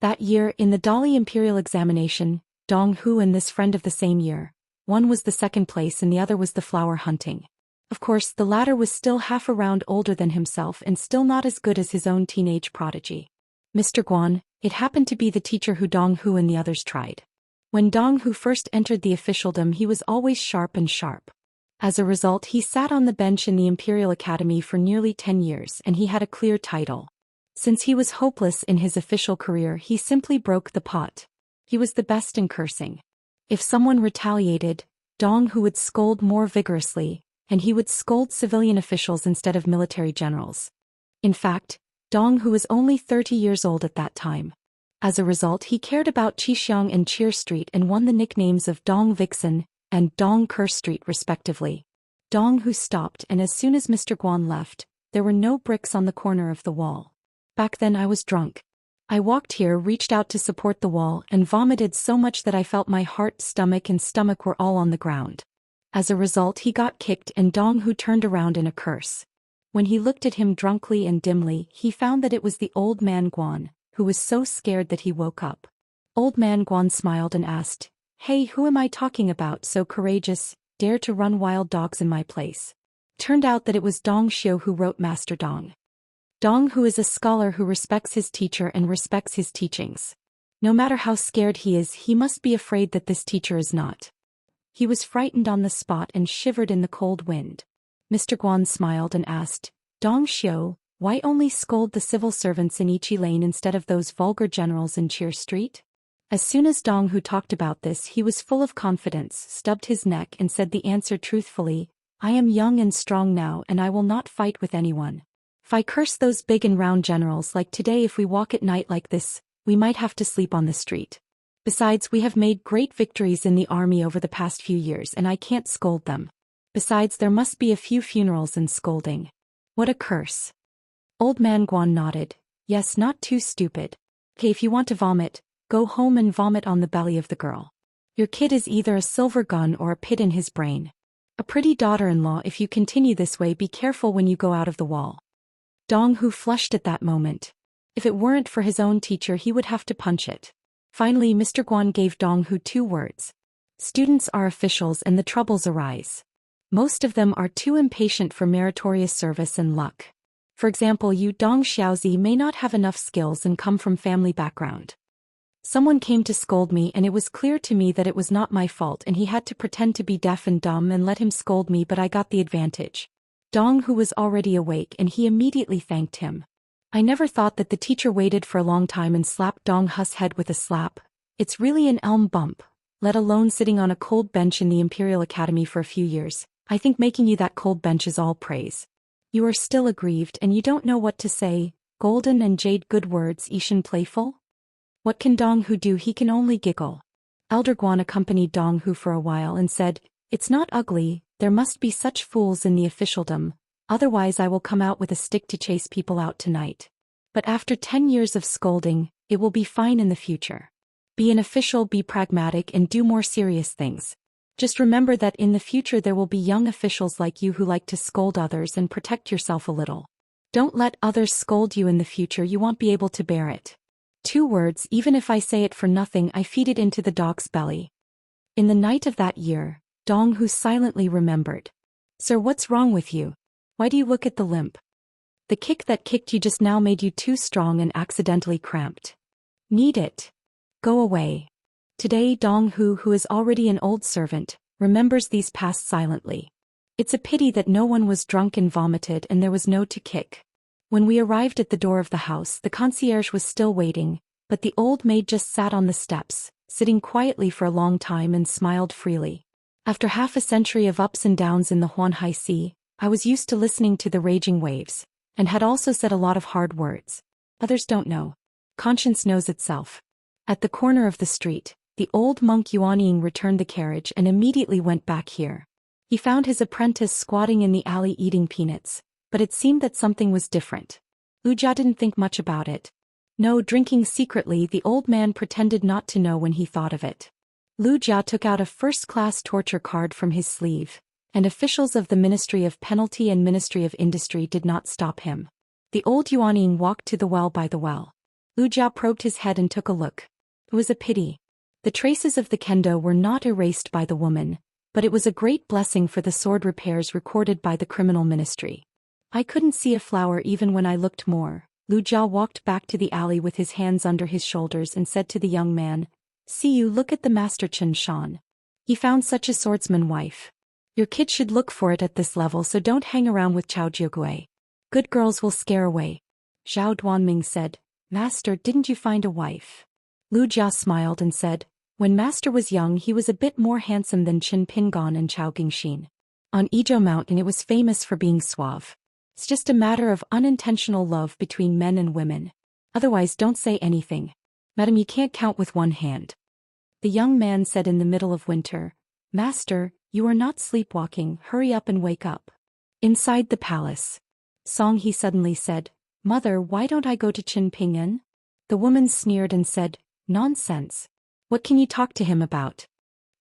Speaker 1: That year, in the Dali Imperial examination, Dong Hu and this friend of the same year, one was the second place and the other was the flower hunting. Of course, the latter was still half a round older than himself and still not as good as his own teenage prodigy. Mr. Guan, it happened to be the teacher who Dong Hu and the others tried. When Dong Hu first entered the officialdom, he was always sharp. As a result, he sat on the bench in the Imperial Academy for nearly 10 years and he had a clear title. Since he was hopeless in his official career, he simply broke the pot. He was the best in cursing. If someone retaliated, Dong Hu would scold more vigorously, and he would scold civilian officials instead of military generals. In fact, Dong Hu was only 30 years old at that time. As a result, he cared about Qixiang and Cheer Street and won the nicknames of Dong Vixen and Dong Curse Street respectively. Dong Hu stopped, and as soon as Mr. Guan left, there were no bricks on the corner of the wall. "Back then I was drunk. I walked here, reached out to support the wall, and vomited so much that I felt my heart, stomach were all on the ground." As a result, he got kicked and Dong Hu turned around in a curse. When he looked at him drunkly and dimly, he found that it was the old man Guan, who was so scared that he woke up. Old man Guan smiled and asked, "Hey, who am I talking about, so courageous, dare to run wild dogs in my place?" Turned out that it was Dong Xiu who wrote Master Dong. Dong Hu is a scholar who respects his teacher and respects his teachings. No matter how scared he is, he must be afraid that this teacher is not. He was frightened on the spot and shivered in the cold wind. Mr. Guan smiled and asked, "Dong Xiu, why only scold the civil servants in Ichi Lane instead of those vulgar generals in Cheer Street?" As soon as Dong Hu talked about this, he was full of confidence, stubbed his neck and said the answer truthfully, "I am young and strong now and I will not fight with anyone. If I curse those big and round generals like today, if we walk at night like this, we might have to sleep on the street. Besides, we have made great victories in the army over the past few years and I can't scold them. Besides, there must be a few funerals and scolding. What a curse." Old man Guan nodded. "Yes, not too stupid. Okay, if you want to vomit, go home and vomit on the belly of the girl. Your kid is either a silver gun or a pit in his brain. A pretty daughter-in-law. If you continue this way, be careful when you go out of the wall." Dong Hu flushed at that moment. If it weren't for his own teacher, he would have to punch it. Finally, Mr. Guan gave Dong Hu 2 words. "Students are officials and the troubles arise. Most of them are too impatient for meritorious service and luck. For example, you, Dong Xiaozi, may not have enough skills and come from family background. Someone came to scold me and it was clear to me that it was not my fault and he had to pretend to be deaf and dumb and let him scold me, but I got the advantage. Dong Hu was already awake and he immediately thanked him. I never thought that the teacher waited for a long time and slapped Dong Hu's head with a slap. It's really an elm bump, let alone sitting on a cold bench in the Imperial Academy for a few years. I think making you that cold bench is all praise. You are still aggrieved and you don't know what to say. Golden and jade good words, Ishan playful? What can Dong Hu do? He can only giggle. Elder Guan accompanied Dong Hu for a while and said, "It's not ugly, there must be such fools in the officialdom, otherwise I will come out with a stick to chase people out tonight. But after 10 years of scolding, it will be fine in the future. Be an official, be pragmatic and do more serious things. Just remember that in the future there will be young officials like you who like to scold others and protect yourself a little. Don't let others scold you in the future, you won't be able to bear it. 2 words, even if I say it for nothing, I feed it into the dog's belly." In the night of that year, Dong Hu silently remembered. "Sir, what's wrong with you? Why do you look at the limp? The kick that kicked you just now made you too strong and accidentally cramped. Need it. Go away." Today Dong Hu, who is already an old servant, remembers these past silently. It's a pity that no one was drunk and vomited and there was no to kick. When we arrived at the door of the house, the concierge was still waiting, but the old maid just sat on the steps, sitting quietly for a long time and smiled freely. After half a century of ups and downs in the Huanhai Sea, I was used to listening to the raging waves, and had also said a lot of hard words. Others don't know. Conscience knows itself. At the corner of the street, the old monk Yuanying returned the carriage and immediately went back here. He found his apprentice squatting in the alley eating peanuts, but it seemed that something was different. Jia didn't think much about it. No, drinking secretly, the old man pretended not to know when he thought of it. Jia took out a first-class torture card from his sleeve, and officials of the Ministry of Penalty and Ministry of Industry did not stop him. The old Yuanying walked to the well by the well. Jia probed his head and took a look. It was a pity. The traces of the kendo were not erased by the woman, but it was a great blessing for the sword repairs recorded by the criminal ministry. I couldn't see a flower even when I looked more. Jia walked back to the alley with his hands under his shoulders and said to the young man, "See you, look at the master Xian. He found such a swordsman wife. Your kid should look for it at this level, so don't hang around with Chao Jiugui. Good girls will scare away." Zhao Duanming said, "Master, didn't you find a wife?" Jia smiled and said, "When master was young he was a bit more handsome than Qin Pingon and Chao Gingxin. On Izhou Mountain it was famous for being suave. It's just a matter of unintentional love between men and women. Otherwise don't say anything. Madam, you can't count with one hand." The young man said in the middle of winter, "Master, you are not sleepwalking, hurry up and wake up." Inside the palace. "Song," he suddenly said, "Mother, why don't I go to Qin Pingan?" The woman sneered and said, "Nonsense. What can you talk to him about?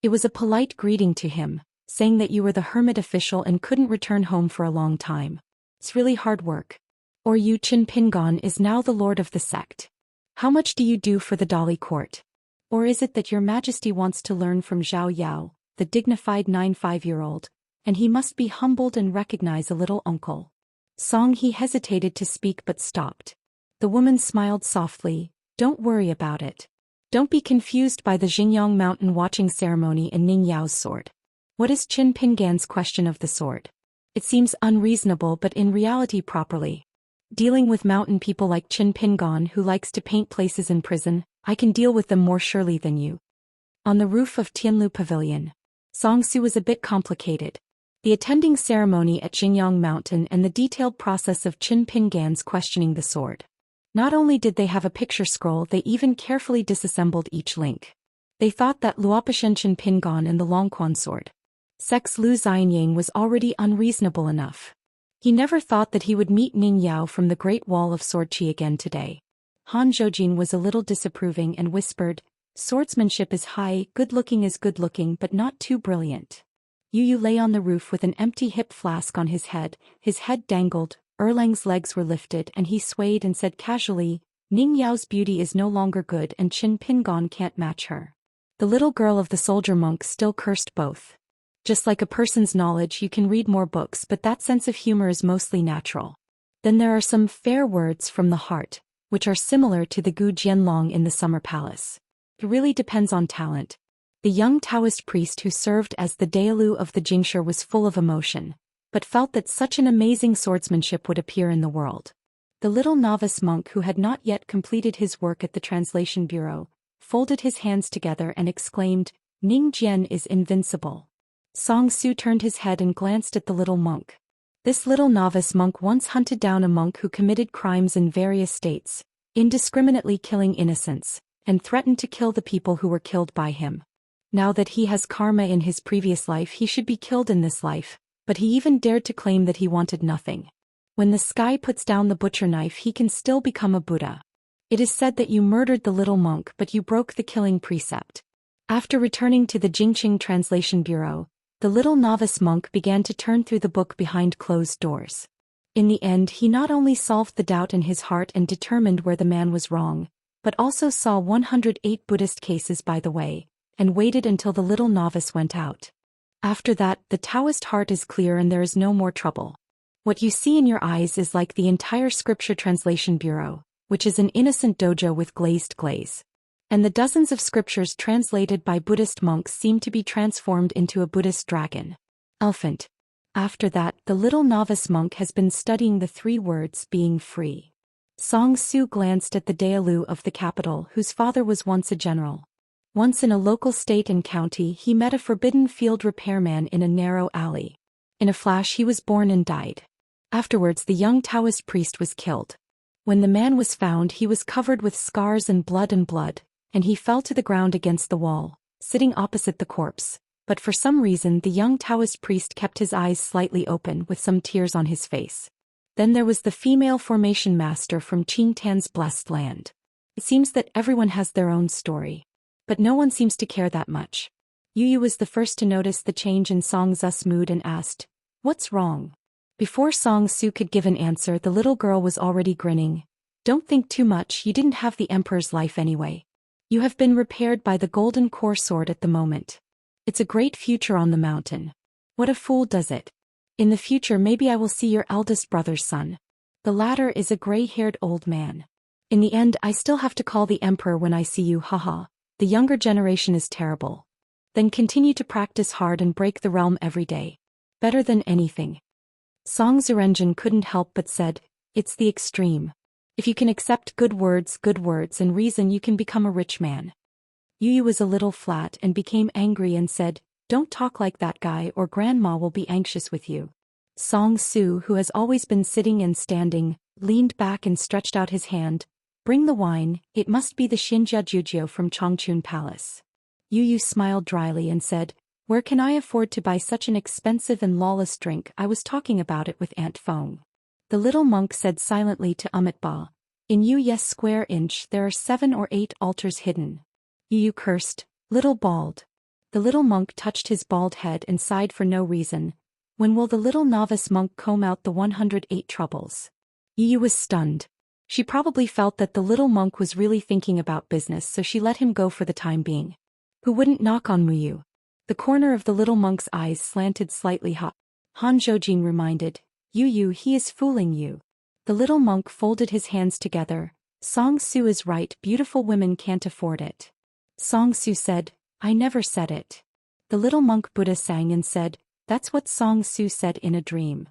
Speaker 1: It was a polite greeting to him, saying that you were the hermit official and couldn't return home for a long time. It's really hard work. Or you, Qin Pingon, is now the lord of the sect. How much do you do for the Dali court? Or is it that your majesty wants to learn from Zhao Yao, the dignified 9-5-year-old, and he must be humbled and recognize a little uncle?" Song, he hesitated to speak but stopped. The woman smiled softly, "Don't worry about it. Don't be confused by the Xingyang mountain watching ceremony and Ning Yao's sword. What is Qin Pingan's question of the sword? It seems unreasonable, but in reality properly. Dealing with mountain people like Qin Pingan who likes to paint places in prison, I can deal with them more surely than you." On the roof of Tianlu Pavilion. Songsu was a bit complicated. The attending ceremony at Xingyang Mountain and the detailed process of Qin Pingan's questioning the sword. Not only did they have a picture scroll, they even carefully disassembled each link. They thought that Luopashen Qin Pingan and the Longquan sword. Sex Lu Xianyang was already unreasonable enough. He never thought that he would meet Ning Yao from the Great Wall of Sword Qi again today. Han Zhoujin was a little disapproving and whispered, "Swordsmanship is high, good-looking is good-looking but not too brilliant." Yu lay on the roof with an empty hip flask on his head dangled, Erlang's legs were lifted and he swayed and said casually, "Ning Yao's beauty is no longer good and Qin Pingan can't match her." The little girl of the soldier monk still cursed both. Just like a person's knowledge, you can read more books, but that sense of humor is mostly natural. Then there are some fair words from the heart, which are similar to the Gu Jianlong in the Summer Palace. It really depends on talent. The young Taoist priest who served as the Daolu of the Jingshi was full of emotion. but felt that such an amazing swordsmanship would appear in the world. The little novice monk who had not yet completed his work at the translation bureau, folded his hands together and exclaimed, "Ning Jian is invincible." Song Su turned his head and glanced at the little monk. This little novice monk once hunted down a monk who committed crimes in various states, indiscriminately killing innocents, and threatened to kill the people who were killed by him. Now that he has karma in his previous life, he should be killed in this life, but he even dared to claim that he wanted nothing. When the sky puts down the butcher knife, he can still become a Buddha. It is said that you murdered the little monk, but you broke the killing precept. After returning to the Jingqing Translation Bureau, the little novice monk began to turn through the book behind closed doors. In the end, he not only solved the doubt in his heart and determined where the man was wrong, but also saw 108 Buddhist cases by the way, and waited until the little novice went out. After that, the Taoist heart is clear and there is no more trouble. What you see in your eyes is like the entire Scripture Translation Bureau, which is an innocent dojo with glazed glaze. And the dozens of scriptures translated by Buddhist monks seem to be transformed into a Buddhist dragon. Elephant. After that, the little novice monk has been studying the 3 words being free. Song Su glanced at the Daolu of the capital, whose father was once a general. Once in a local state and county, he met a forbidden field repairman in a narrow alley. In a flash, he was born and died. Afterwards, the young Taoist priest was killed. When the man was found, he was covered with scars and blood, and he fell to the ground against the wall, sitting opposite the corpse. But for some reason, the young Taoist priest kept his eyes slightly open with some tears on his face. Then there was the female formation master from Qingtan's blessed land. It seems that everyone has their own story. But no one seems to care that much. Yu was the first to notice the change in Song Zu's mood and asked, "What's wrong?" Before Song Su could give an answer, the little girl was already grinning. "Don't think too much, you didn't have the emperor's life anyway. You have been repaired by the golden core sword at the moment. It's a great future on the mountain. What a fool does it. In the future maybe I will see your eldest brother's son. The latter is a gray-haired old man. In the end I still have to call the emperor when I see you, haha. The younger generation is terrible. Then continue to practice hard and break the realm every day. Better than anything." Song Zurenjin couldn't help but said, "It's the extreme. If you can accept good words and reason, you can become a rich man." Yu was a little flat and became angry and said, "Don't talk like that guy or grandma will be anxious with you." Song Su, who has always been sitting and standing, leaned back and stretched out his hand. "Bring the wine, it must be the Xinjia Jujio from Chongchun Palace." Yu smiled dryly and said, "Where can I afford to buy such an expensive and lawless drink? I was talking about it with Aunt Feng." The little monk said silently to Amitabha, "In Yu's square inch there are 7 or 8 altars hidden." Yu cursed, "Little bald." The little monk touched his bald head and sighed for no reason. When will the little novice monk comb out the 108 troubles? Yu was stunned. She probably felt that the little monk was really thinking about business, so she let him go for the time being. Who wouldn't knock on Muyu? The corner of the little monk's eyes slanted slightly. Han Zhoujin reminded, Yu, he is fooling you." The little monk folded his hands together. "Song Su is right, beautiful women can't afford it." Song Su said, "I never said it." The little monk Buddha sang and said, "That's what Song Su said in a dream."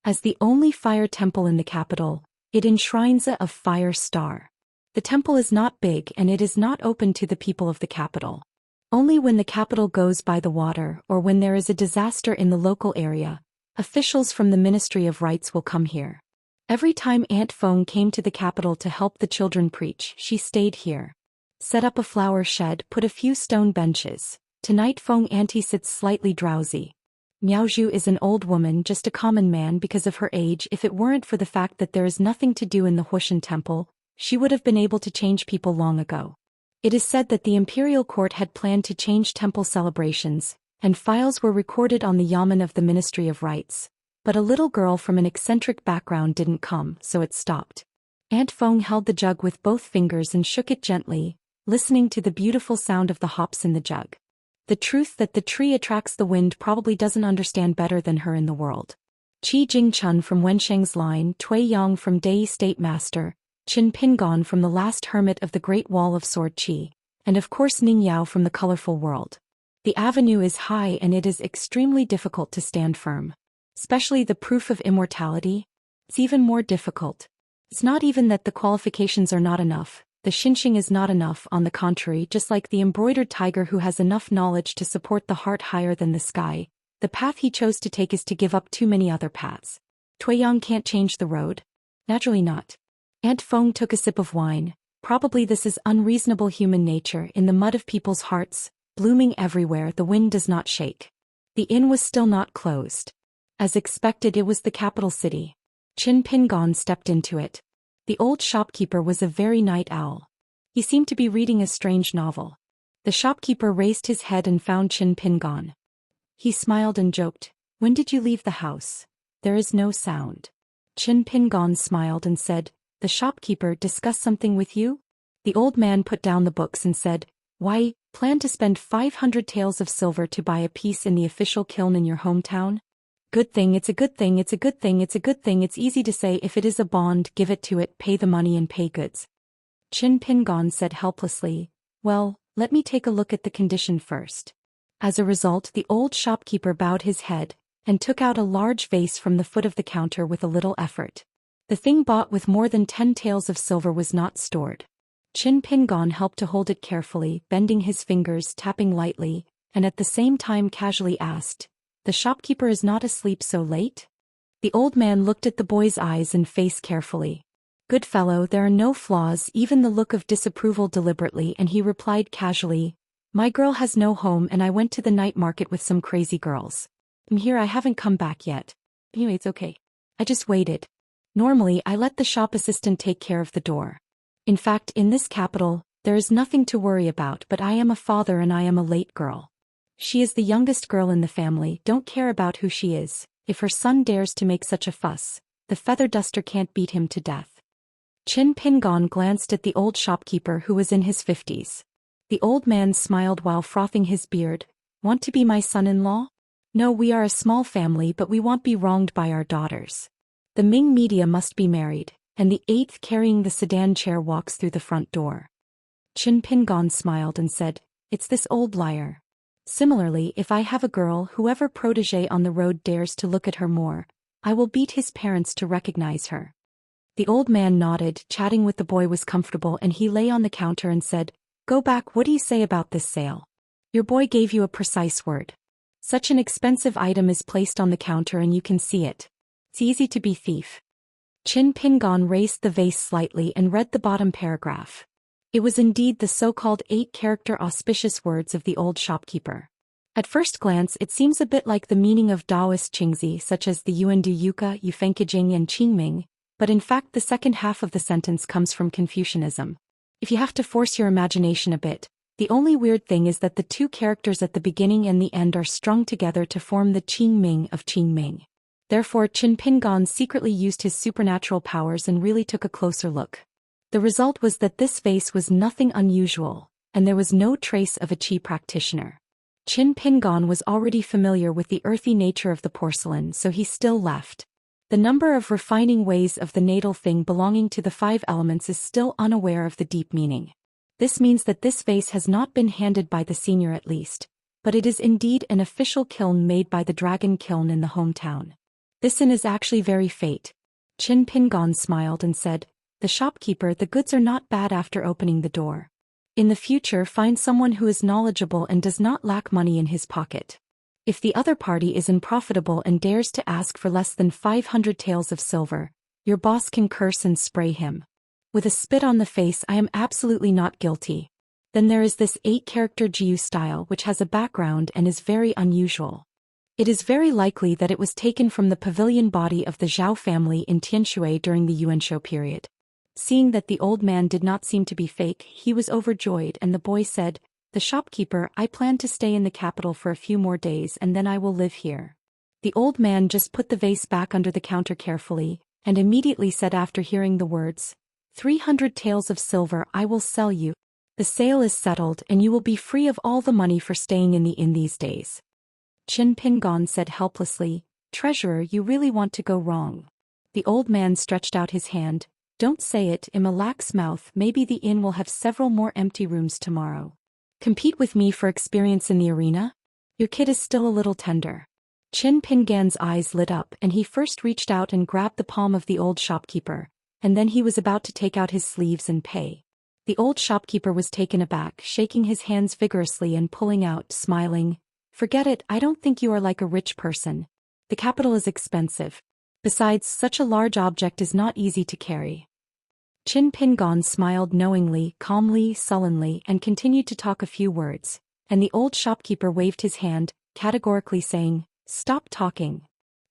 Speaker 1: As the only fire temple in the capital, it enshrines a fire star. The temple is not big and it is not open to the people of the capital. Only when the capital goes by the water or when there is a disaster in the local area, officials from the Ministry of Rights will come here. Every time Aunt Feng came to the capital to help the children preach, she stayed here. Set up a flower shed, put a few stone benches. Tonight Feng Auntie sits slightly drowsy. Miaozhu is an old woman, just a common man because of her age. If it weren't for the fact that there is nothing to do in the Huishan temple, she would have been able to change people long ago. It is said that the imperial court had planned to change temple celebrations, and files were recorded on the yamen of the Ministry of Rights. But a little girl from an eccentric background didn't come, so it stopped. Aunt Feng held the jug with both fingers and shook it gently, listening to the beautiful sound of the hops in the jug. The truth that the tree attracts the wind probably doesn't understand better than her in the world. Qi Jingchun from Wensheng's line, Tui Yang from Dei State Master, Qin Pingon from the last hermit of the Great Wall of Sword Qi, and of course Ning Yao from the colorful world. The avenue is high and it is extremely difficult to stand firm. Especially the proof of immortality? It's even more difficult. It's not even that the qualifications are not enough. The Xianxia is not enough, on the contrary, just like the embroidered tiger who has enough knowledge to support the heart higher than the sky. The path he chose to take is to give up too many other paths. Tuiyang can't change the road? Naturally not. Aunt Feng took a sip of wine. Probably this is unreasonable human nature in the mud of people's hearts, blooming everywhere, the wind does not shake. The inn was still not closed. As expected, it was the capital city. Qin Pingon stepped into it. The old shopkeeper was a very night owl. He seemed to be reading a strange novel. The shopkeeper raised his head and found Qin Pingon. He smiled and joked, "When did you leave the house? There is no sound." Qin Pingon smiled and said, "The shopkeeper discussed something with you?" The old man put down the books and said, "Why, plan to spend 500 taels of silver to buy a piece in the official kiln in your hometown? Good thing, it's a good thing, it's a good thing, it's a good thing, it's easy to say if it is a bond, give it to it, pay the money and pay goods." Qin Pingon said helplessly, "Well, let me take a look at the condition first." As a result, the old shopkeeper bowed his head and took out a large vase from the foot of the counter with a little effort. The thing bought with more than 10 taels of silver was not stored. Qin Pingon helped to hold it carefully, bending his fingers, tapping lightly, and at the same time casually asked, "The shopkeeper is not asleep so late?" The old man looked at the boy's eyes and face carefully. "Good fellow, there are no flaws, even the look of disapproval deliberately," and he replied casually, "My girl has no home and I went to the night market with some crazy girls. I'm here, I haven't come back yet. Anyway, it's okay. I just waited. Normally, I let the shop assistant take care of the door. In fact, in this capital, there is nothing to worry about, but I am a father and I am a late girl. She is the youngest girl in the family, don't care about who she is. If her son dares to make such a fuss, the feather duster can't beat him to death." Qin Pingon glanced at the old shopkeeper who was in his 50s. The old man smiled while frothing his beard. "Want to be my son-in-law? No, we are a small family, but we won't be wronged by our daughters. The Ming media must be married, and the 8th carrying the sedan chair walks through the front door." Qin Pingon smiled and said, "It's this old liar. Similarly, if I have a girl, whoever protégé on the road dares to look at her more, I will beat his parents to recognize her." The old man nodded, chatting with the boy was comfortable, and he lay on the counter and said, "Go back, what do you say about this sale? Your boy gave you a precise word. Such an expensive item is placed on the counter and you can see it. It's easy to be thief." Qin Pingon raised the vase slightly and read the bottom paragraph. It was indeed the so-called 8-character auspicious words of the old shopkeeper. At first glance, it seems a bit like the meaning of Daoist Qingzi, such as the Yuandu Yuka, Yufenkijing and Qingming, but in fact the second half of the sentence comes from Confucianism. If you have to force your imagination a bit, the only weird thing is that the 2 characters at the beginning and the end are strung together to form the Qingming of Qingming. Therefore, Qin Pingon secretly used his supernatural powers and really took a closer look. The result was that this vase was nothing unusual, and there was no trace of a qi practitioner. Qin Pingon was already familiar with the earthy nature of the porcelain, so he still left. The number of refining ways of the natal thing belonging to the 5 elements is still unaware of the deep meaning. This means that this vase has not been handed by the senior at least, but it is indeed an official kiln made by the dragon kiln in the hometown. This inn is actually very fate. Qin Pingon smiled and said, "The shopkeeper, the goods are not bad after opening the door. In the future, find someone who is knowledgeable and does not lack money in his pocket. If the other party is unprofitable and dares to ask for less than 500 taels of silver, your boss can curse and spray him. With a spit on the face, I am absolutely not guilty." Then there is this 8-character Jiu style which has a background and is very unusual. It is very likely that it was taken from the pavilion body of the Zhao family in Tianshui during the Yuanshou period. Seeing that the old man did not seem to be fake, he was overjoyed, and the boy said, "The shopkeeper, I plan to stay in the capital for a few more days and then I will live here." The old man just put the vase back under the counter carefully, and immediately said after hearing the words, 300 taels of silver I will sell you. The sale is settled and you will be free of all the money for staying in the inn these days. Qin Pingon said helplessly, "Treasurer, you really want to go wrong." The old man stretched out his hand. "Don't say it, in a lax mouth, maybe the inn will have several more empty rooms tomorrow. Compete with me for experience in the arena? Your kid is still a little tender." Qin Pingan's eyes lit up and he first reached out and grabbed the palm of the old shopkeeper, and then he was about to take out his sleeves and pay. The old shopkeeper was taken aback, shaking his hands vigorously and pulling out, smiling. Forget it, I don't think you are like a rich person. The capital is expensive. Besides, such a large object is not easy to carry. Qin Pingan smiled knowingly, calmly, sullenly, and continued to talk a few words, and the old shopkeeper waved his hand, categorically saying, "Stop talking."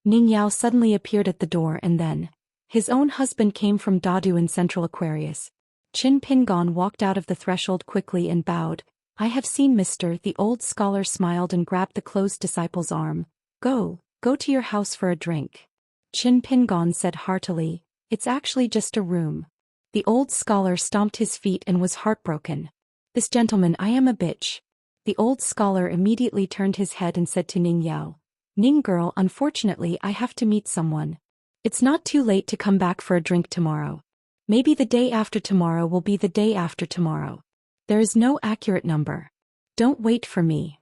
Speaker 1: Ning Yao suddenly appeared at the door and then, his own husband came from Dadu in Central Aquarius. Qin Pingan walked out of the threshold quickly and bowed. "I have seen Mr." The old scholar smiled and grabbed the closed disciple's arm. Go to your house for a drink." Qin Pingan said heartily, "It's actually just a room." The old scholar stomped his feet and was heartbroken. "This gentleman, I am a bitch." The old scholar immediately turned his head and said to Ning Yao, "Ning girl, unfortunately I have to meet someone. It's not too late to come back for a drink tomorrow. Maybe the day after tomorrow will be the day after tomorrow. There is no accurate number. Don't wait for me."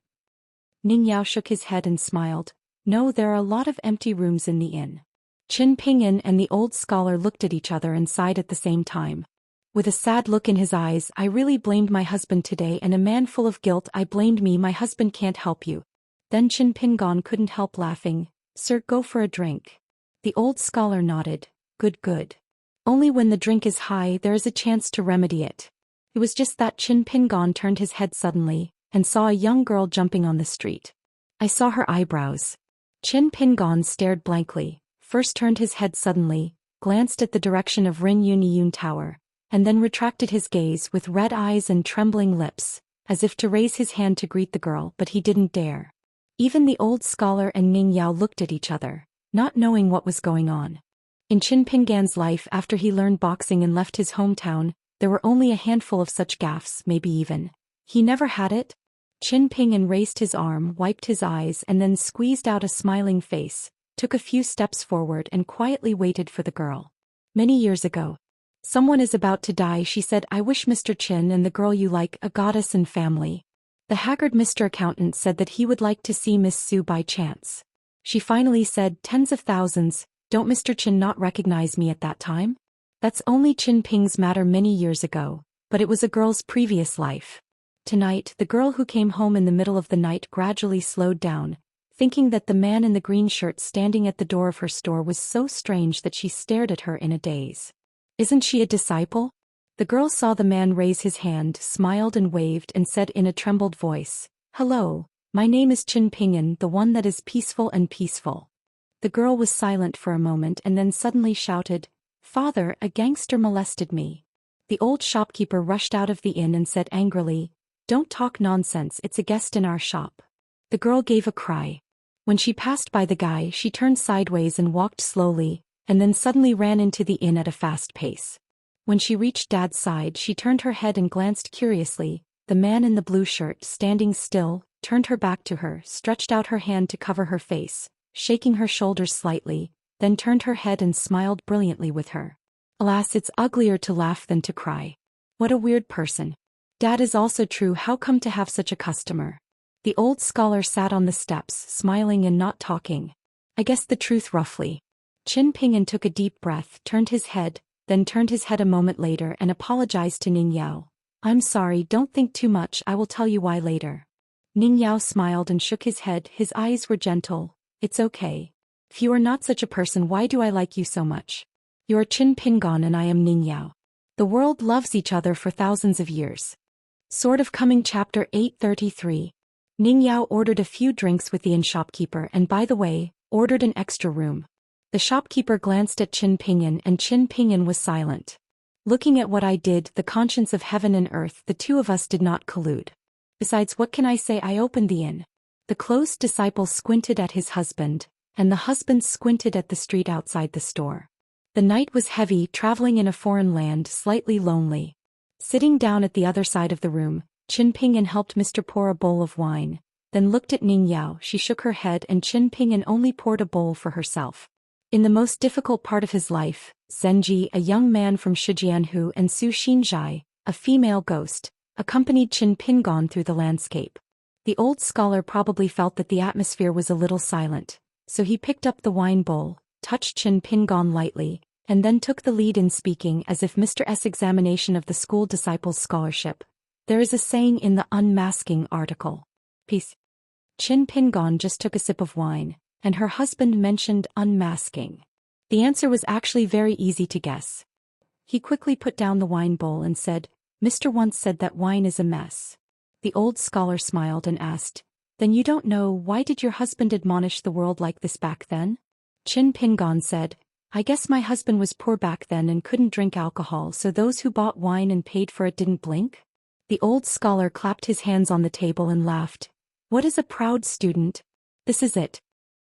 Speaker 1: Ning Yao shook his head and smiled. "No, there are a lot of empty rooms in the inn." Qin Pingan and the old scholar looked at each other and sighed at the same time. With a sad look in his eyes, "I really blamed my husband today, and a man full of guilt. I blamed me. My husband can't help you." Then Qin Pingan couldn't help laughing. "Sir, go for a drink." The old scholar nodded. Good. Only when the drink is high there is a chance to remedy it." It was just that Qin Pingan turned his head suddenly, and saw a young girl jumping on the street. "I saw her eyebrows." Qin Pingan stared blankly, first turned his head suddenly, glanced at the direction of Rin Yun Tower, and then retracted his gaze with red eyes and trembling lips, as if to raise his hand to greet the girl, but he didn't dare. Even the old scholar and Ning Yao looked at each other, not knowing what was going on. In Qin Pingan's life after he learned boxing and left his hometown, there were only a handful of such gaffes, maybe even. He never had it. Qin Pingan raised his arm, wiped his eyes and then squeezed out a smiling face, took a few steps forward and quietly waited for the girl. "Many years ago. Someone is about to die," she said. "I wish Mr. Qin and the girl you like, a goddess and family." The haggard Mr. Accountant said that he would like to see Miss Su by chance. She finally said, "Tens of thousands. Don't Mr. Qin not recognize me at that time?" That's only Qin Ping's matter many years ago, but it was a girl's previous life. Tonight, the girl who came home in the middle of the night gradually slowed down, thinking that the man in the green shirt standing at the door of her store was so strange that she stared at her in a daze. "Isn't she a disciple?" The girl saw the man raise his hand, smiled and waved and said in a trembled voice, "Hello, my name is Qin Pingan, the one that is peaceful and peaceful." The girl was silent for a moment and then suddenly shouted, "Father, a gangster molested me." The old shopkeeper rushed out of the inn and said angrily, "Don't talk nonsense, it's a guest in our shop." The girl gave a cry. When she passed by the guy, she turned sideways and walked slowly, and then suddenly ran into the inn at a fast pace. When she reached Dad's side, she turned her head and glanced curiously. The man in the blue shirt, standing still, turned her back to her, stretched out her hand to cover her face, shaking her shoulders slightly, then turned her head and smiled brilliantly with her. Alas, it's uglier to laugh than to cry. What a weird person. Dad is also true. How come to have such a customer? The old scholar sat on the steps, smiling and not talking. I guess the truth roughly. Qin Pingan took a deep breath, turned his head, then turned his head a moment later and apologized to Ning Yao. "I'm sorry, don't think too much, I will tell you why later." Ning Yao smiled and shook his head, his eyes were gentle. "It's okay. If you are not such a person, why do I like you so much? You are Qin Pingan and I am Ning Yao. The world loves each other for thousands of years." Sort of Coming Chapter 833. Ning Yao ordered a few drinks with the inn shopkeeper and, by the way, ordered an extra room. The shopkeeper glanced at Qin Pingan and Qin Pingan was silent. "Looking at what I did, the conscience of heaven and earth, the two of us did not collude. Besides, what can I say? I opened the inn." The closed disciple squinted at his husband, and the husband squinted at the street outside the store. The night was heavy, traveling in a foreign land, slightly lonely. Sitting down at the other side of the room, Qin Pingan helped Mr. pour a bowl of wine, then looked at Ning Yao. She shook her head and Qin Pingan only poured a bowl for herself. In the most difficult part of his life, Zhenji, a young man from Shijianhu, and Su Xinzhai, a female ghost, accompanied Qin Pingan through the landscape. The old scholar probably felt that the atmosphere was a little silent, So he picked up the wine bowl, touched Qin Pingon lightly, and then took the lead in speaking as if Mr. S. examination of the school disciples' scholarship. There is a saying in the unmasking article. Peace. Qin Pingon just took a sip of wine, and her husband mentioned unmasking. The answer was actually very easy to guess. He quickly put down the wine bowl and said, Mr. once said that wine is a mess. The old scholar smiled and asked, Then you don't know why did your husband admonish the world like this back then? Qin Pingon said, I guess my husband was poor back then and couldn't drink alcohol, so those who bought wine and paid for it didn't blink? The old scholar clapped his hands on the table and laughed. What is a proud student? This is it.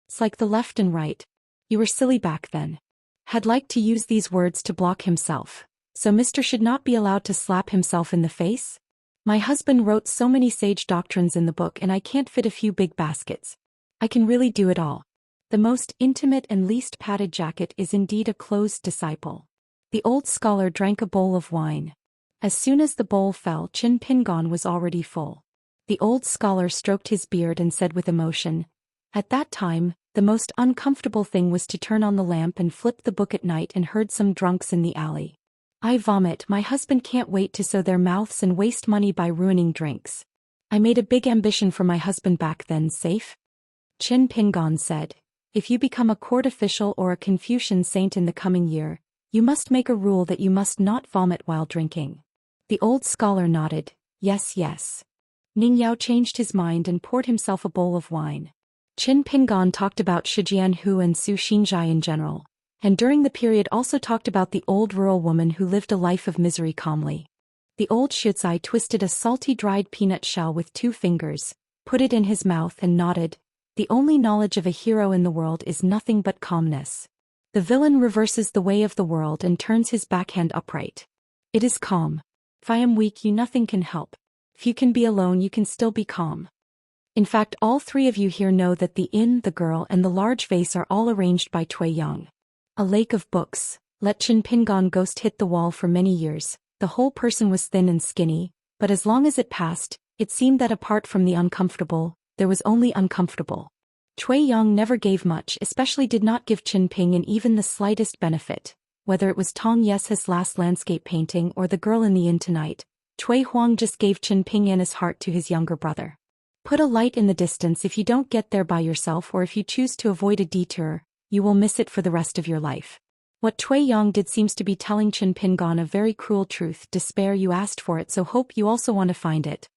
Speaker 1: It's like the left and right. You were silly back then. Had liked to use these words to block himself. So Mr. should not be allowed to slap himself in the face? My husband wrote so many sage doctrines in the book and I can't fit a few big baskets. I can really do it all. The most intimate and least padded jacket is indeed a closed disciple. The old scholar drank a bowl of wine. As soon as the bowl fell, Qin Pingon was already full. The old scholar stroked his beard and said with emotion, At that time, the most uncomfortable thing was to turn on the lamp and flip the book at night and herd some drunks in the alley. I vomit, my husband can't wait to sew their mouths and waste money by ruining drinks. I made a big ambition for my husband back then, safe? Qin Pingon said, If you become a court official or a Confucian saint in the coming year, you must make a rule that you must not vomit while drinking. The old scholar nodded, Yes, yes. Ning Yao changed his mind and poured himself a bowl of wine. Qin Pingon talked about Zhou and Zhou Xian in general, and during the period also talked about the old rural woman who lived a life of misery calmly. The old Xiuzai twisted a salty dried peanut shell with 2 fingers, put it in his mouth and nodded, The only knowledge of a hero in the world is nothing but calmness. The villain reverses the way of the world and turns his backhand upright. It is calm. If I am weak, you nothing can help. If you can be alone, you can still be calm. In fact, all 3 of you here know that the inn, the girl, and the large vase are all arranged by Cui Yang. A lake of books. Let Qin Pingon ghost hit the wall for many years. The whole person was thin and skinny, but as long as it passed, it seemed that apart from the uncomfortable, there was only uncomfortable. Cui Yang never gave much, especially did not give Qin Ping even the slightest benefit. Whether it was Tong Yes's last landscape painting or the girl in the inn tonight, Cui Huang just gave Qin Ping his heart to his younger brother. Put a light in the distance if you don't get there by yourself, or if you choose to avoid a detour, you will miss it for the rest of your life. What Cui Yang did seems to be telling Qin Pingon a very cruel truth. Despair, you asked for it, so hope you also want to find it.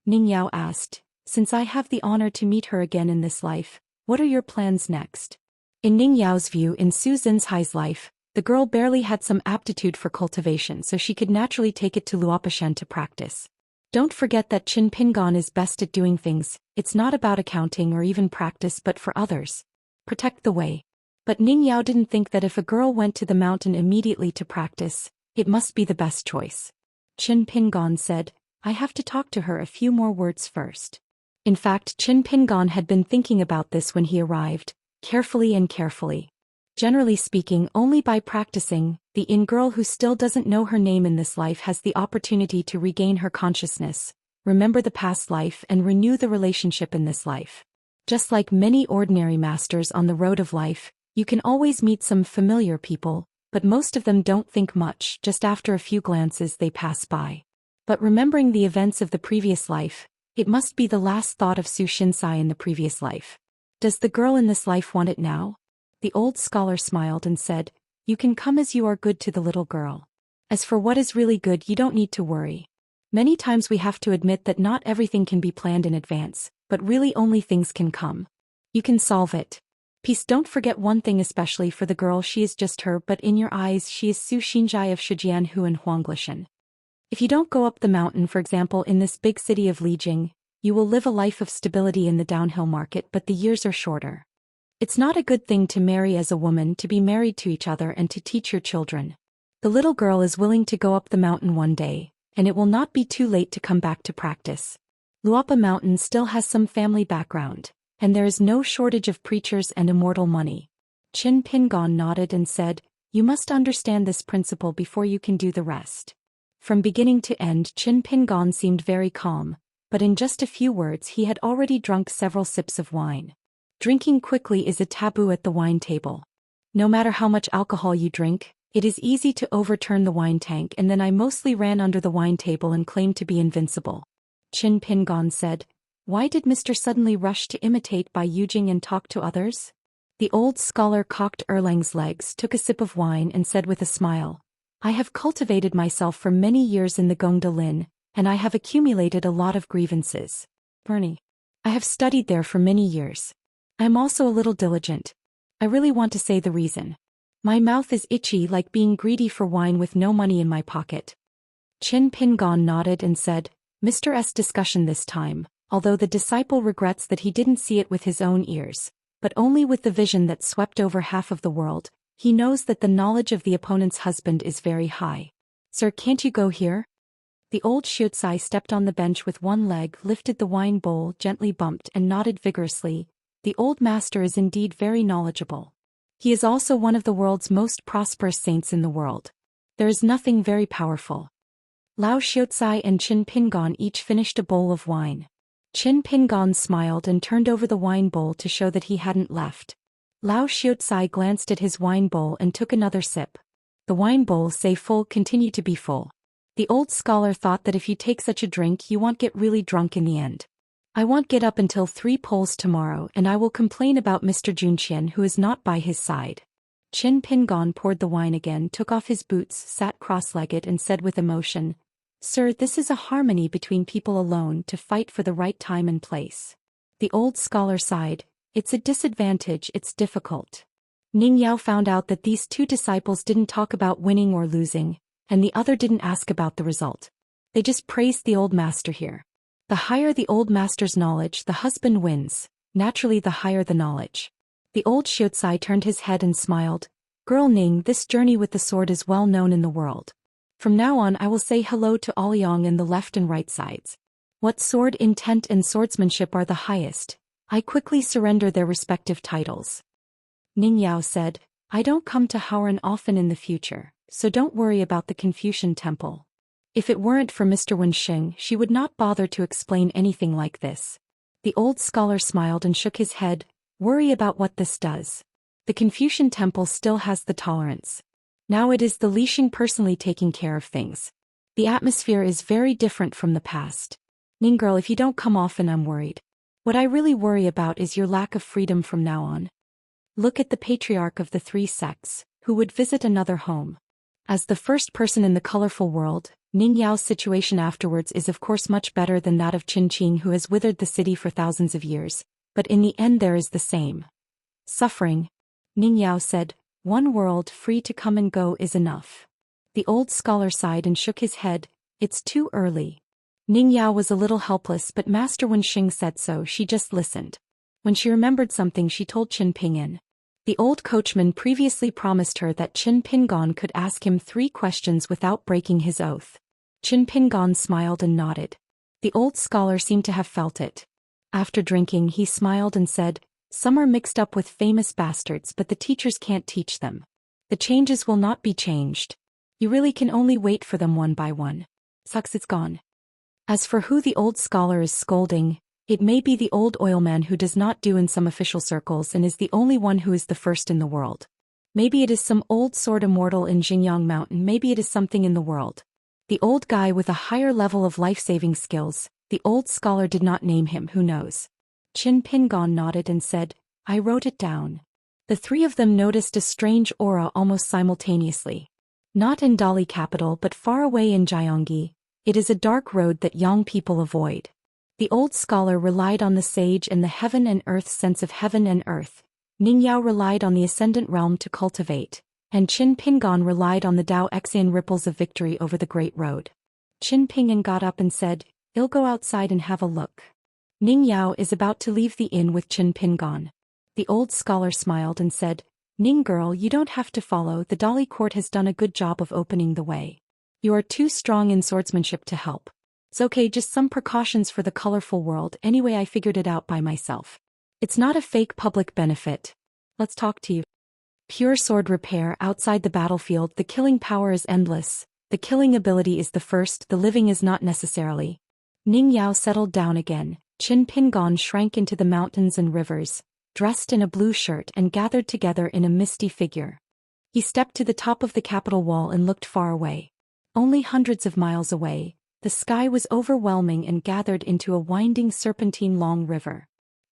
Speaker 1: Ning Yao asked, Since I have the honor to meet her again in this life, what are your plans next? In Ning Yao's view, in Su Zinhai's life, the girl barely had some aptitude for cultivation, so she could naturally take it to Luopishan to practice. Don't forget that Qin Pingon is best at doing things. It's not about accounting or even practice, but for others. Protect the way. But Ning Yao didn't think that if a girl went to the mountain immediately to practice, it must be the best choice. Qin Pingon said, I have to talk to her a few more words first. In fact, Qin Pingon had been thinking about this when he arrived, carefully and carefully. Generally speaking, only by practicing, the inn girl who still doesn't know her name in this life has the opportunity to regain her consciousness, remember the past life and renew the relationship in this life. Just like many ordinary masters on the road of life, you can always meet some familiar people, but most of them don't think much, just after a few glances they pass by. But remembering the events of the previous life, it must be the last thought of Su Xianxia in the previous life. Does the girl in this life want it now? The old scholar smiled and said, You can come as you are good to the little girl. As for what is really good, you don't need to worry. Many times we have to admit that not everything can be planned in advance, but really only things can come. You can solve it. Peace, don't forget one thing, especially for the girl, she is just her, but in your eyes she is Su Xinjai of Shijianhu and Huanglishan. If you don't go up the mountain, for example in this big city of Lijing, you will live a life of stability in the downhill market, but the years are shorter. It's not a good thing to marry as a woman, to be married to each other and to teach your children. The little girl is willing to go up the mountain one day, and it will not be too late to come back to practice. Luopa Mountain still has some family background, and there is no shortage of preachers and immortal money. Qin Pingon nodded and said, You must understand this principle before you can do the rest. From beginning to end, Qin Pingon seemed very calm, but in just a few words he had already drunk several sips of wine. Drinking quickly is a taboo at the wine table. No matter how much alcohol you drink, it is easy to overturn the wine tank, and then I mostly ran under the wine table and claimed to be invincible. Qin Pingon said. Why did Mr. suddenly rush to imitate Bai Yujing and talk to others? The old scholar cocked Erlang's legs, took a sip of wine and said with a smile, I have cultivated myself for many years in the Gongda Lin, and I have accumulated a lot of grievances. Bernie. I have studied there for many years. I am also a little diligent. I really want to say the reason. My mouth is itchy like being greedy for wine with no money in my pocket. Qin Pingon nodded and said, Mr. S. discussion this time, although the disciple regrets that he didn't see it with his own ears, but only with the vision that swept over half of the world, he knows that the knowledge of the opponent's husband is very high. Sir, can't you go here? The old Xianxia stepped on the bench with one leg, lifted the wine bowl, gently bumped and nodded vigorously. The old master is indeed very knowledgeable. He is also one of the world's most prosperous saints in the world. There is nothing very powerful. Lao Xianxia and Qin Pingon each finished a bowl of wine. Qin Pingon smiled and turned over the wine bowl to show that he hadn't left. Lao Xianxia glanced at his wine bowl and took another sip. The wine bowl, say full, continued to be full. The old scholar thought that if you take such a drink you won't get really drunk in the end. I won't get up until 3 polls tomorrow, and I will complain about Mr. Zhou Xian who is not by his side. Qin Pingon poured the wine again, took off his boots, sat cross-legged and said with emotion, Sir, this is a harmony between people alone to fight for the right time and place. The old scholar sighed, It's a disadvantage, it's difficult. Ning Yao found out that these two disciples didn't talk about winning or losing, and the other didn't ask about the result. They just praised the old master here. The higher the old master's knowledge, the husband wins, naturally the higher the knowledge. The old Xianxia turned his head and smiled, Girl Ning, this journey with the sword is well known in the world. From now on I will say hello to Aoyang in the left and right sides. What sword intent and swordsmanship are the highest, I quickly surrender their respective titles. Ning Yao said, I don't come to Howren often in the future, so don't worry about the Confucian temple. If it weren't for Mr. Wensheng, she would not bother to explain anything like this. The old scholar smiled and shook his head, Worry about what this does. The Confucian temple still has the tolerance. Now it is the Lixing personally taking care of things. The atmosphere is very different from the past. Ning girl, if you don't come often I'm worried. What I really worry about is your lack of freedom from now on. Look at the patriarch of the 3 sects, who would visit another home. As the first person in the colorful world, Ning Yao's situation afterwards is of course much better than that of Qin Qing who has withered the city for thousands of years, but in the end there is the same suffering. Ning Yao said, One world free to come and go is enough. The old scholar sighed and shook his head, It's too early. Ning Yao was a little helpless, but Master Wenxing said so, she just listened. When she remembered something she told Qin Pingon. The old coachman previously promised her that Qin Pingon could ask him 3 questions without breaking his oath. Qin Pingon smiled and nodded. The old scholar seemed to have felt it. After drinking he smiled and said, Some are mixed up with famous bastards, but the teachers can't teach them. The changes will not be changed. You really can only wait for them one by one. Sucks it's gone. As for who the old scholar is scolding, it may be the old oilman who does not do in some official circles and is the only one who is the first in the world. Maybe it is some old sword immortal in Xingyang Mountain, maybe it is something in the world. The old guy with a higher level of life-saving skills, the old scholar did not name him, who knows. Qin Pingon nodded and said, I wrote it down. The 3 of them noticed a strange aura almost simultaneously. Not in Dali capital but far away in Jiangyi, it is a dark road that Yang people avoid. The old scholar relied on the sage and the heaven and earth sense of heaven and earth. Ning Yao relied on the ascendant realm to cultivate, and Qin Pingon relied on the Daoist ripples of victory over the great road. Qin Pingon got up and said, I'll go outside and have a look. Ning Yao is about to leave the inn with Qin Pingon. The old scholar smiled and said, Ning girl, you don't have to follow, the Dali court has done a good job of opening the way. You are too strong in swordsmanship to help. It's okay, just some precautions for the colorful world, anyway I figured it out by myself. It's not a fake public benefit. Let's talk to you. Pure sword repair outside the battlefield, the killing power is endless, the killing ability is the first, the living is not necessarily. Ning Yao settled down again, Qin Pingon shrank into the mountains and rivers, dressed in a blue shirt and gathered together in a misty figure. He stepped to the top of the capital wall and looked far away. Only hundreds of miles away, the sky was overwhelming and gathered into a winding serpentine-long river.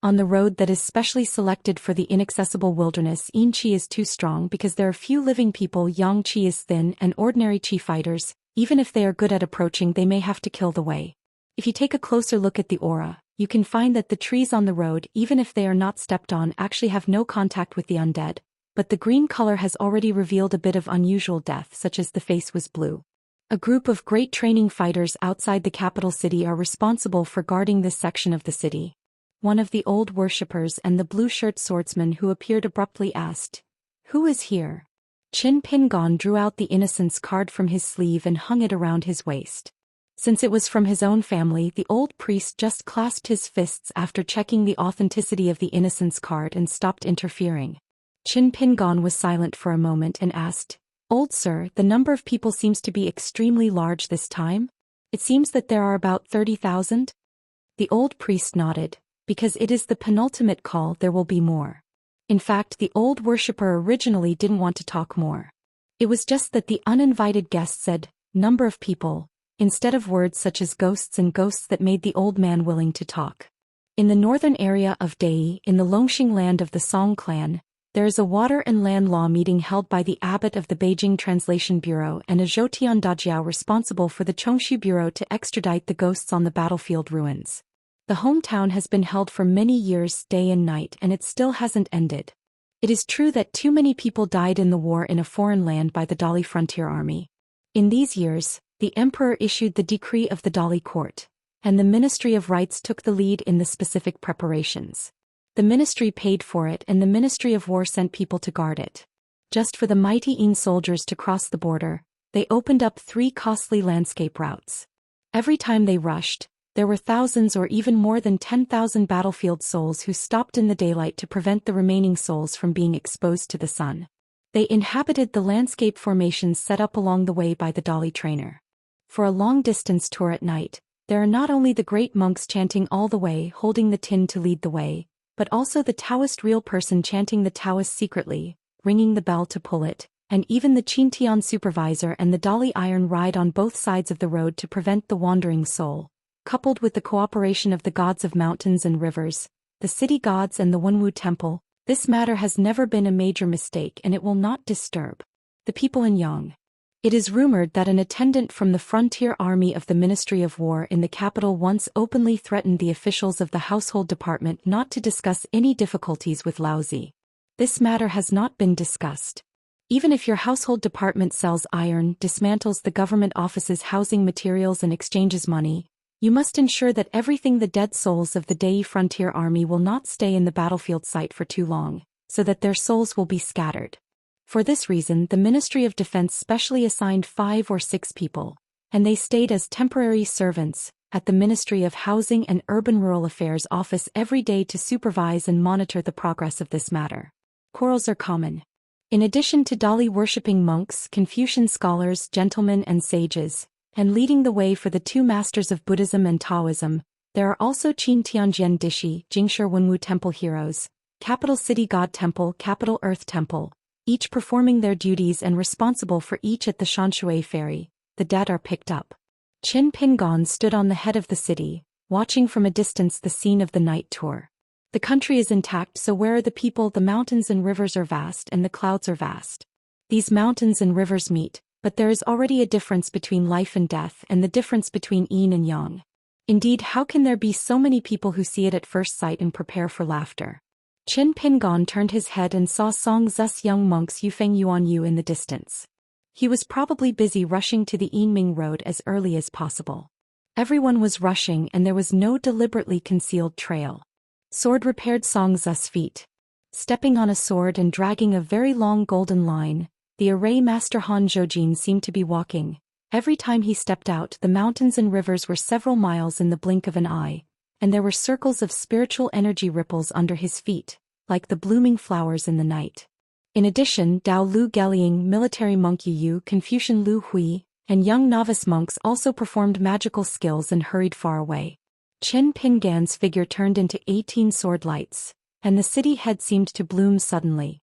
Speaker 1: On the road that is specially selected for the inaccessible wilderness, Yin Qi is too strong because there are few living people. Yang Qi is thin, and ordinary Qi fighters, even if they are good at approaching, they may have to kill the way. If you take a closer look at the aura, you can find that the trees on the road, even if they are not stepped on, actually have no contact with the undead, but the green color has already revealed a bit of unusual death, such as the face was blue. A group of great training fighters outside the capital city are responsible for guarding this section of the city. One of the old worshippers and the blue-shirt swordsman who appeared abruptly asked, "Who is here?" Qin Pingon drew out the innocence card from his sleeve and hung it around his waist. Since it was from his own family, the old priest just clasped his fists after checking the authenticity of the innocence card and stopped interfering. Qin Pingon was silent for a moment and asked, "Old sir, the number of people seems to be extremely large this time? It seems that there are about 30,000? The old priest nodded. Because it is the penultimate call, there will be more. In fact, the old worshipper originally didn't want to talk more. It was just that the uninvited guest said, "Number of people," instead of words such as ghosts and ghosts that made the old man willing to talk. In the northern area of Dai, in the Longxing land of the Song clan, there is a water and land law meeting held by the abbot of the Beijing Translation Bureau and a Zhoutian Dajiao responsible for the Chongshu Bureau to extradite the ghosts on the battlefield ruins. The hometown has been held for many years, day and night, and it still hasn't ended. It is true that too many people died in the war in a foreign land by the Dali frontier army. In these years, the emperor issued the decree of the Dali court, and the Ministry of Rites took the lead in the specific preparations. The ministry paid for it, and the Ministry of War sent people to guard it. Just for the mighty Yin soldiers to cross the border, they opened up 3 costly landscape routes. Every time they rushed, there were thousands or even more than 10,000 battlefield souls who stopped in the daylight to prevent the remaining souls from being exposed to the sun. They inhabited the landscape formations set up along the way by the Dali trainer. For a long-distance tour at night, there are not only the great monks chanting all the way, holding the tin to lead the way, but also the Taoist real person chanting the Taoist secretly, ringing the bell to pull it, and even the Qintian supervisor and the Dali iron ride on both sides of the road to prevent the wandering soul. Coupled with the cooperation of the gods of mountains and rivers, the city gods and the Wenwu temple, this matter has never been a major mistake and it will not disturb the people in Yang. It is rumored that an attendant from the frontier army of the Ministry of War in the capital once openly threatened the officials of the household department not to discuss any difficulties with Laozi. This matter has not been discussed. Even if your household department sells iron, dismantles the government office's housing materials and exchanges money, you must ensure that everything the dead souls of the Dai frontier army will not stay in the battlefield site for too long, so that their souls will be scattered. For this reason, the Ministry of Defense specially assigned 5 or 6 people, and they stayed as temporary servants at the Ministry of Housing and Urban Rural Affairs office every day to supervise and monitor the progress of this matter. Quarrels are common. In addition to Dali worshipping monks, Confucian scholars, gentlemen and sages, and leading the way for the 2 masters of Buddhism and Taoism, there are also Qin Tianjian Dishi, Jingshi Wenwu temple heroes, capital city god temple, capital earth temple, each performing their duties and responsible for each at the Xianxia ferry. The dead are picked up. Qin Pingon stood on the head of the city, watching from a distance the scene of the night tour. The country is intact, so where are the people? The mountains and rivers are vast and the clouds are vast. These mountains and rivers meet, but there is already a difference between life and death and the difference between yin and yang. Indeed, how can there be so many people who see it at first sight and prepare for laughter? Qin Pingon turned his head and saw Song Zhus young monks Yufeng Yuan Yu in the distance. He was probably busy rushing to the Yinming road as early as possible. Everyone was rushing and there was no deliberately concealed trail. Sword repaired Song Zhus' feet. Stepping on a sword and dragging a very long golden line, the array master Han Zhoujin seemed to be walking. Every time he stepped out, the mountains and rivers were several miles in the blink of an eye, and there were circles of spiritual energy ripples under his feet, like the blooming flowers in the night. In addition, Dao Lu Geliang, military monk Yu, Confucian Lu Hui, and young novice monks also performed magical skills and hurried far away. Qin Pingan's figure turned into 18 sword lights, and the city had seemed to bloom suddenly.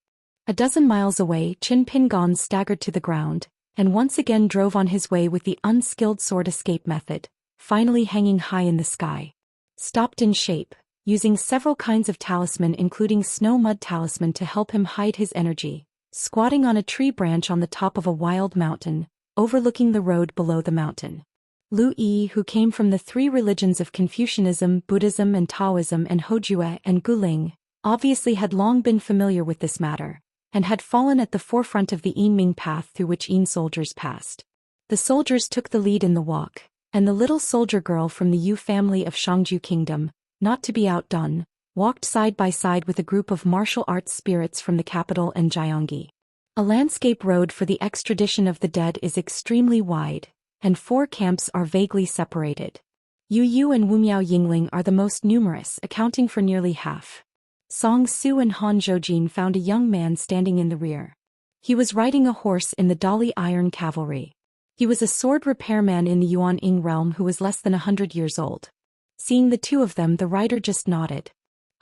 Speaker 1: A dozen miles away, Qin Pingon staggered to the ground, and once again drove on his way with the unskilled sword escape method, finally hanging high in the sky. Stopped in shape, using several kinds of talisman including snow mud talisman to help him hide his energy, squatting on a tree branch on the top of a wild mountain, overlooking the road below the mountain. Lu Yi, who came from the three religions of Confucianism, Buddhism and Taoism and Hojue and Guling, obviously had long been familiar with this matter, and had fallen at the forefront of the Yinming path through which Yin soldiers passed. The soldiers took the lead in the walk, and the little soldier girl from the Yu family of Shangju Kingdom, not to be outdone, walked side by side with a group of martial arts spirits from the capital and Jiangyi. A landscape road for the extradition of the dead is extremely wide, and 4 camps are vaguely separated. Yu Yu and Wumiao Yingling are the most numerous, accounting for nearly half. Song Su and Han Zhoujin found a young man standing in the rear. He was riding a horse in the Dali Iron Cavalry. He was a sword repairman in the Yuan Ying realm who was less than 100 years old. Seeing the two of them, the rider just nodded.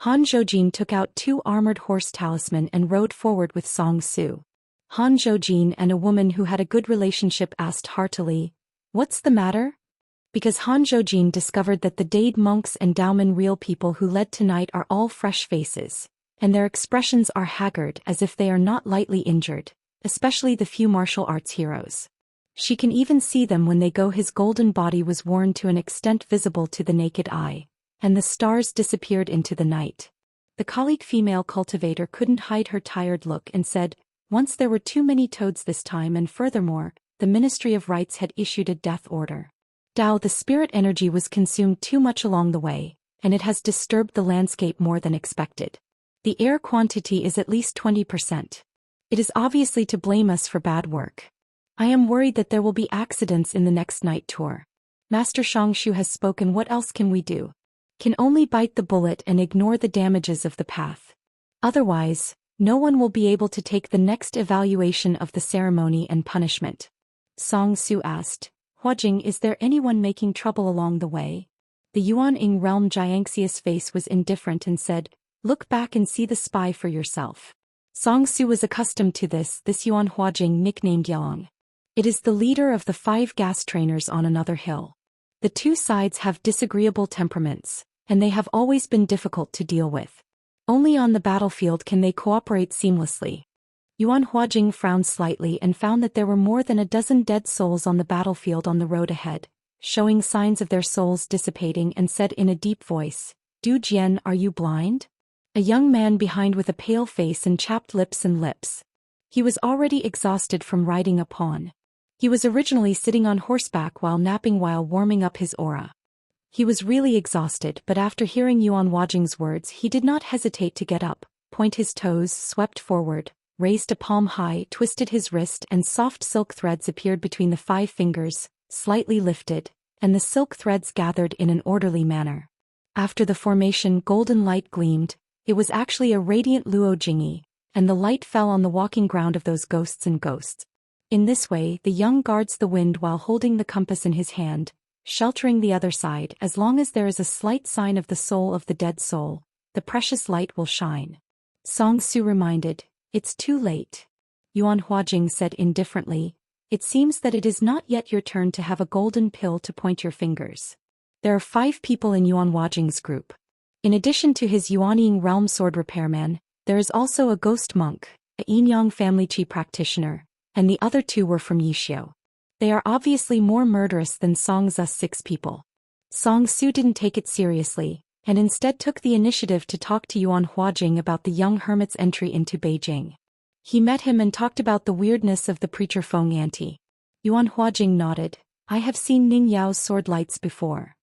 Speaker 1: Han Zhoujin took out 2 armored horse talisman and rode forward with Song Su. Han Zhoujin and a woman who had a good relationship asked heartily, "What's the matter?" Because Han Zhoujin discovered that the Dade monks and Daomen real people who led tonight are all fresh faces, and their expressions are haggard as if they are not lightly injured, especially the few martial arts heroes. She can even see them when they go. His golden body was worn to an extent visible to the naked eye, and the stars disappeared into the night. The colleague female cultivator couldn't hide her tired look and said, "Once there were too many toads this time, and furthermore, the Ministry of Rites had issued a death order. Dao, the spirit energy was consumed too much along the way, and it has disturbed the landscape more than expected. The air quantity is at least 20%. It is obviously to blame us for bad work. I am worried that there will be accidents in the next night tour. Master Xianxia has spoken. What else can we do? Can only bite the bullet and ignore the damages of the path. Otherwise, no one will be able to take the next evaluation of the ceremony and punishment." Song Su asked, "Huajing, is there anyone making trouble along the way?" The Yuan Ying realm Xianxia's face was indifferent and said, "Look back and see the spy for yourself." Song Su was accustomed to this Yuan Huajing, nicknamed Yang. It is the leader of the 5 gas trainers on another hill. The two sides have disagreeable temperaments, and they have always been difficult to deal with. Only on the battlefield can they cooperate seamlessly. Yuan Huajing frowned slightly and found that there were more than a dozen dead souls on the battlefield on the road ahead, showing signs of their souls dissipating, and said in a deep voice, "Du Jian, are you blind?" A young man behind with a pale face and chapped lips. He was already exhausted from riding a pawn. He was originally sitting on horseback while napping while warming up his aura. He was really exhausted, but after hearing Yuan Huajing's words he did not hesitate to get up, point his toes, swept forward, raised a palm high, twisted his wrist, and soft silk threads appeared between the 5 fingers, slightly lifted, and the silk threads gathered in an orderly manner. After the formation, golden light gleamed. It was actually a radiant Luo Jingyi, and the light fell on the walking ground of those ghosts. In this way, the young guards the wind while holding the compass in his hand, sheltering the other side. As long as there is a slight sign of the soul of the dead soul, the precious light will shine. Song Su reminded, "It's too late." Yuan Huajing said indifferently, "It seems that it is not yet your turn to have a golden pill to point your fingers." There are 5 people in Yuan Huajing's group. In addition to his Yuanying realm sword repairman, there is also a ghost monk, a Yinyang family chi practitioner, and the other 2 were from Yishio. They are obviously more murderous than Song Zu's 6 people. Song Su didn't take it seriously, and instead took the initiative to talk to Yuan Huajing about the young hermit's entry into Beijing. He met him and talked about the weirdness of the preacher Feng Yanti. Yuan Huajing nodded, "I have seen Ning Yao's sword lights before."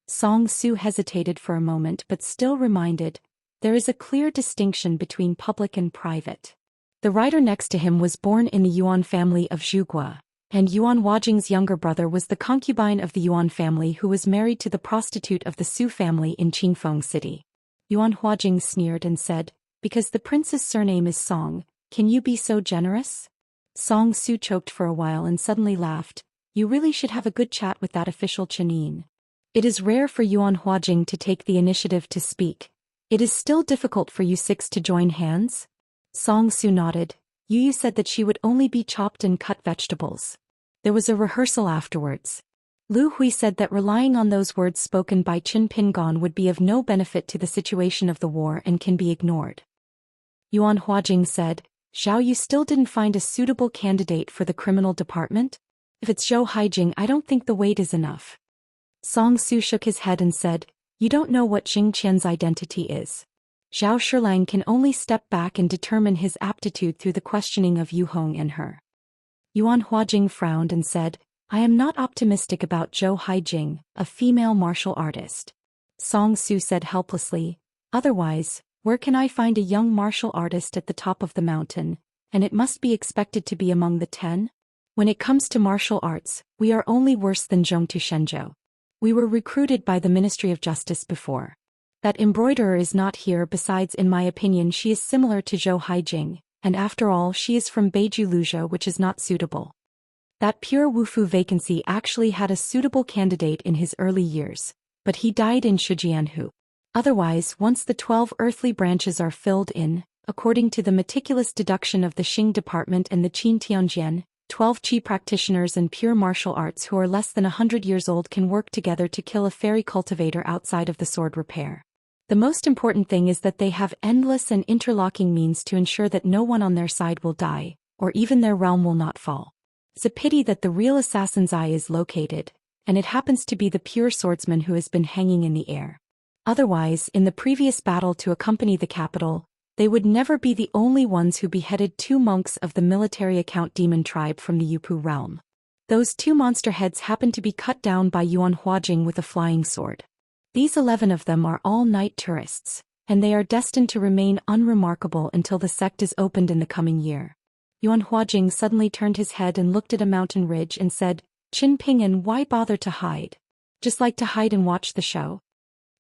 Speaker 1: Song Su hesitated for a moment but still reminded, "There is a clear distinction between public and private." The rider next to him was born in the Yuan family of Zhugua, and Yuan Huajing's younger brother was the concubine of the Yuan family who was married to the prostitute of the Su family in Qingfeng City. Yuan Huajing sneered and said, "Because the prince's surname is Song, can you be so generous?" Song Su choked for a while and suddenly laughed, "You really should have a good chat with that official Chenin." It is rare for Yuan Huajing to take the initiative to speak, It is still difficult for you six to join hands? Song Su nodded. Yu said that she would only be chopped and cut vegetables. There was a rehearsal afterwards. Lu Hui said that relying on those words spoken by Qin Pingon would be of no benefit to the situation of the war and can be ignored. Yuan Huajing said, Xiao, you still didn't find a suitable candidate for the criminal department? If it's Zhou Haijing, I don't think the weight is enough. Song Su shook his head and said, you don't know what Xingqian's identity is. Zhao Shilang can only step back and determine his aptitude through the questioning of Yu Hong and her. Yuan Huajing frowned and said, I am not optimistic about Zhou Haijing, a female martial artist. Song Su said helplessly, otherwise, where can I find a young martial artist at the top of the mountain, and it must be expected to be among the 10? When it comes to martial arts, we are only worse than Zhongtu Shenzhou. We were recruited by the Ministry of Justice before. That embroiderer is not here. Besides, in my opinion, she is similar to Zhou Haijing, and after all, she is from Beiju Luzhou, which is not suitable. That pure Wufu vacancy actually had a suitable candidate in his early years, but he died in Shijianhu. Otherwise, once the 12 earthly branches are filled in, according to the meticulous deduction of the Xing department and the Qin Tianjian, 12 Qi practitioners and pure martial arts who are less than 100 years old can work together to kill a fairy cultivator outside of the sword repair. The most important thing is that they have endless and interlocking means to ensure that no one on their side will die, or even their realm will not fall. It's a pity that the real assassin's eye is located, and it happens to be the pure swordsman who has been hanging in the air. Otherwise, in the previous battle to accompany the capital, they would never be the only ones who beheaded 2 monks of the military account demon tribe from the Yupu realm. Those 2 monster heads happened to be cut down by Yuan Huajing with a flying sword. These 11 of them are all night tourists, and they are destined to remain unremarkable until the sect is opened in the coming year. Yuan Huajing suddenly turned his head and looked at a mountain ridge and said, Qin Pingon, why bother to hide? Just like to hide and watch the show?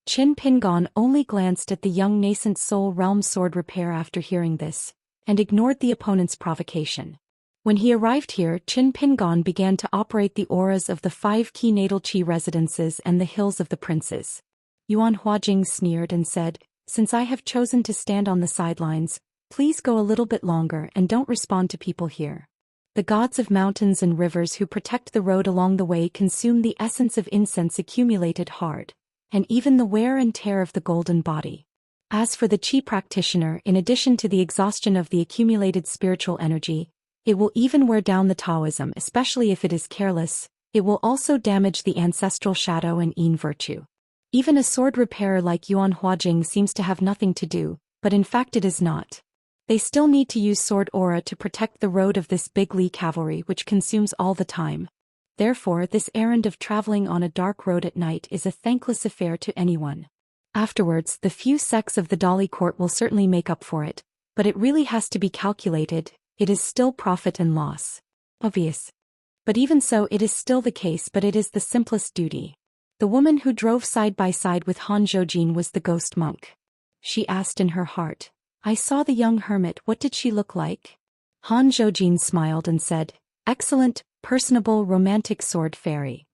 Speaker 1: Qin Pingon only glanced at the young nascent soul realm sword repair after hearing this, and ignored the opponent's provocation. When he arrived here, Qin Pingon began to operate the auras of the 5 key natal Qi residences and the hills of the princes. Yuan Huajing sneered and said, since I have chosen to stand on the sidelines, please go a little bit longer and don't respond to people here. The gods of mountains and rivers who protect the road along the way consume the essence of incense accumulated hard, and even the wear and tear of the golden body. As for the Qi practitioner, in addition to the exhaustion of the accumulated spiritual energy, it will even wear down the Taoism, especially if it is careless. It will also damage the ancestral shadow and yin virtue. Even a sword repairer like Yuan Huajing seems to have nothing to do, but in fact it is not. They still need to use sword aura to protect the road of this big Li cavalry which consumes all the time. Therefore, this errand of traveling on a dark road at night is a thankless affair to anyone. Afterwards, the few sects of the Dali court will certainly make up for it, but it really has to be calculated. It is still profit and loss. Obvious. But even so, it is still the case, but it is the simplest duty. The woman who drove side by side with Han Zhoujin was the ghost monk. She asked in her heart, I saw the young hermit, what did she look like? Han Zhoujin smiled and said, excellent, personable, romantic sword fairy.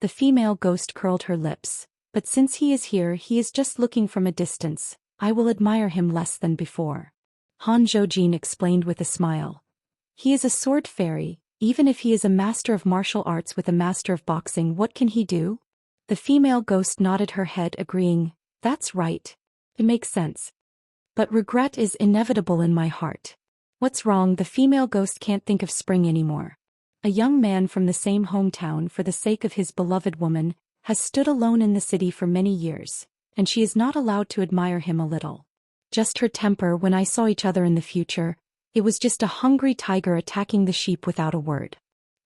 Speaker 1: The female ghost curled her lips, but since he is here, he is just looking from a distance. I will admire him less than before. Han Zhoujin explained with a smile. He is a sword fairy. Even if he is a master of martial arts with a master of boxing, what can he do? The female ghost nodded her head, agreeing, that's right. It makes sense. But regret is inevitable in my heart. What's wrong? The female ghost can't think of spring anymore. A young man from the same hometown, for the sake of his beloved woman, has stood alone in the city for many years, and she is not allowed to admire him a little. Just her temper. When I saw each other in the future, it was just a hungry tiger attacking the sheep without a word.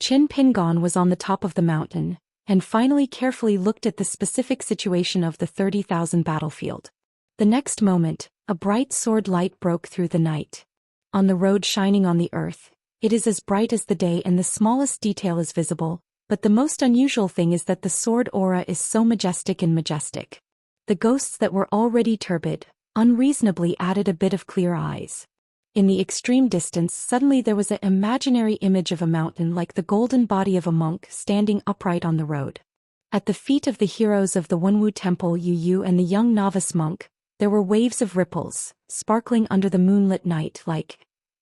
Speaker 1: Qin Pingon was on the top of the mountain, and finally carefully looked at the specific situation of the 30,000 battlefield. The next moment, a bright sword light broke through the night. On the road shining on the earth, it is as bright as the day and the smallest detail is visible, but the most unusual thing is that the sword aura is so majestic and majestic. The ghosts that were already turbid, unreasonably added a bit of clear eyes. In the extreme distance, suddenly there was an imaginary image of a mountain like the golden body of a monk standing upright on the road. At the feet of the heroes of the Wenwu Temple, Yu Yu and the young novice monk, There were waves of ripples, sparkling under the moonlit night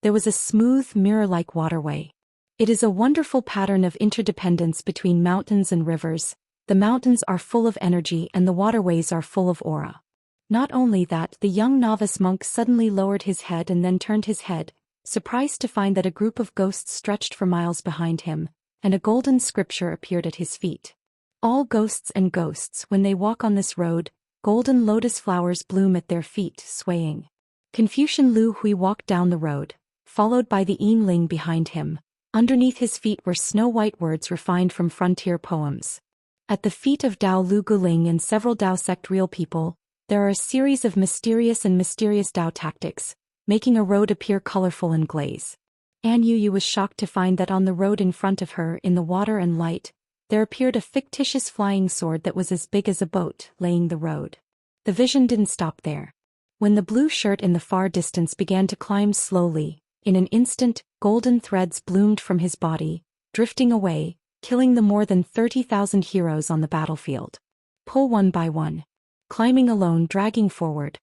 Speaker 1: there was a smooth, mirror-like waterway. It is a wonderful pattern of interdependence between mountains and rivers. The mountains are full of energy and the waterways are full of aura. Not only that, the young novice monk suddenly lowered his head and then turned his head, surprised to find that a group of ghosts stretched for miles behind him, and a golden scripture appeared at his feet. All ghosts and ghosts, when they walk on this road, golden lotus flowers bloom at their feet, swaying. Confucian Lu Hui walked down the road, followed by the Yingling behind him. Underneath his feet were snow-white words refined from frontier poems. At the feet of Dao Lu Guling and several Dao sect real people, there are a series of mysterious Dao tactics, making a road appear colorful and glaze. An Yu was shocked to find that on the road in front of her, in the water and light, there appeared a fictitious flying sword that was as big as a boat, laying the road. The vision didn't stop there. When the blue shirt in the far distance began to climb slowly, in an instant, golden threads bloomed from his body, drifting away, killing the more than 30,000 heroes on the battlefield. Pull one by one. Climbing alone, dragging forward.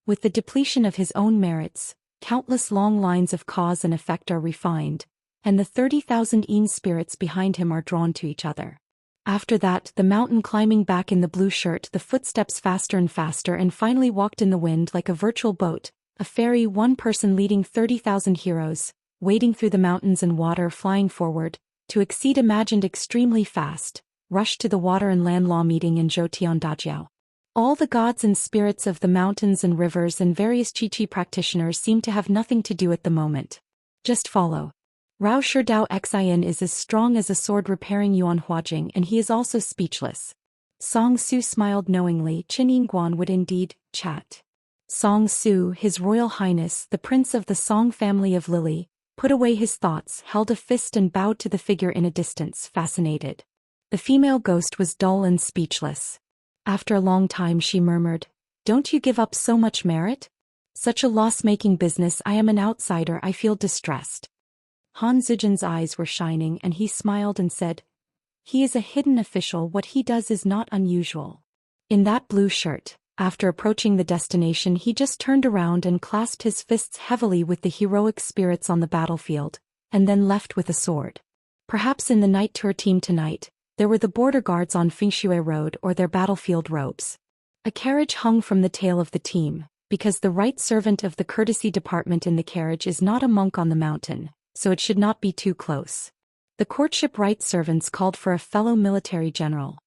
Speaker 1: With the depletion of his own merits, countless long lines of cause and effect are refined, and the 30,000 Yin spirits behind him are drawn to each other. After that, the mountain climbing back in the blue shirt, the footsteps faster and faster, and finally walked in the wind like a virtual boat, a ferry, one person leading 30,000 heroes, wading through the mountains and water, flying forward, to exceed imagined extremely fast, rushed to the water and land law meeting in Zhou Xian. All the gods and spirits of the mountains and rivers and various Qi practitioners seem to have nothing to do at the moment. Just follow. Rao Shi Dao Xian is as strong as a sword repairing Yuan Huajing, and he is also speechless. Song Su smiled knowingly. Qin Yingguan would indeed chat. Song Su, His Royal Highness, the Prince of the Song family of Lily, put away his thoughts, held a fist and bowed to the figure in a distance, fascinated. The female ghost was dull and speechless. After a long time she murmured, "Don't you give up so much merit? Such a loss-making business. I am an outsider. I feel distressed." Han Zijian's eyes were shining and he smiled and said, "He is a hidden official. What he does is not unusual." In that blue shirt, after approaching the destination, he just turned around and clasped his fists heavily with the heroic spirits on the battlefield, and then left with a sword. Perhaps in the night tour team tonight, there were the border guards on Fengshui Road or their battlefield robes. A carriage hung from the tail of the team, because the right servant of the courtesy department in the carriage is not a monk on the mountain, so it should not be too close. The courtship right servants called for a fellow military general.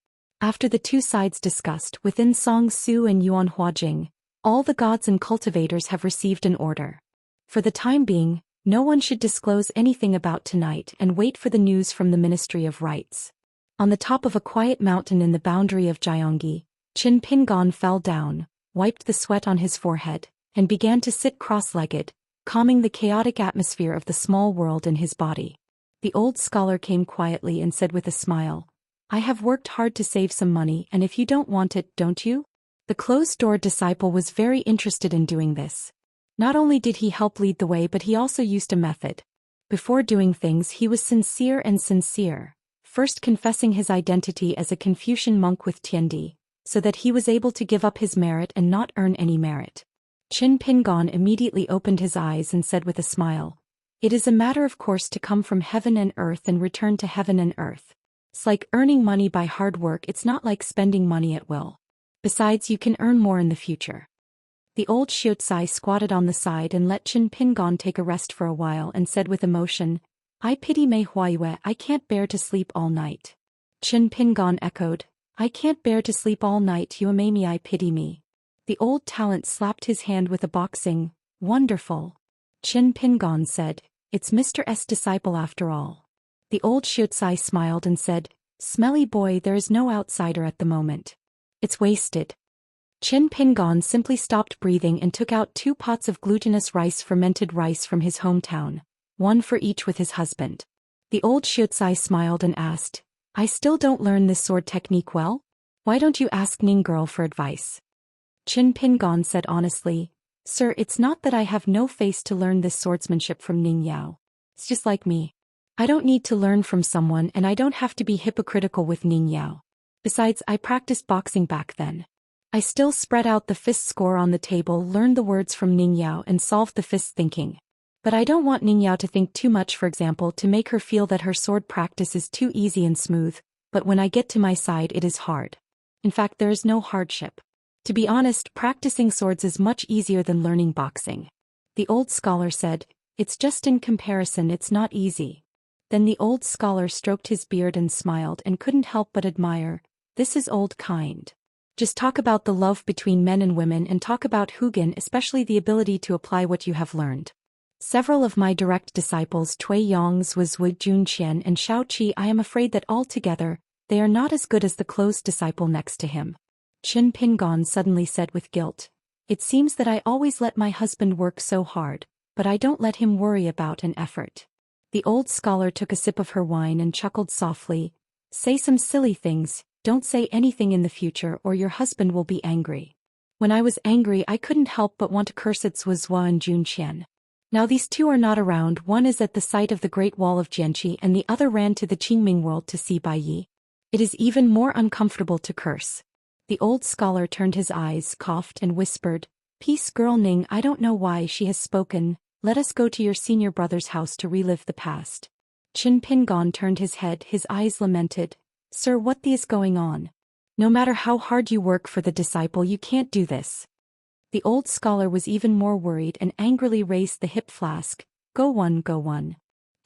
Speaker 1: After the two sides discussed within Song Su and Yuan Huajing, all the gods and cultivators have received an order. For the time being, no one should disclose anything about tonight and wait for the news from the Ministry of Rights. On the top of a quiet mountain in the boundary of Jiangyi, Qin Pingon fell down, wiped the sweat on his forehead, and began to sit cross-legged, calming the chaotic atmosphere of the small world in his body. The old scholar came quietly and said with a smile, "I have worked hard to save some money, and if you don't want it, don't you?" The closed-door disciple was very interested in doing this. Not only did he help lead the way, but he also used a method. Before doing things, he was sincere, first confessing his identity as a Confucian monk with Tiandi, so that he was able to give up his merit and not earn any merit. Qin Pingon immediately opened his eyes and said with a smile, "It is a matter of course to come from heaven and earth and return to heaven and earth. It's like earning money by hard work, it's not like spending money at will. Besides, you can earn more in the future." The old Xiaotsai squatted on the side and let Qin Pingon take a rest for a while and said with emotion, "I pity Mei Huayue, I can't bear to sleep all night." Qin Pingon echoed, "I can't bear to sleep all night, you amame I pity me." The old talent slapped his hand with a boxing, "Wonderful." Qin Pingon said, "It's Mr. S. disciple after all." The old Xiaotsai smiled and said, "Smelly boy, there is no outsider at the moment. It's wasted." Qin Pingon simply stopped breathing and took out 2 pots of glutinous rice, fermented rice from his hometown, one for each with his husband. The old Xiaotsai smiled and asked, "I still don't learn this sword technique well? Why don't you ask Ning girl for advice?" Qin Pingon said honestly, "Sir, it's not that I have no face to learn this swordsmanship from Ning Yao. It's just like me. I don't need to learn from someone and I don't have to be hypocritical with Ning Yao. Besides, I practiced boxing back then. I still spread out the fist score on the table, learned the words from Ningyao and solved the fist thinking. But I don't want Ningyao to think too much, for example, to make her feel that her sword practice is too easy and smooth, but when I get to my side it is hard. In fact, there is no hardship. To be honest, practicing swords is much easier than learning boxing. The old scholar said, it's just in comparison it's not easy. Then the old scholar stroked his beard and smiled and couldn't help but admire, this is old kind. Just talk about the love between men and women and talk about Hugin, especially the ability to apply what you have learned. Several of my direct disciples Cui Yong's was Zhou Xian and Xiaoqi. I am afraid that altogether, they are not as good as the close disciple next to him. Qin Pingon suddenly said with guilt, it seems that I always let my husband work so hard, but I don't let him worry about an effort. The old scholar took a sip of her wine and chuckled softly, say some silly things, don't say anything in the future or your husband will be angry. When I was angry I couldn't help but want to curse at Zhou and Zhou Xian. Now these two are not around, one is at the site of the Great Wall of Jianqi and the other ran to the Qingming world to see Bai Yi. It is even more uncomfortable to curse. The old scholar turned his eyes, coughed and whispered, peace girl Ning, I don't know why she has spoken, let us go to your senior brother's house to relive the past. Qin Pingon turned his head, his eyes lamented, sir, what is going on? No matter how hard you work for the disciple you can't do this. The old scholar was even more worried and angrily raised the hip flask, go one.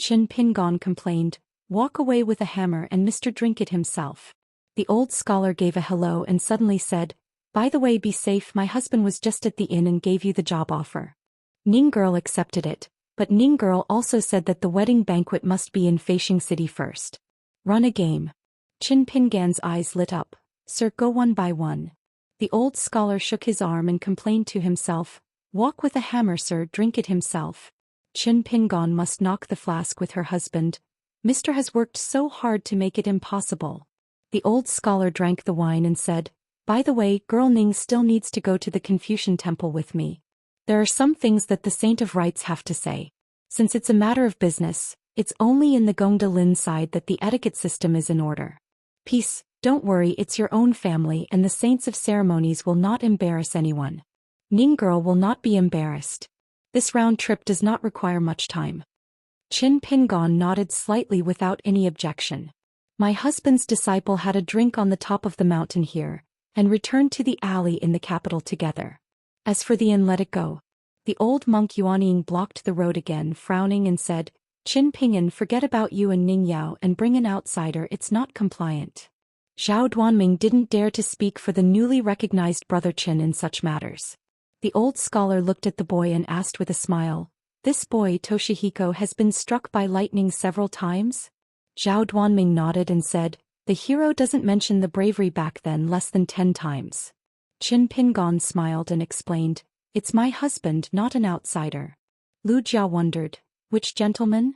Speaker 1: Qin Pingon complained, walk away with a hammer and Mr. Drink it himself. The old scholar gave a hello and suddenly said, by the way, be safe, my husband was just at the inn and gave you the job offer. Ning girl accepted it, but Ning girl also said that the wedding banquet must be in Feishing City first. Run a game. Qin Pingan's eyes lit up, sir, go one by one. The old scholar shook his arm and complained to himself, walk with a hammer, sir, drink it himself. Qin Pingon must knock the flask with her husband. Mr. has worked so hard to make it impossible. The old scholar drank the wine and said, by the way, girl Ning still needs to go to the Confucian temple with me. There are some things that the Saint of Rites have to say. Since it's a matter of business, it's only in the Gongda Lin side that the etiquette system is in order. Peace, don't worry, it's your own family and the saints of ceremonies will not embarrass anyone. Ning girl will not be embarrassed. This round trip does not require much time. Qin Pingon nodded slightly without any objection. My husband's disciple had a drink on the top of the mountain here, and returned to the alley in the capital together. As for the inn, let it go. The old monk Yuanying blocked the road again, frowning and said, Qin Pingan, forget about you and Ning Yao and bring an outsider, it's not compliant. Zhao Duanming didn't dare to speak for the newly recognized brother Qin in such matters. The old scholar looked at the boy and asked with a smile, this boy Toshihiko has been struck by lightning several times? Zhao Duanming nodded and said, the hero doesn't mention the bravery back then less than 10 times. Qin Pingon smiled and explained, it's my husband, not an outsider. Lu Jia wondered, which gentleman?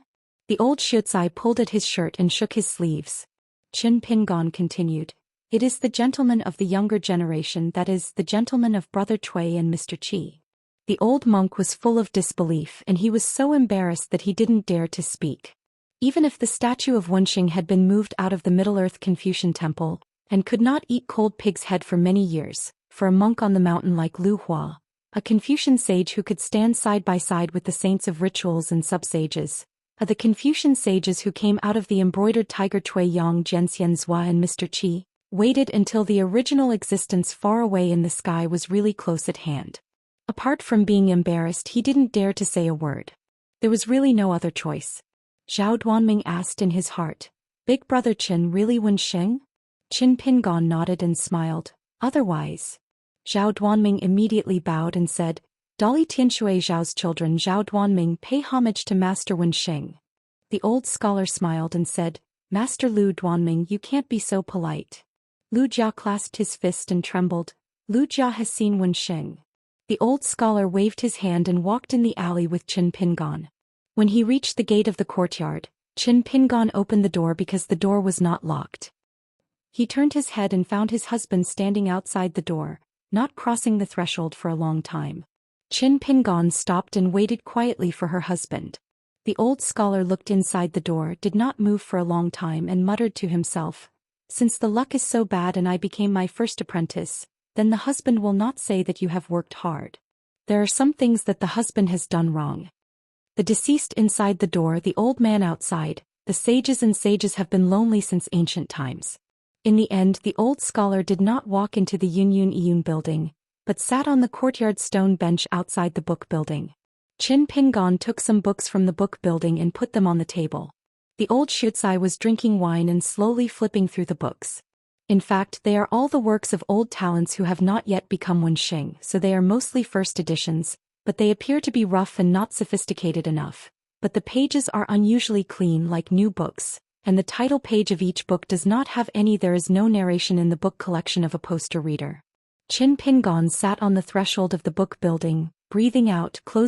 Speaker 1: The old Shutsai pulled at his shirt and shook his sleeves. Qin Pingon continued, it is the gentleman of the younger generation, that is, the gentleman of Brother Cui and Mr. Qi. The old monk was full of disbelief and he was so embarrassed that he didn't dare to speak. Even if the statue of Wenxing had been moved out of the Middle-earth Confucian temple, and could not eat cold pig's head for many years, for a monk on the mountain like Lu Hua, a Confucian sage who could stand side by side with the saints of rituals and sub-sages, the Confucian sages who came out of the embroidered tiger Cui Yang Zhenxian Zhua and Mr. Qi, waited until the original existence far away in the sky was really close at hand. Apart from being embarrassed, he didn't dare to say a word. There was really no other choice. Zhao Duanming asked in his heart, Big Brother Qin really Wenxing? Qin Pingon nodded and smiled, otherwise. Zhao Duanming immediately bowed and said, Dali Tianshui Zhao's children Zhao Duanming pay homage to Master Wenxing. The old scholar smiled and said, Master Lu Duanming, you can't be so polite. Lu Jia clasped his fist and trembled, Lu Jia has seen Wenxing. The old scholar waved his hand and walked in the alley with Qin Pingon. When he reached the gate of the courtyard, Qin Pingon opened the door because the door was not locked. He turned his head and found his husband standing outside the door, not crossing the threshold for a long time. Qin Pingon stopped and waited quietly for her husband. The old scholar looked inside the door, did not move for a long time and muttered to himself, since the luck is so bad and I became my first apprentice, then the husband will not say that you have worked hard. There are some things that the husband has done wrong. The deceased inside the door, the old man outside, the sages and sages have been lonely since ancient times. In the end, the old scholar did not walk into the Yun building, but sat on the courtyard stone bench outside the book building. Qin Pingon took some books from the book building and put them on the table. The old Shutsai was drinking wine and slowly flipping through the books. In fact, they are all the works of old talents who have not yet become Wenxing, so they are mostly first editions, but they appear to be rough and not sophisticated enough. But the pages are unusually clean like new books, and the title page of each book does not have any. There is no narration in the book collection of a poster reader. Qin Pingon sat on the threshold of the book building, breathing out, closing